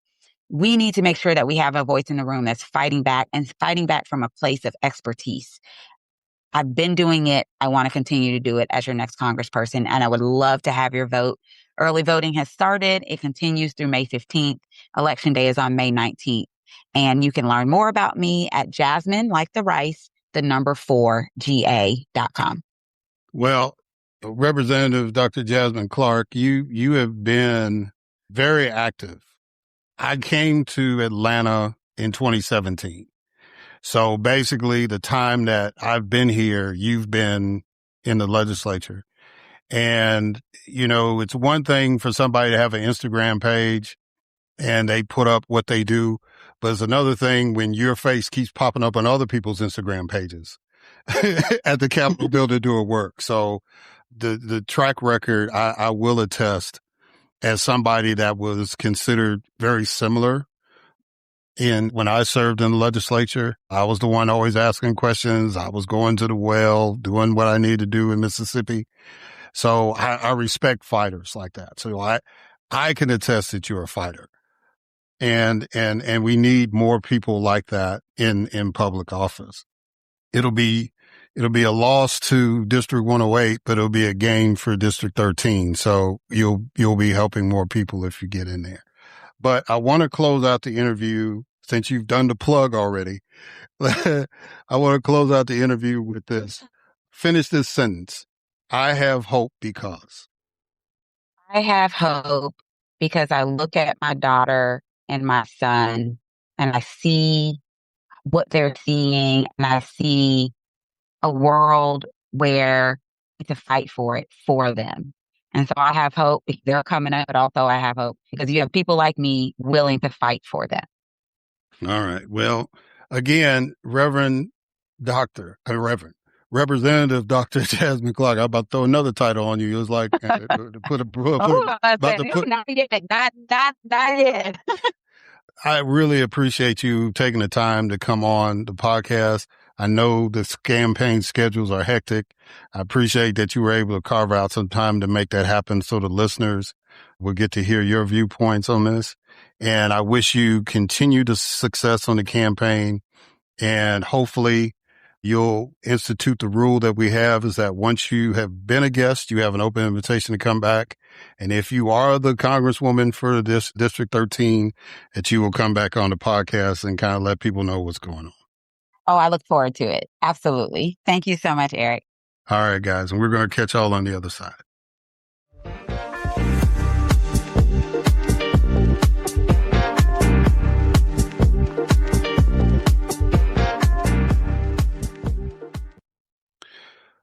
we need to make sure that we have a voice in the room that's fighting back and fighting back from a place of expertise. I've been doing it. I want to continue to do it as your next congressperson, and I would love to have your vote. Early voting has started. It continues through May 15th. Election day is on May 19th. And you can learn more about me at Jasmine, like the rice, the number 4ga.com. Well, Representative Dr. Jasmine Clark, you have been very active. I came to Atlanta in 2017. So basically the time that I've been here, you've been in the legislature. And, it's one thing for somebody to have an Instagram page and they put up what they do, but it's another thing when your face keeps popping up on other people's Instagram pages at the Capitol building doing work. So the track record, I will attest, as somebody that was considered very similar when I served in the legislature. I was the one always asking questions. I was going to the well, doing what I need to do in Mississippi. So I respect fighters like that. So I can attest that you're a fighter. And we need more people like that in public office. It'll be a loss to District 108, but it'll be a gain for District 13. So you'll be helping more people if you get in there. But I want to close out the interview, since you've done the plug already. I want to close out the interview with this. Finish this sentence. I have hope because. I have hope because I look at my daughter and my son and I see what they're seeing, and I see a world where we have to fight for it for them. And so I have hope. They're coming up, but also I have hope because you have people like me willing to fight for them. All right. Well, again, Representative Dr. Jasmine Clark. I'm about to throw another title on you. It was like Not yet. I really appreciate you taking the time to come on the podcast. I know the campaign schedules are hectic. I appreciate that you were able to carve out some time to make that happen so the listeners will get to hear your viewpoints on this. And I wish you continued success on the campaign. And hopefully you'll institute the rule that we have, is that once you have been a guest, you have an open invitation to come back. And if you are the congresswoman for this District 13, that you will come back on the podcast and kind of let people know what's going on. Oh, I look forward to it. Absolutely. Thank you so much, Erik. All right, guys. And we're going to catch y'all on the other side.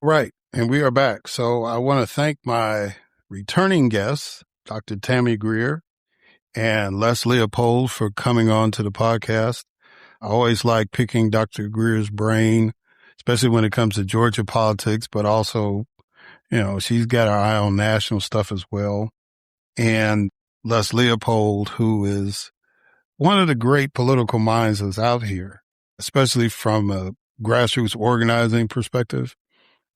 Right. And we are back. So I want to thank my returning guests, Dr. Tammy Greer and Les Leopold, for coming on to the podcast. I always like picking Dr. Greer's brain, especially when it comes to Georgia politics, but also, she's got her eye on national stuff as well. And Les Leopold, who is one of the great political minds that's out here, especially from a grassroots organizing perspective.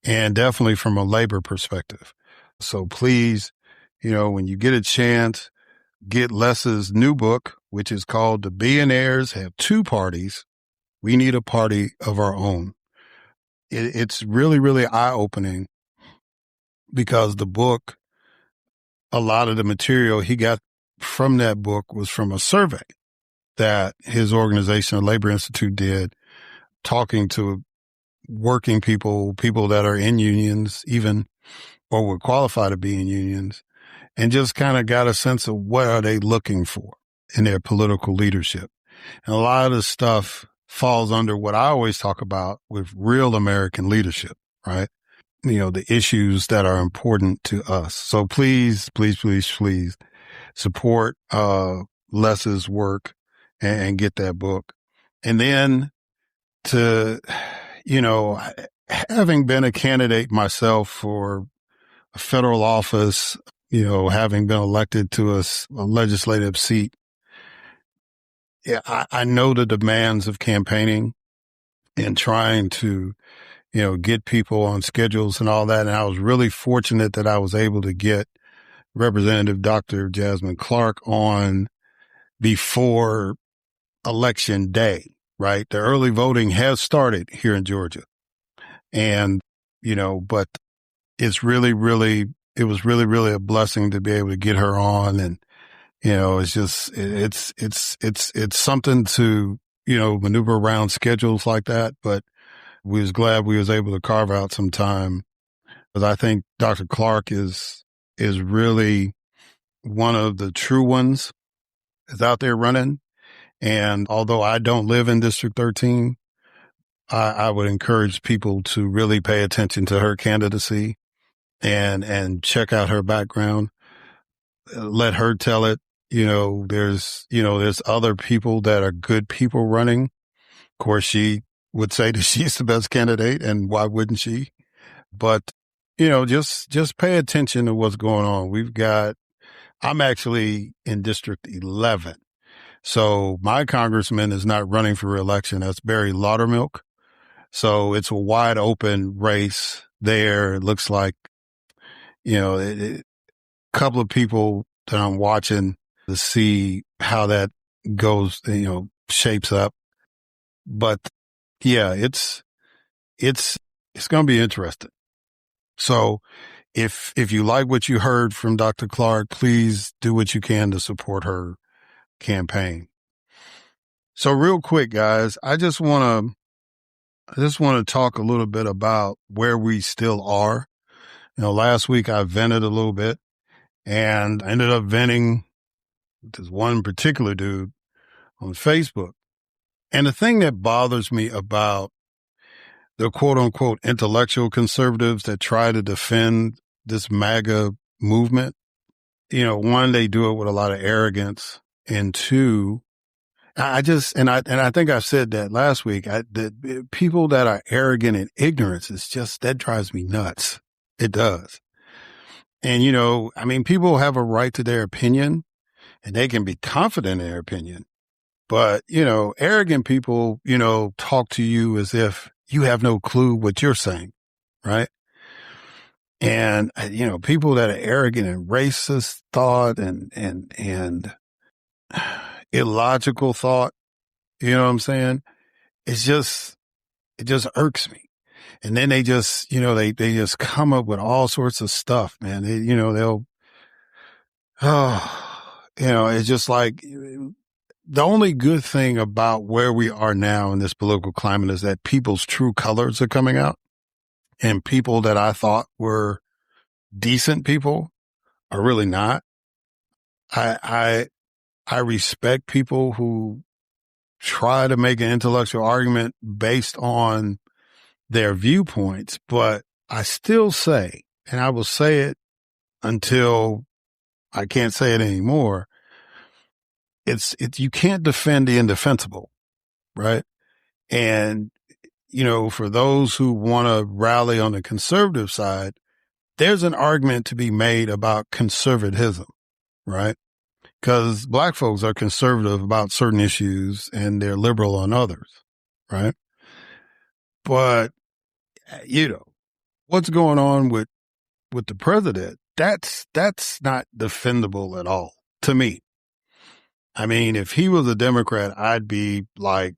And definitely from a labor perspective. So please, when you get a chance, get Les's new book, which is called The Billionaires Have Two Parties. We Need a Party of Our Own. It's really, really eye-opening because the book, a lot of the material he got from that book was from a survey that his organization, the Labor Institute, did, talking to working people that are in unions even, or would qualify to be in unions, and just kind of got a sense of what are they looking for. in their political leadership. And a lot of the stuff falls under what I always talk about with real American leadership, right? The issues that are important to us. So please, please, please, please support Les's work and get that book. And then having been a candidate myself for a federal office, having been elected to a legislative seat, I know the demands of campaigning and trying to, get people on schedules and all that. And I was really fortunate that I was able to get Representative Dr. Jasmine Clark on before election day, right? The early voting has started here in Georgia. And, but it was really, really a blessing to be able to get her on. And, it's just, it's something to, maneuver around schedules like that. But we was glad we was able to carve out some time, because I think Dr. Clark is really one of the true ones that's out there running. And although I don't live in District 13, I would encourage people to really pay attention to her candidacy and check out her background. Let her tell it. There's other people that are good people running. Of course, she would say that she's the best candidate, and why wouldn't she? But, just pay attention to what's going on. I'm actually in District 11. So my congressman is not running for re-election. That's Barry Laudermilk. So it's a wide open race there. It looks like, a couple of people that I'm watching to see how that goes, shapes up. But yeah, it's going to be interesting. So if you like what you heard from Dr. Clark, please do what you can to support her campaign. So real quick, guys, I just want to talk a little bit about where we still are. Last week I vented a little bit, and I ended up venting with this one particular dude on Facebook. And the thing that bothers me about the quote unquote intellectual conservatives that try to defend this MAGA movement, one, they do it with a lot of arrogance. And two, I think I said that last week, the people that are arrogant and ignorance that drives me nuts. It does. And, people have a right to their opinion, and they can be confident in their opinion. But, arrogant people, talk to you as if you have no clue what you're saying, right? And, people that are arrogant and racist thought and illogical thought, you know what I'm saying? It just irks me. And then they just, they just come up with all sorts of stuff, man. It's just like, the only good thing about where we are now in this political climate is that people's true colors are coming out, and people that I thought were decent people are really not. I respect people who try to make an intellectual argument based on their viewpoints, but I still say, and I will say it until I can't say it anymore, you can't defend the indefensible, right? And, for those who want to rally on the conservative side, there's an argument to be made about conservatism, right? Because Black folks are conservative about certain issues and they're liberal on others, right? But, what's going on with the president, that's not defendable at all to me. I mean, if he was a Democrat, I'd be like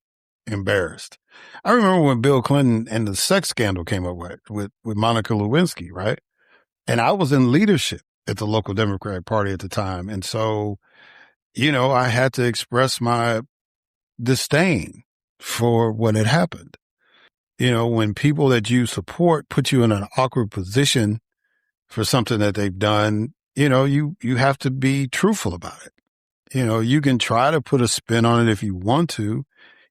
embarrassed. I remember when Bill Clinton and the sex scandal came up with Monica Lewinsky, right? And I was in leadership at the local Democratic Party at the time. And so, I had to express my disdain for what had happened. When people that you support put you in an awkward position for something that they've done, you have to be truthful about it. You can try to put a spin on it if you want to,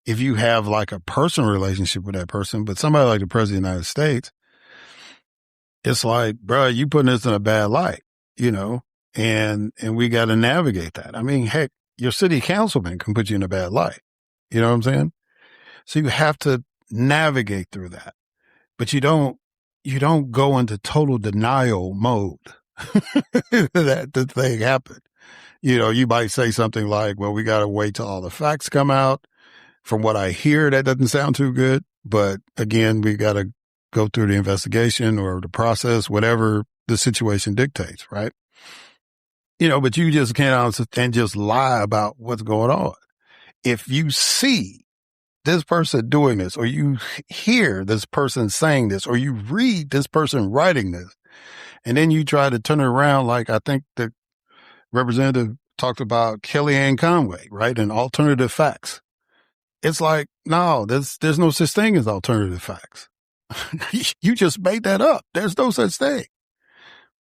if you have like a personal relationship with that person. But somebody like the President of the United States, it's like, bro, you putting this in a bad light, and we got to navigate that. I mean, heck, your city councilman can put you in a bad light. You know what I'm saying? So you have to navigate through that, but you don't go into total denial mode that the thing happened. You might say something like, well, we got to wait till all the facts come out. From what I hear, that doesn't sound too good. But again, we got to go through the investigation or the process, whatever the situation dictates, right? But you just can't and just lie about what's going on. If you see this person doing this, or you hear this person saying this, or you read this person writing this, and then you try to turn it around, like I think the representative talked about Kellyanne Conway, right? And alternative facts. It's like, no, there's no such thing as alternative facts. You just made that up. There's no such thing.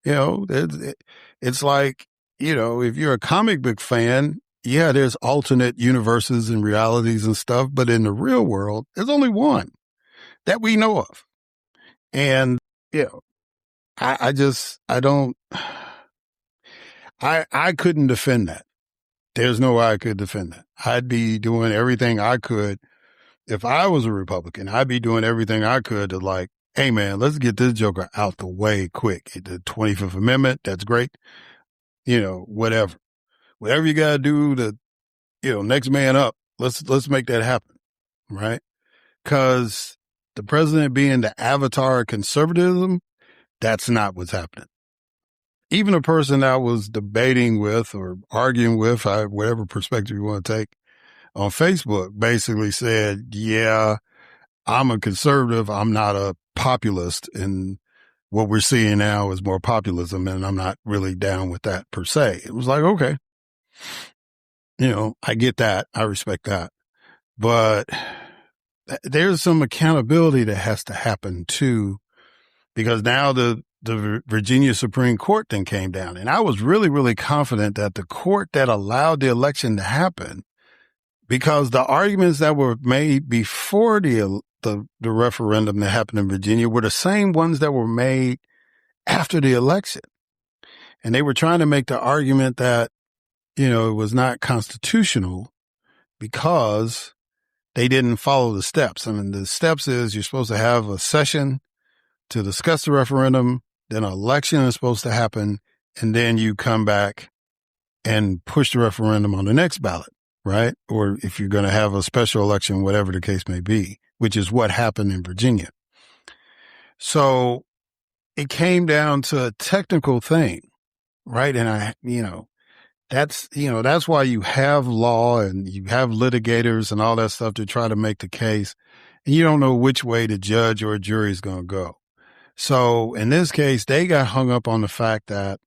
It's like, if you're a comic book fan, yeah, there's alternate universes and realities and stuff, but in the real world, there's only one that we know of. And, I couldn't defend that. There's no way I could defend that. I'd be doing everything I could. If I was a Republican, I'd be doing everything I could to like, hey man, let's get this joker out the way quick. The 25th Amendment, that's great. Whatever you got to do to, next man up. Let's make that happen. Right. Cause the president being the avatar of conservatism, that's not what's happening. Even a person I was debating with or arguing with, whatever perspective you want to take, on Facebook basically said, yeah, I'm a conservative. I'm not a populist. And what we're seeing now is more populism. And I'm not really down with that per se. It was like, okay, I get that. I respect that. But there's some accountability that has to happen too, because now the Virginia Supreme Court then came down. And I was really, really confident that the court that allowed the election to happen, because the arguments that were made before the referendum that happened in Virginia were the same ones that were made after the election. And they were trying to make the argument that, it was not constitutional because they didn't follow the steps. I mean, the steps is you're supposed to have a session to discuss the referendum, then an election is supposed to happen, and then you come back and push the referendum on the next ballot, right? Or if you're going to have a special election, whatever the case may be, which is what happened in Virginia. So it came down to a technical thing, right? And that's why you have law and you have litigators and all that stuff to try to make the case. And you don't know which way the judge or jury is going to go. So in this case, they got hung up on the fact that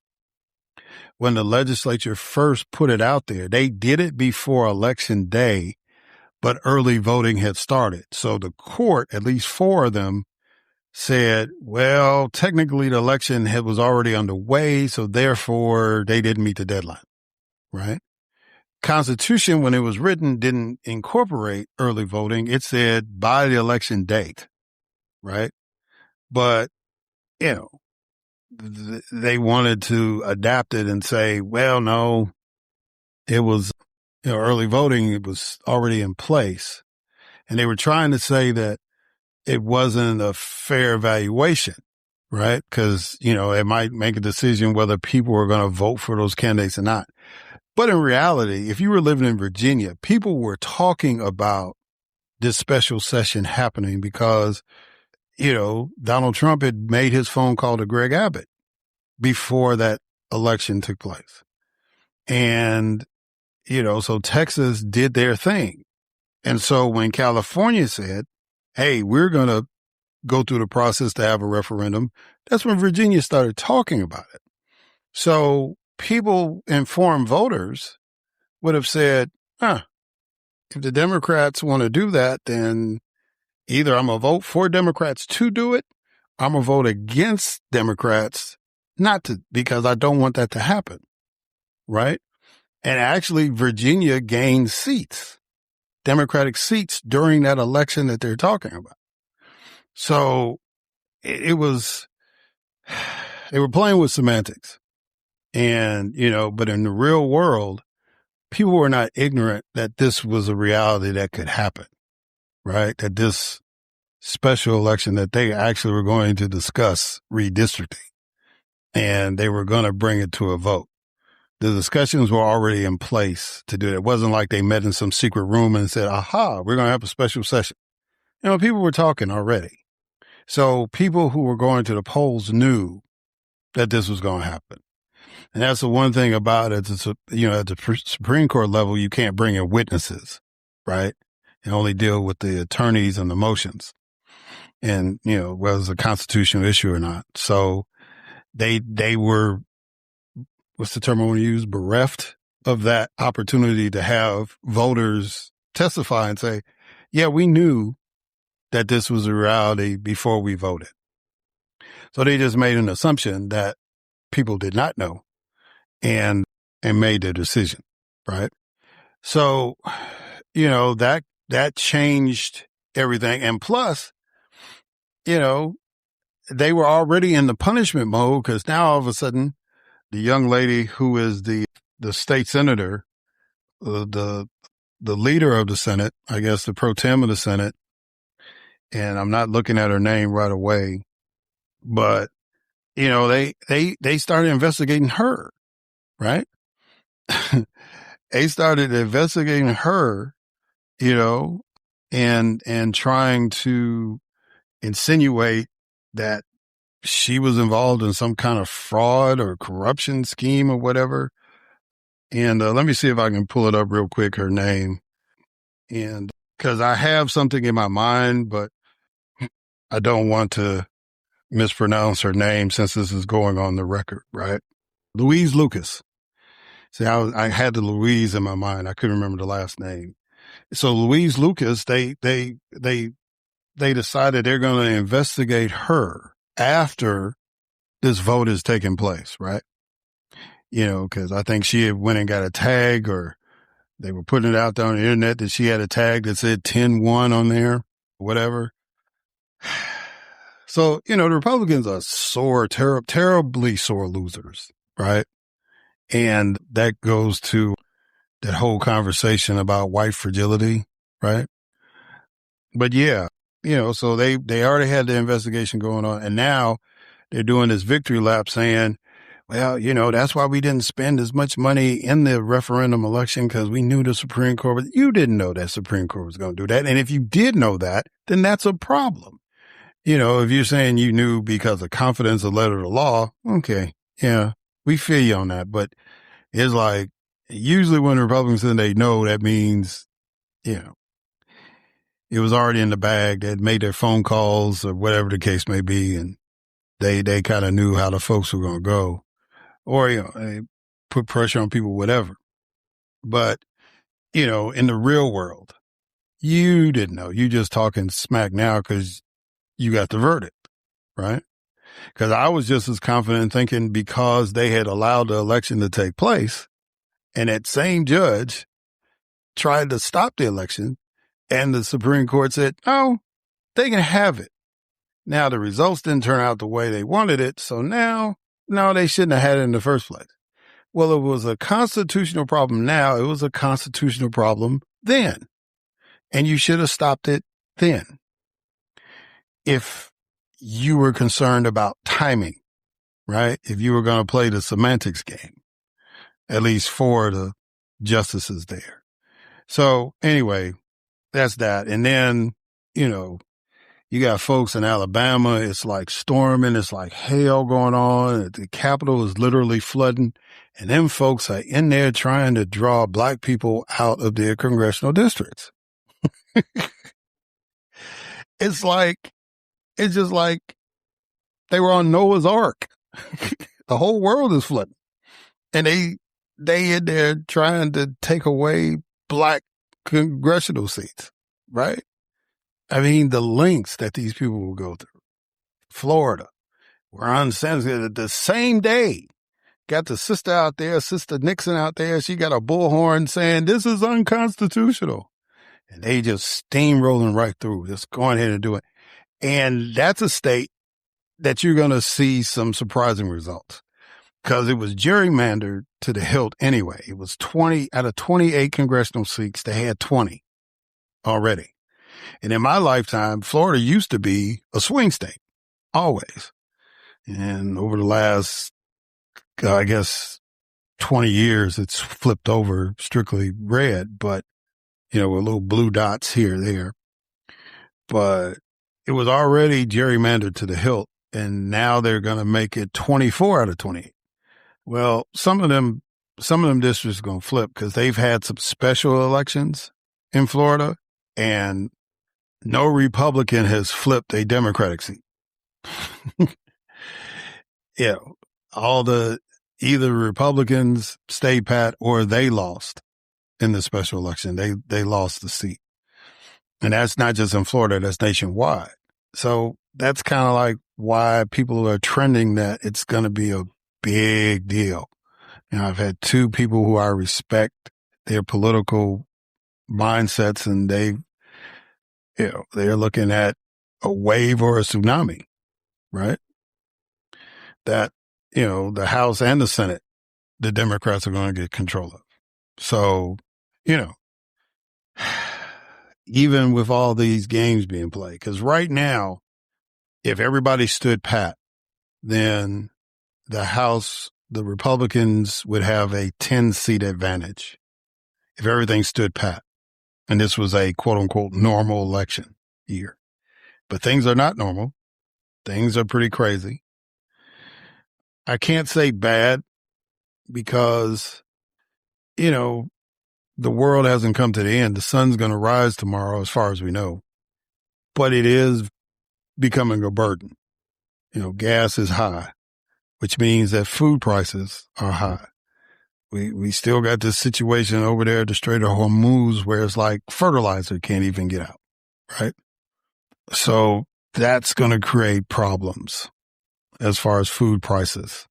when the legislature first put it out there, they did it before Election Day, but early voting had started. So the court, at least 4 of them, said, well, technically the election was already underway, so therefore they didn't meet the deadline, right? Constitution, when it was written, didn't incorporate early voting. It said by the election date, right? But, they wanted to adapt it and say, well, no, it was, early voting, it was already in place. And they were trying to say that it wasn't a fair evaluation, right? Because, it might make a decision whether people were going to vote for those candidates or not. But in reality, if you were living in Virginia, people were talking about this special session happening because, Donald Trump had made his phone call to Greg Abbott before that election took place. And, so Texas did their thing. And so when California said, hey, we're going to go through the process to have a referendum, that's when Virginia started talking about it. So people, informed voters, would have said, if the Democrats want to do that, then either I'm going to vote for Democrats to do it, I'm going to vote against Democrats not to, because I don't want that to happen, right? And actually, Virginia gained seats, Democratic seats during that election that they're talking about. So it was, they were playing with semantics. And, but in the real world, people were not ignorant that this was a reality that could happen, right? That this special election that they actually were going to discuss redistricting and they were going to bring it to a vote. The discussions were already in place to do it. It wasn't like they met in some secret room and said, aha, we're going to have a special session. People were talking already. So people who were going to the polls knew that this was going to happen. And that's the one thing about it. It's, at the Supreme Court level, you can't bring in witnesses, right? And only deal with the attorneys and the motions and, whether it's a constitutional issue or not. So they were, what's the term I want to use? Bereft of that opportunity to have voters testify and say, yeah, we knew that this was a reality before we voted. So they just made an assumption that people did not know and made their decision, right? So, that changed everything. And plus, they were already in the punishment mode because now all of a sudden the young lady who is the state senator, the leader of the Senate, I guess the pro tem of the Senate, and I'm not looking at her name right away, but they started investigating her, right? They started investigating her, and trying to insinuate that she was involved in some kind of fraud or corruption scheme or whatever. And let me see if I can pull it up real quick, her name. And because I have something in my mind, but I don't want to mispronounce her name since this is going on the record, right? Louise Lucas. See, I had the Louise in my mind. I couldn't remember the last name. So Louise Lucas, they decided they're going to investigate her after this vote has taken place, right? Because I think she had went and got a tag, or they were putting it out there on the internet that she had a tag that said 10-1 on there, whatever. So, the Republicans are terribly sore losers, right? And that goes to that whole conversation about white fragility, right? But yeah, so they already had the investigation going on, and now they're doing this victory lap saying, well, that's why we didn't spend as much money in the referendum election because we knew the Supreme Court, but you didn't know that Supreme Court was going to do that. And if you did know that, then that's a problem. If you're saying you knew because of confidence or letter of law, okay, yeah, we feel you on that. But it's like, usually when Republicans say they know, that means, it was already in the bag. They'd made their phone calls or whatever the case may be. And they kind of knew how the folks were going to go, or, they put pressure on people, whatever. But, in the real world, you didn't know. You just talking smack now because you got the verdict, right? Because I was just as confident thinking because they had allowed the election to take place and that same judge tried to stop the election and the Supreme Court said, oh, they can have it. Now the results didn't turn out the way they wanted it. So now, no, they shouldn't have had it in the first place. Well, it was a constitutional problem now. It was a constitutional problem then. And you should have stopped it then. If you were concerned about timing, right? If you were going to play the semantics game, at least for the justices there. So anyway, that's that. And then, you got folks in Alabama. It's like storming. It's like hail going on. The Capitol is literally flooding. And them folks are in there trying to draw black people out of their congressional districts. It's just like they were on Noah's Ark. The whole world is flooding. And they in there trying to take away black congressional seats, right? I mean, the lengths that these people will go through. Florida, where uncensored the same day got the sister out there, Sister Nixon out there. She got a bullhorn saying this is unconstitutional. And they just steamrolling right through, just going ahead and do it. And that's a state that you're going to see some surprising results because it was gerrymandered to the hilt anyway. It was 20 out of 28 congressional seats. They had 20 already. And in my lifetime, Florida used to be a swing state, always. And over the last, I guess, 20 years, it's flipped over strictly red, but, with little blue dots here, there. But it was already gerrymandered to the hilt, and now they're going to make it 24 out of 28. Well, some of them districts are going to flip because they've had some special elections in Florida, and no Republican has flipped a Democratic seat. Either Republicans stayed pat or they lost in the special election. They lost the seat. And that's not just in Florida, that's nationwide. So that's kind of like why people are trending that it's going to be a big deal. I've had two people who I respect their political mindsets, and they're looking at a wave or a tsunami, right? That, the House and the Senate, the Democrats are going to get control of. So, even with all these games being played, because right now, if everybody stood pat, then the House, the Republicans would have a 10-seat advantage if everything stood pat. And this was a quote unquote normal election year. But things are not normal. Things are pretty crazy. I can't say bad because, the world hasn't come to the end. The sun's going to rise tomorrow, as far as we know. But it is becoming a burden. Gas is high, which means that food prices are high. We still got this situation over there at the Strait of Hormuz where it's like fertilizer can't even get out, right? So that's going to create problems as far as food prices.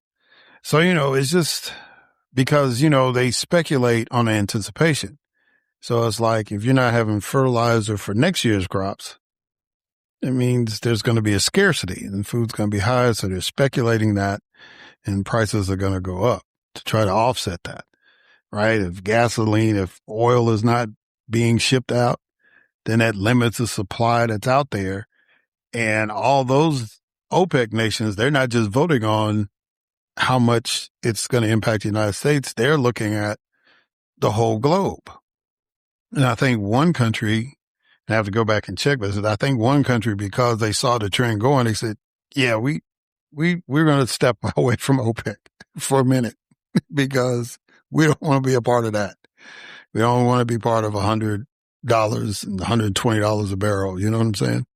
So, it's just because, they speculate on anticipation. So it's like if you're not having fertilizer for next year's crops, it means there's going to be a scarcity and food's going to be high. So they're speculating that and prices are going to go up to try to offset that, right? If oil is not being shipped out, then that limits the supply that's out there. And all those OPEC nations, they're not just voting on how much it's going to impact the United States. They're looking at the whole globe. And I think one country, I have to go back and check, but I think one country, because they saw the trend going, they said, yeah, we're going to step away from OPEC for a minute because we don't want to be a part of that. We don't want to be part of $100 and $120 a barrel. You know what I'm saying?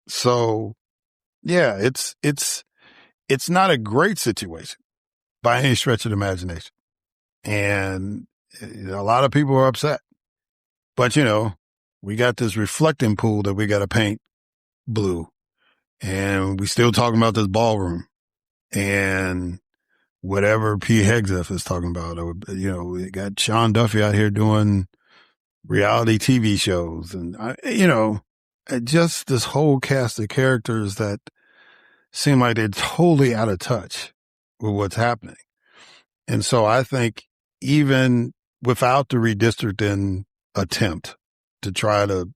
So yeah, it's not a great situation by any stretch of the imagination. And a lot of people are upset, but we got this reflecting pool that we got to paint blue, and we still talking about this ballroom and whatever P. Hegseth is talking about. We got Sean Duffy out here doing reality TV shows and, just this whole cast of characters that seem like they're totally out of touch with what's happening. And so I think even without the redistricting attempt to try to,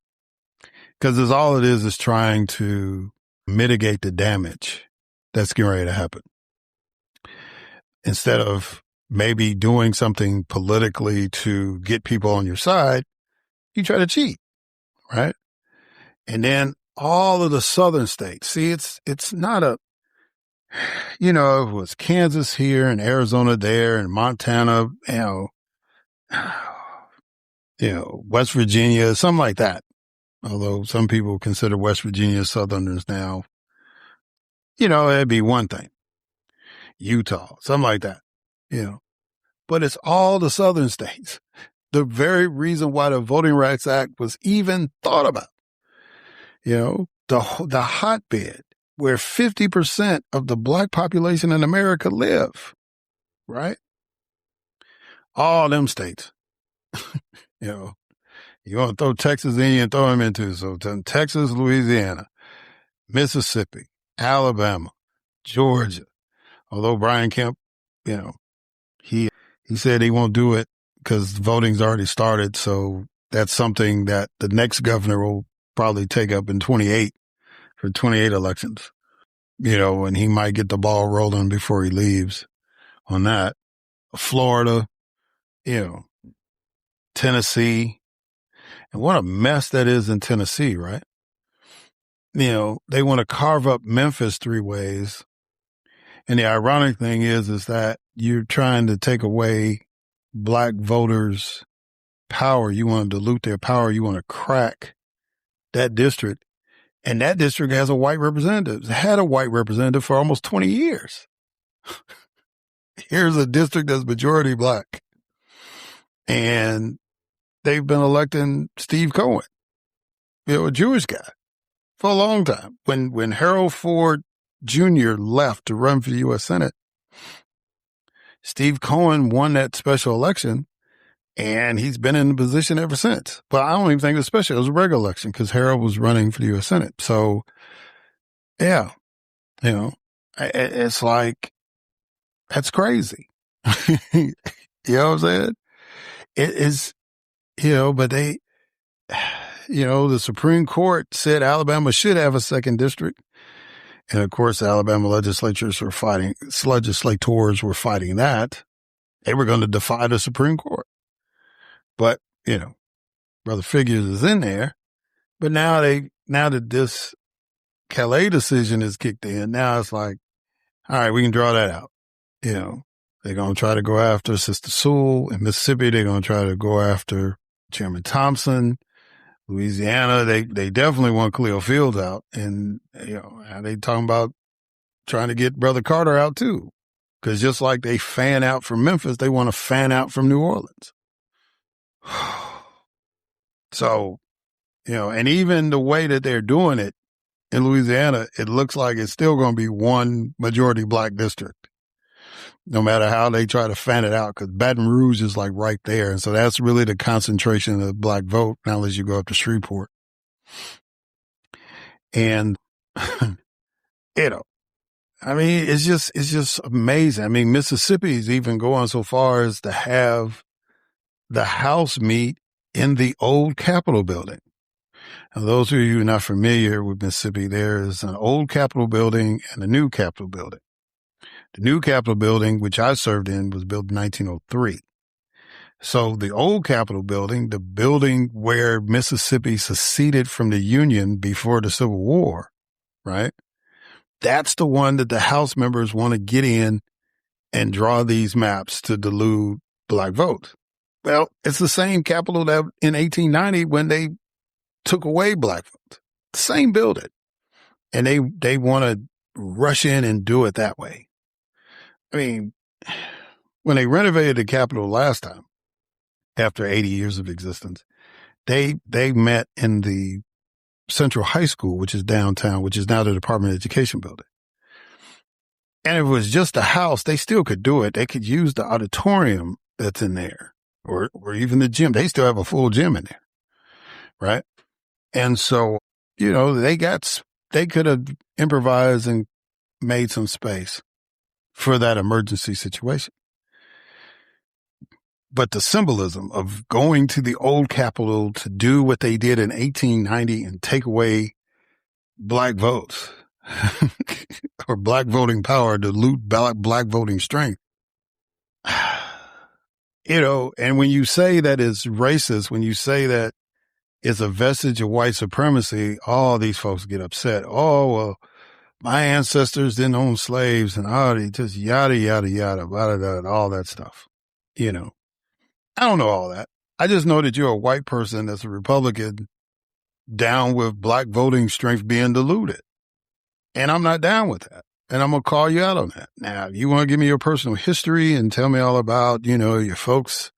because all it is trying to mitigate the damage that's getting ready to happen. Instead of maybe doing something politically to get people on your side, you try to cheat, right? And then all of the southern states, see, it's not it was Kansas here and Arizona there and Montana, West Virginia, something like that. Although some people consider West Virginia Southerners now, it'd be one thing. Utah, something like that, But it's all the southern states. The very reason why the Voting Rights Act was even thought about. The hotbed where 50% of the black population in America live. right? All them states, you know, you want to throw Texas in, you throw them into. So Texas, Louisiana, Mississippi, Alabama, Georgia. Although Brian Kemp, you know, he said he won't do it because voting's already started. So that's something that the next governor will probably take up in 28 for 28 elections, you know, and he might get the ball rolling before he leaves on that. Florida, you know, Tennessee. And what a mess that is in Tennessee, right? You know, they want to carve up Memphis 3 ways. And the ironic thing is that you're trying to take away black voters' power. You want to dilute their power. You want to crack that district. And that district has a white representative. It's had a white representative for almost 20 years. Here's a district that's majority black. And they've been electing Steve Cohen, you know, a Jewish guy, for a long time. When Harold Ford Jr. left to run for the U.S. Senate, Steve Cohen won that special election, and he's been in the position ever since. But I don't even think it was special. It was a regular election because Harold was running for the U.S. Senate. So, yeah, you know, it's like, that's crazy. You know what I'm saying? It is, you know, but they, you know, the Supreme Court said Alabama should have a second district. And of course, Alabama legislators were fighting that. They were going to defy the Supreme Court. But, you know, Brother Figures is in there. But now that this Callais decision is kicked in, now it's like, all right, we can draw that out. You know, they're going to try to go after Sister Sewell. In Mississippi, they're going to try to go after Chairman Thompson. Louisiana, they definitely want Cleo Fields out. And, you know, they talking about trying to get Brother Carter out too. Because just like they fan out from Memphis, they want to fan out from New Orleans. So, you know, and even the way that they're doing it in Louisiana, it looks like it's still going to be one majority black district, no matter how they try to fan it out, because Baton Rouge is like right there. And so that's really the concentration of the black vote, not unless you go up to Shreveport. And, you know, I mean, it's just amazing. I mean, Mississippi is even going so far as to have the House meet in the old Capitol building. Now, those of you who are not familiar with Mississippi, there is an old Capitol building and a new Capitol building. The new Capitol building, which I served in, was built in 1903. So the old Capitol building, the building where Mississippi seceded from the Union before the Civil War, right? That's the one that the House members want to get in and draw these maps to dilute black votes. Well, it's the same Capitol that in 1890 when they took away black votes. The same building. And they want to rush in and do it that way. I mean, when they renovated the Capitol last time, after 80 years of existence, they met in the Central High School, which is downtown, which is now the Department of Education building. And if it was just a house, they still could do it. They could use the auditorium that's in there or even the gym. They still have a full gym in there, right? And so, you know, they could have improvised and made some space for that emergency situation. But the symbolism of going to the old Capitol to do what they did in 1890 and take away black votes or black voting power, dilute black voting strength. You know, and when you say that it's racist, when you say that it's a vestige of white supremacy, all these folks get upset. Oh, well, my ancestors didn't own slaves and just yada, yada, yada, all that stuff. You know, I don't know all that. I just know that you're a white person that's a Republican down with black voting strength being diluted. And I'm not down with that. And I'm going to call you out on that. Now, if you want to give me your personal history and tell me all about, you know, your folks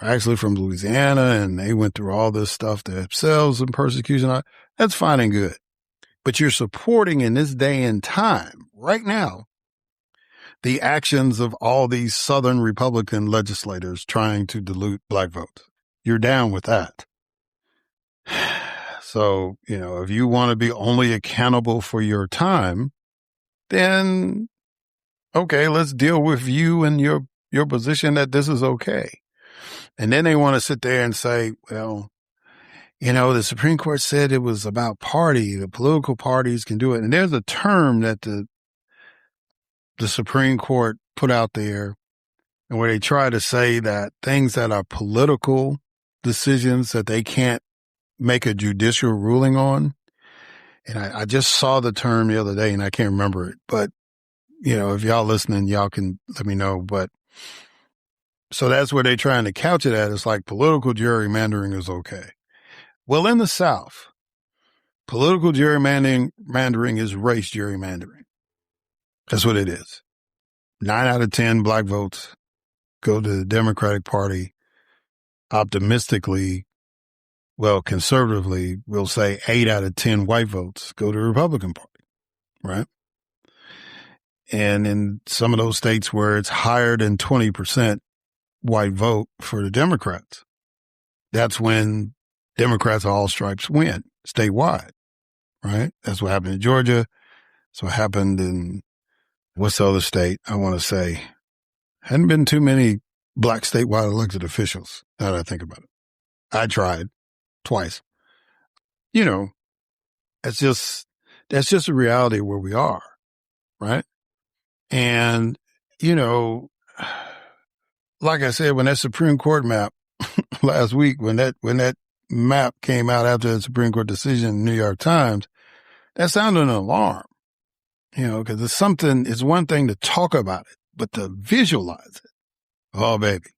were actually from Louisiana and they went through all this stuff themselves and persecution, that's fine and good. But you're supporting in this day and time, right now, the actions of all these Southern Republican legislators trying to dilute black votes. You're down with that. So, if you want to be only accountable for your time, then, okay, let's deal with you and your position that this is okay. And then they want to sit there and say, well, the Supreme Court said it was about party. The political parties can do it. And there's a term that the Supreme Court put out there, and where they try to say that things that are political decisions that they can't make a judicial ruling on. And I just saw the term the other day and I can't remember it, but if y'all listening, y'all can let me know. But so that's where they're trying to couch it at. It's like political gerrymandering is okay. Well, in the South, political gerrymandering is race gerrymandering. That's what it is. 9 out of 10 black votes go to the Democratic Party. Optimistically, conservatively, we'll say 8 out of 10 white votes go to the Republican Party, right? And in some of those states where it's higher than 20% white vote for the Democrats, that's when Democrats of all stripes win statewide, right? That's what happened in Georgia. That's what happened in, what's the other state? I want to say, hadn't been too many black statewide elected officials, now that I think about it. I tried twice. That's just a reality of where we are, right? And, like I said, when that Supreme Court map last week, when that map came out after the Supreme Court decision in the New York Times, that sounded an alarm, because it's one thing to talk about it, but to visualize it. Oh, baby.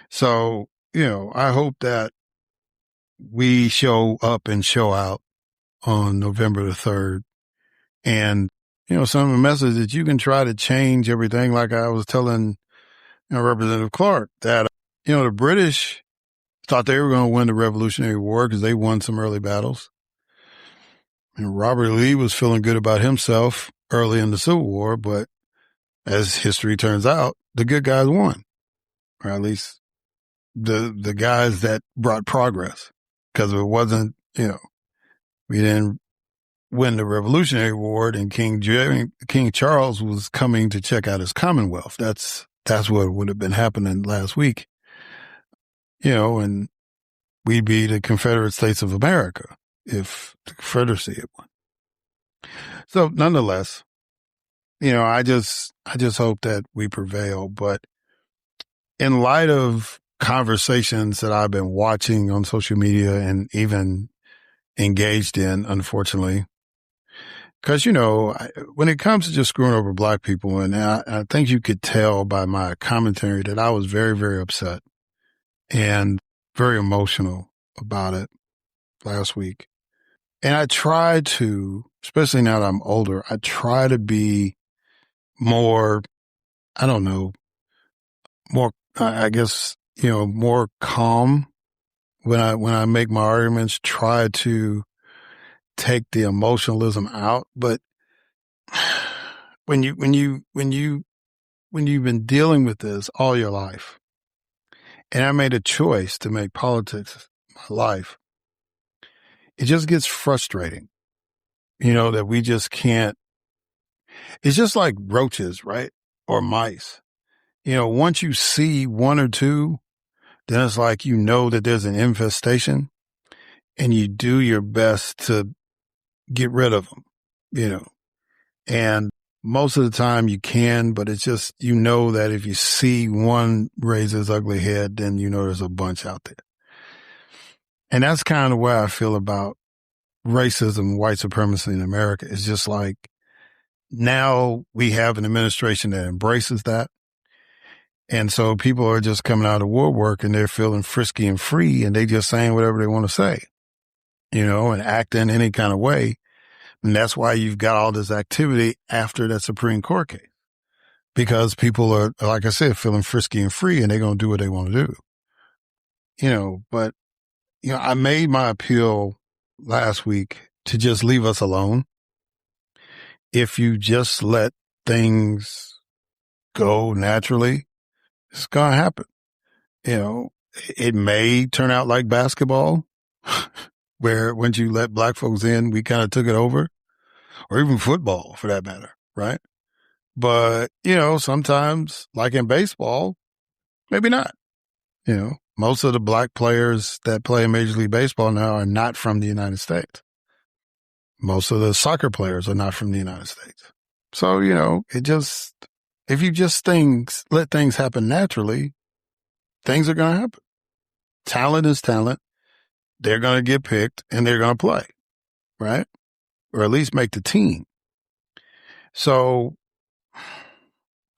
So, I hope that we show up and show out on November the 3rd. And, some of the message that you can try to change everything, like I was telling Representative Clark, that, the British thought they were going to win the Revolutionary War because they won some early battles. And Robert E. Lee was feeling good about himself early in the Civil War, but as history turns out, the good guys won, or at least the guys that brought progress. Because if it wasn't, we didn't win the Revolutionary War, and King Charles was coming to check out his Commonwealth. That's what would have been happening last week. And we'd be the Confederate States of America if the Confederacy had won. So nonetheless, I just hope that we prevail. But in light of conversations that I've been watching on social media and even engaged in, unfortunately, because, when it comes to just screwing over black people, and I think you could tell by my commentary that I was very, very upset and very emotional about it last week. And I try to, especially now that I'm older, I try to be more, more calm when I make my arguments, try to take the emotionalism out. But when you've been dealing with this all your life, and I made a choice to make politics my life, it just gets frustrating, that we just can't. It's just like roaches, right? Or mice. Once you see one or two, then it's like, that there's an infestation, and you do your best to get rid of them, and most of the time you can, but it's just, that if you see one raise his ugly head, then there's a bunch out there. And that's kind of where I feel about racism, white supremacy in America. It's just like, now we have an administration that embraces that. And so people are just coming out of woodwork and they're feeling frisky and free, and they just saying whatever they want to say, and acting any kind of way. And that's why you've got all this activity after that Supreme Court case, because people are, like I said, feeling frisky and free, and they're going to do what they want to do, but, I made my appeal last week to just leave us alone. If you just let things go naturally, it's going to happen. You know, it may turn out like basketball, where once you let black folks in, we kind of took it over, or even football for that matter, right? But, you know, sometimes, like in baseball, maybe not. You know, most of the black players that play in Major League Baseball now are not from the United States. Most of the soccer players are not from the United States. So, you know, if you just let things happen naturally, things are going to happen. Talent is talent. They're going to get picked and they're going to play, right? Or at least make the team. So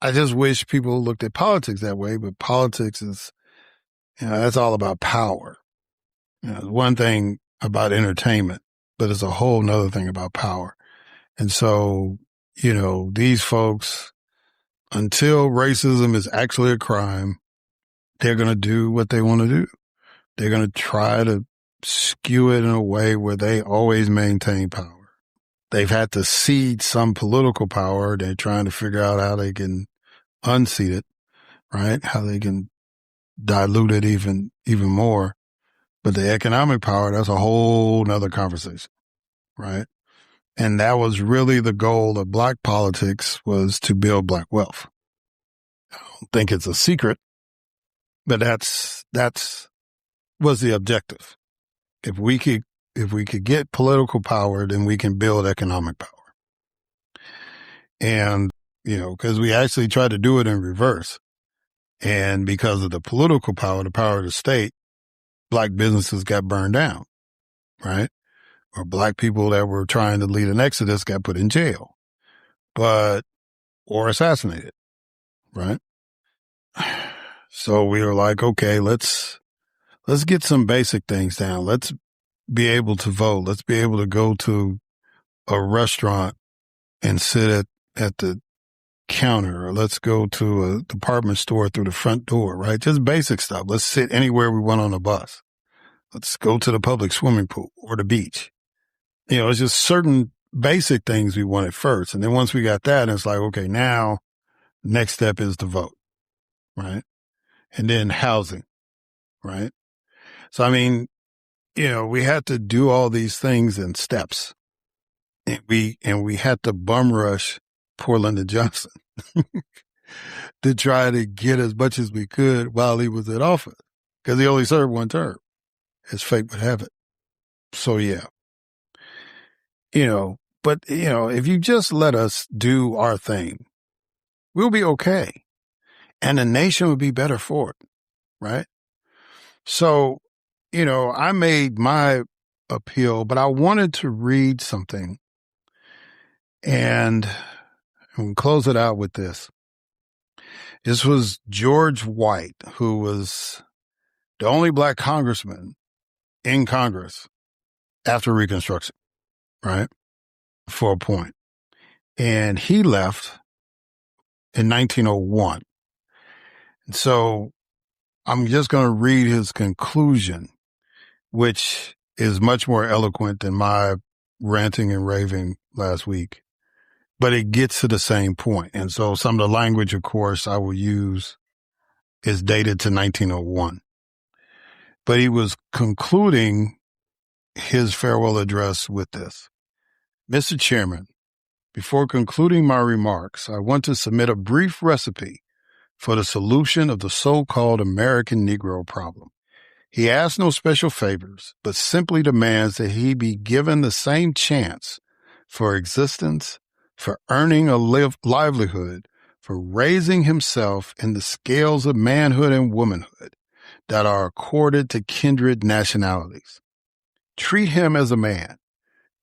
I just wish people looked at politics that way, but politics is, you know, that's all about power. You know, one thing about entertainment, but it's a whole nother thing about power. And so, you know, these folks, until racism is actually a crime, they're going to do what they want to do. They're going to try to skew it in a way where they always maintain power. They've had to cede some political power. They're trying to figure out how they can unseat it, right? How they can dilute it even more. But the economic power, that's a whole nother conversation, right? And that was really the goal of black politics, was to build black wealth. I don't think it's a secret, but that's was the objective. If we could get political power, then we can build economic power. And, you know, because we actually tried to do it in reverse. And because of the political power, the power of the state, black businesses got burned down, right? Or black people that were trying to lead an exodus got put in jail, or assassinated, right? So we were like, okay, let's get some basic things down. Let's be able to vote. Let's be able to go to a restaurant and sit at the counter, or let's go to a department store through the front door, right? Just basic stuff. Let's sit anywhere we want on a bus. Let's go to the public swimming pool or the beach. You know, it's just certain basic things we wanted first. And then once we got that, it's like, okay, now next step is to vote, right? And then housing, right? So, I mean, you know, we had to do all these things in steps. And we had to bum rush poor Lyndon Johnson to try to get as much as we could while he was in office, because he only served one term, as fate would have it. So, yeah, you know, but, you know, if you just let us do our thing, we'll be okay. And the nation would be better for it, right? So, you know, I made my appeal, but I wanted to read something, and we'll close it out with this. This was George White, who was the only black congressman in Congress after Reconstruction, right? For a point. And he left in 1901. And so I'm just going to read his conclusion, which is much more eloquent than my ranting and raving last week, but it gets to the same point. And so some of the language, of course, I will use is dated to 1901. But he was concluding his farewell address with this. Mr. Chairman, before concluding my remarks, I want to submit a brief recipe for the solution of the so-called American Negro problem. He asks no special favors, but simply demands that he be given the same chance for existence, for earning a livelihood, for raising himself in the scales of manhood and womanhood that are accorded to kindred nationalities. Treat him as a man.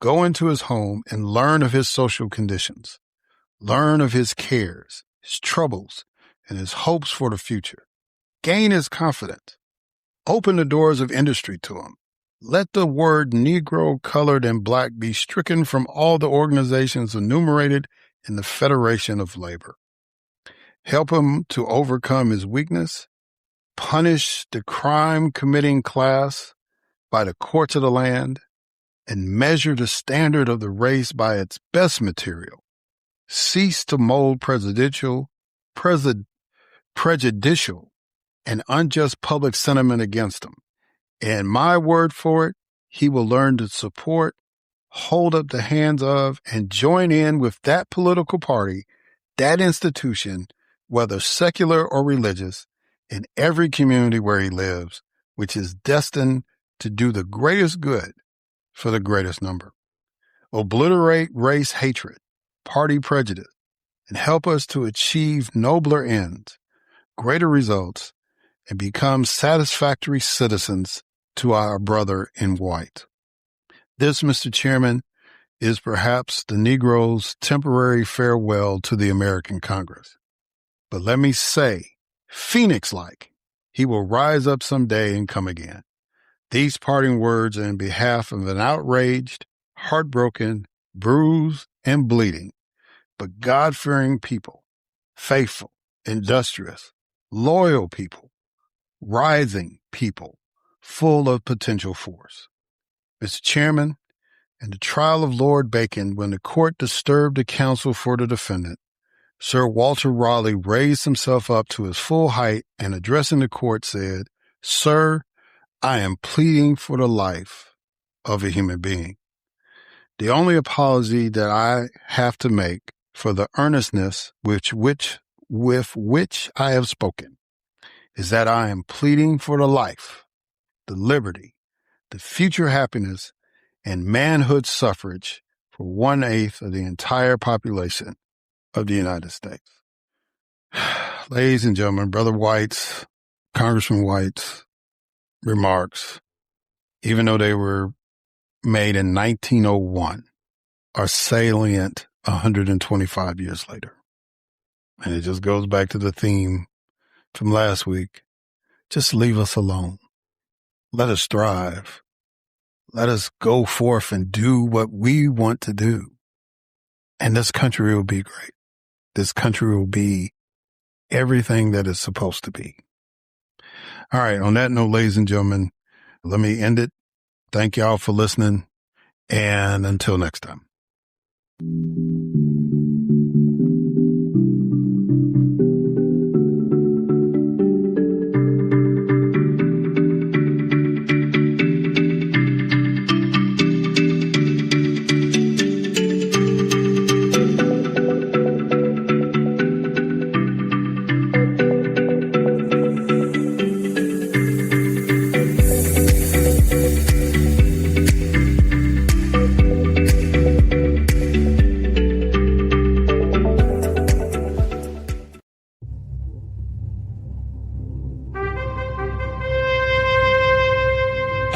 Go into his home and learn of his social conditions. Learn of his cares, his troubles, and his hopes for the future. Gain his confidence. Open the doors of industry to him. Let the word Negro, colored, and black be stricken from all the organizations enumerated in the Federation of Labor. Help him to overcome his weakness. Punish the crime-committing class by the courts of the land, and measure the standard of the race by its best material. Cease to mold presidential prejudicial and unjust public sentiment against him. And my word for it, he will learn to support, hold up the hands of, and join in with that political party, that institution, whether secular or religious, in every community where he lives, which is destined to do the greatest good for the greatest number. Obliterate race hatred, party prejudice, and help us to achieve nobler ends, greater results, and become satisfactory citizens to our brother in white. This, Mr. Chairman, is perhaps the Negro's temporary farewell to the American Congress. But let me say, Phoenix-like, he will rise up someday and come again. These parting words are in behalf of an outraged, heartbroken, bruised, and bleeding, but God-fearing people, faithful, industrious, loyal people, rising people, full of potential force. Mr. Chairman, in the trial of Lord Bacon, when the court disturbed the counsel for the defendant, Sir Walter Raleigh raised himself up to his full height and addressing the court said, "Sir, I am pleading for the life of a human being. The only apology that I have to make for the earnestness with which I have spoken is that I am pleading for the life, the liberty, the future happiness, and manhood suffrage for 1/8 of the entire population of the United States." Ladies and gentlemen, Brother White's, Congressman White's remarks, even though they were made in 1901, are salient 125 years later. And it just goes back to the theme from last week. Just leave us alone. Let us thrive. Let us go forth and do what we want to do. And this country will be great. This country will be everything that it's supposed to be. All right. On that note, ladies and gentlemen, let me end it. Thank y'all for listening. And until next time.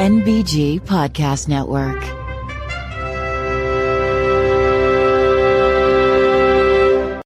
NBG Podcast Network.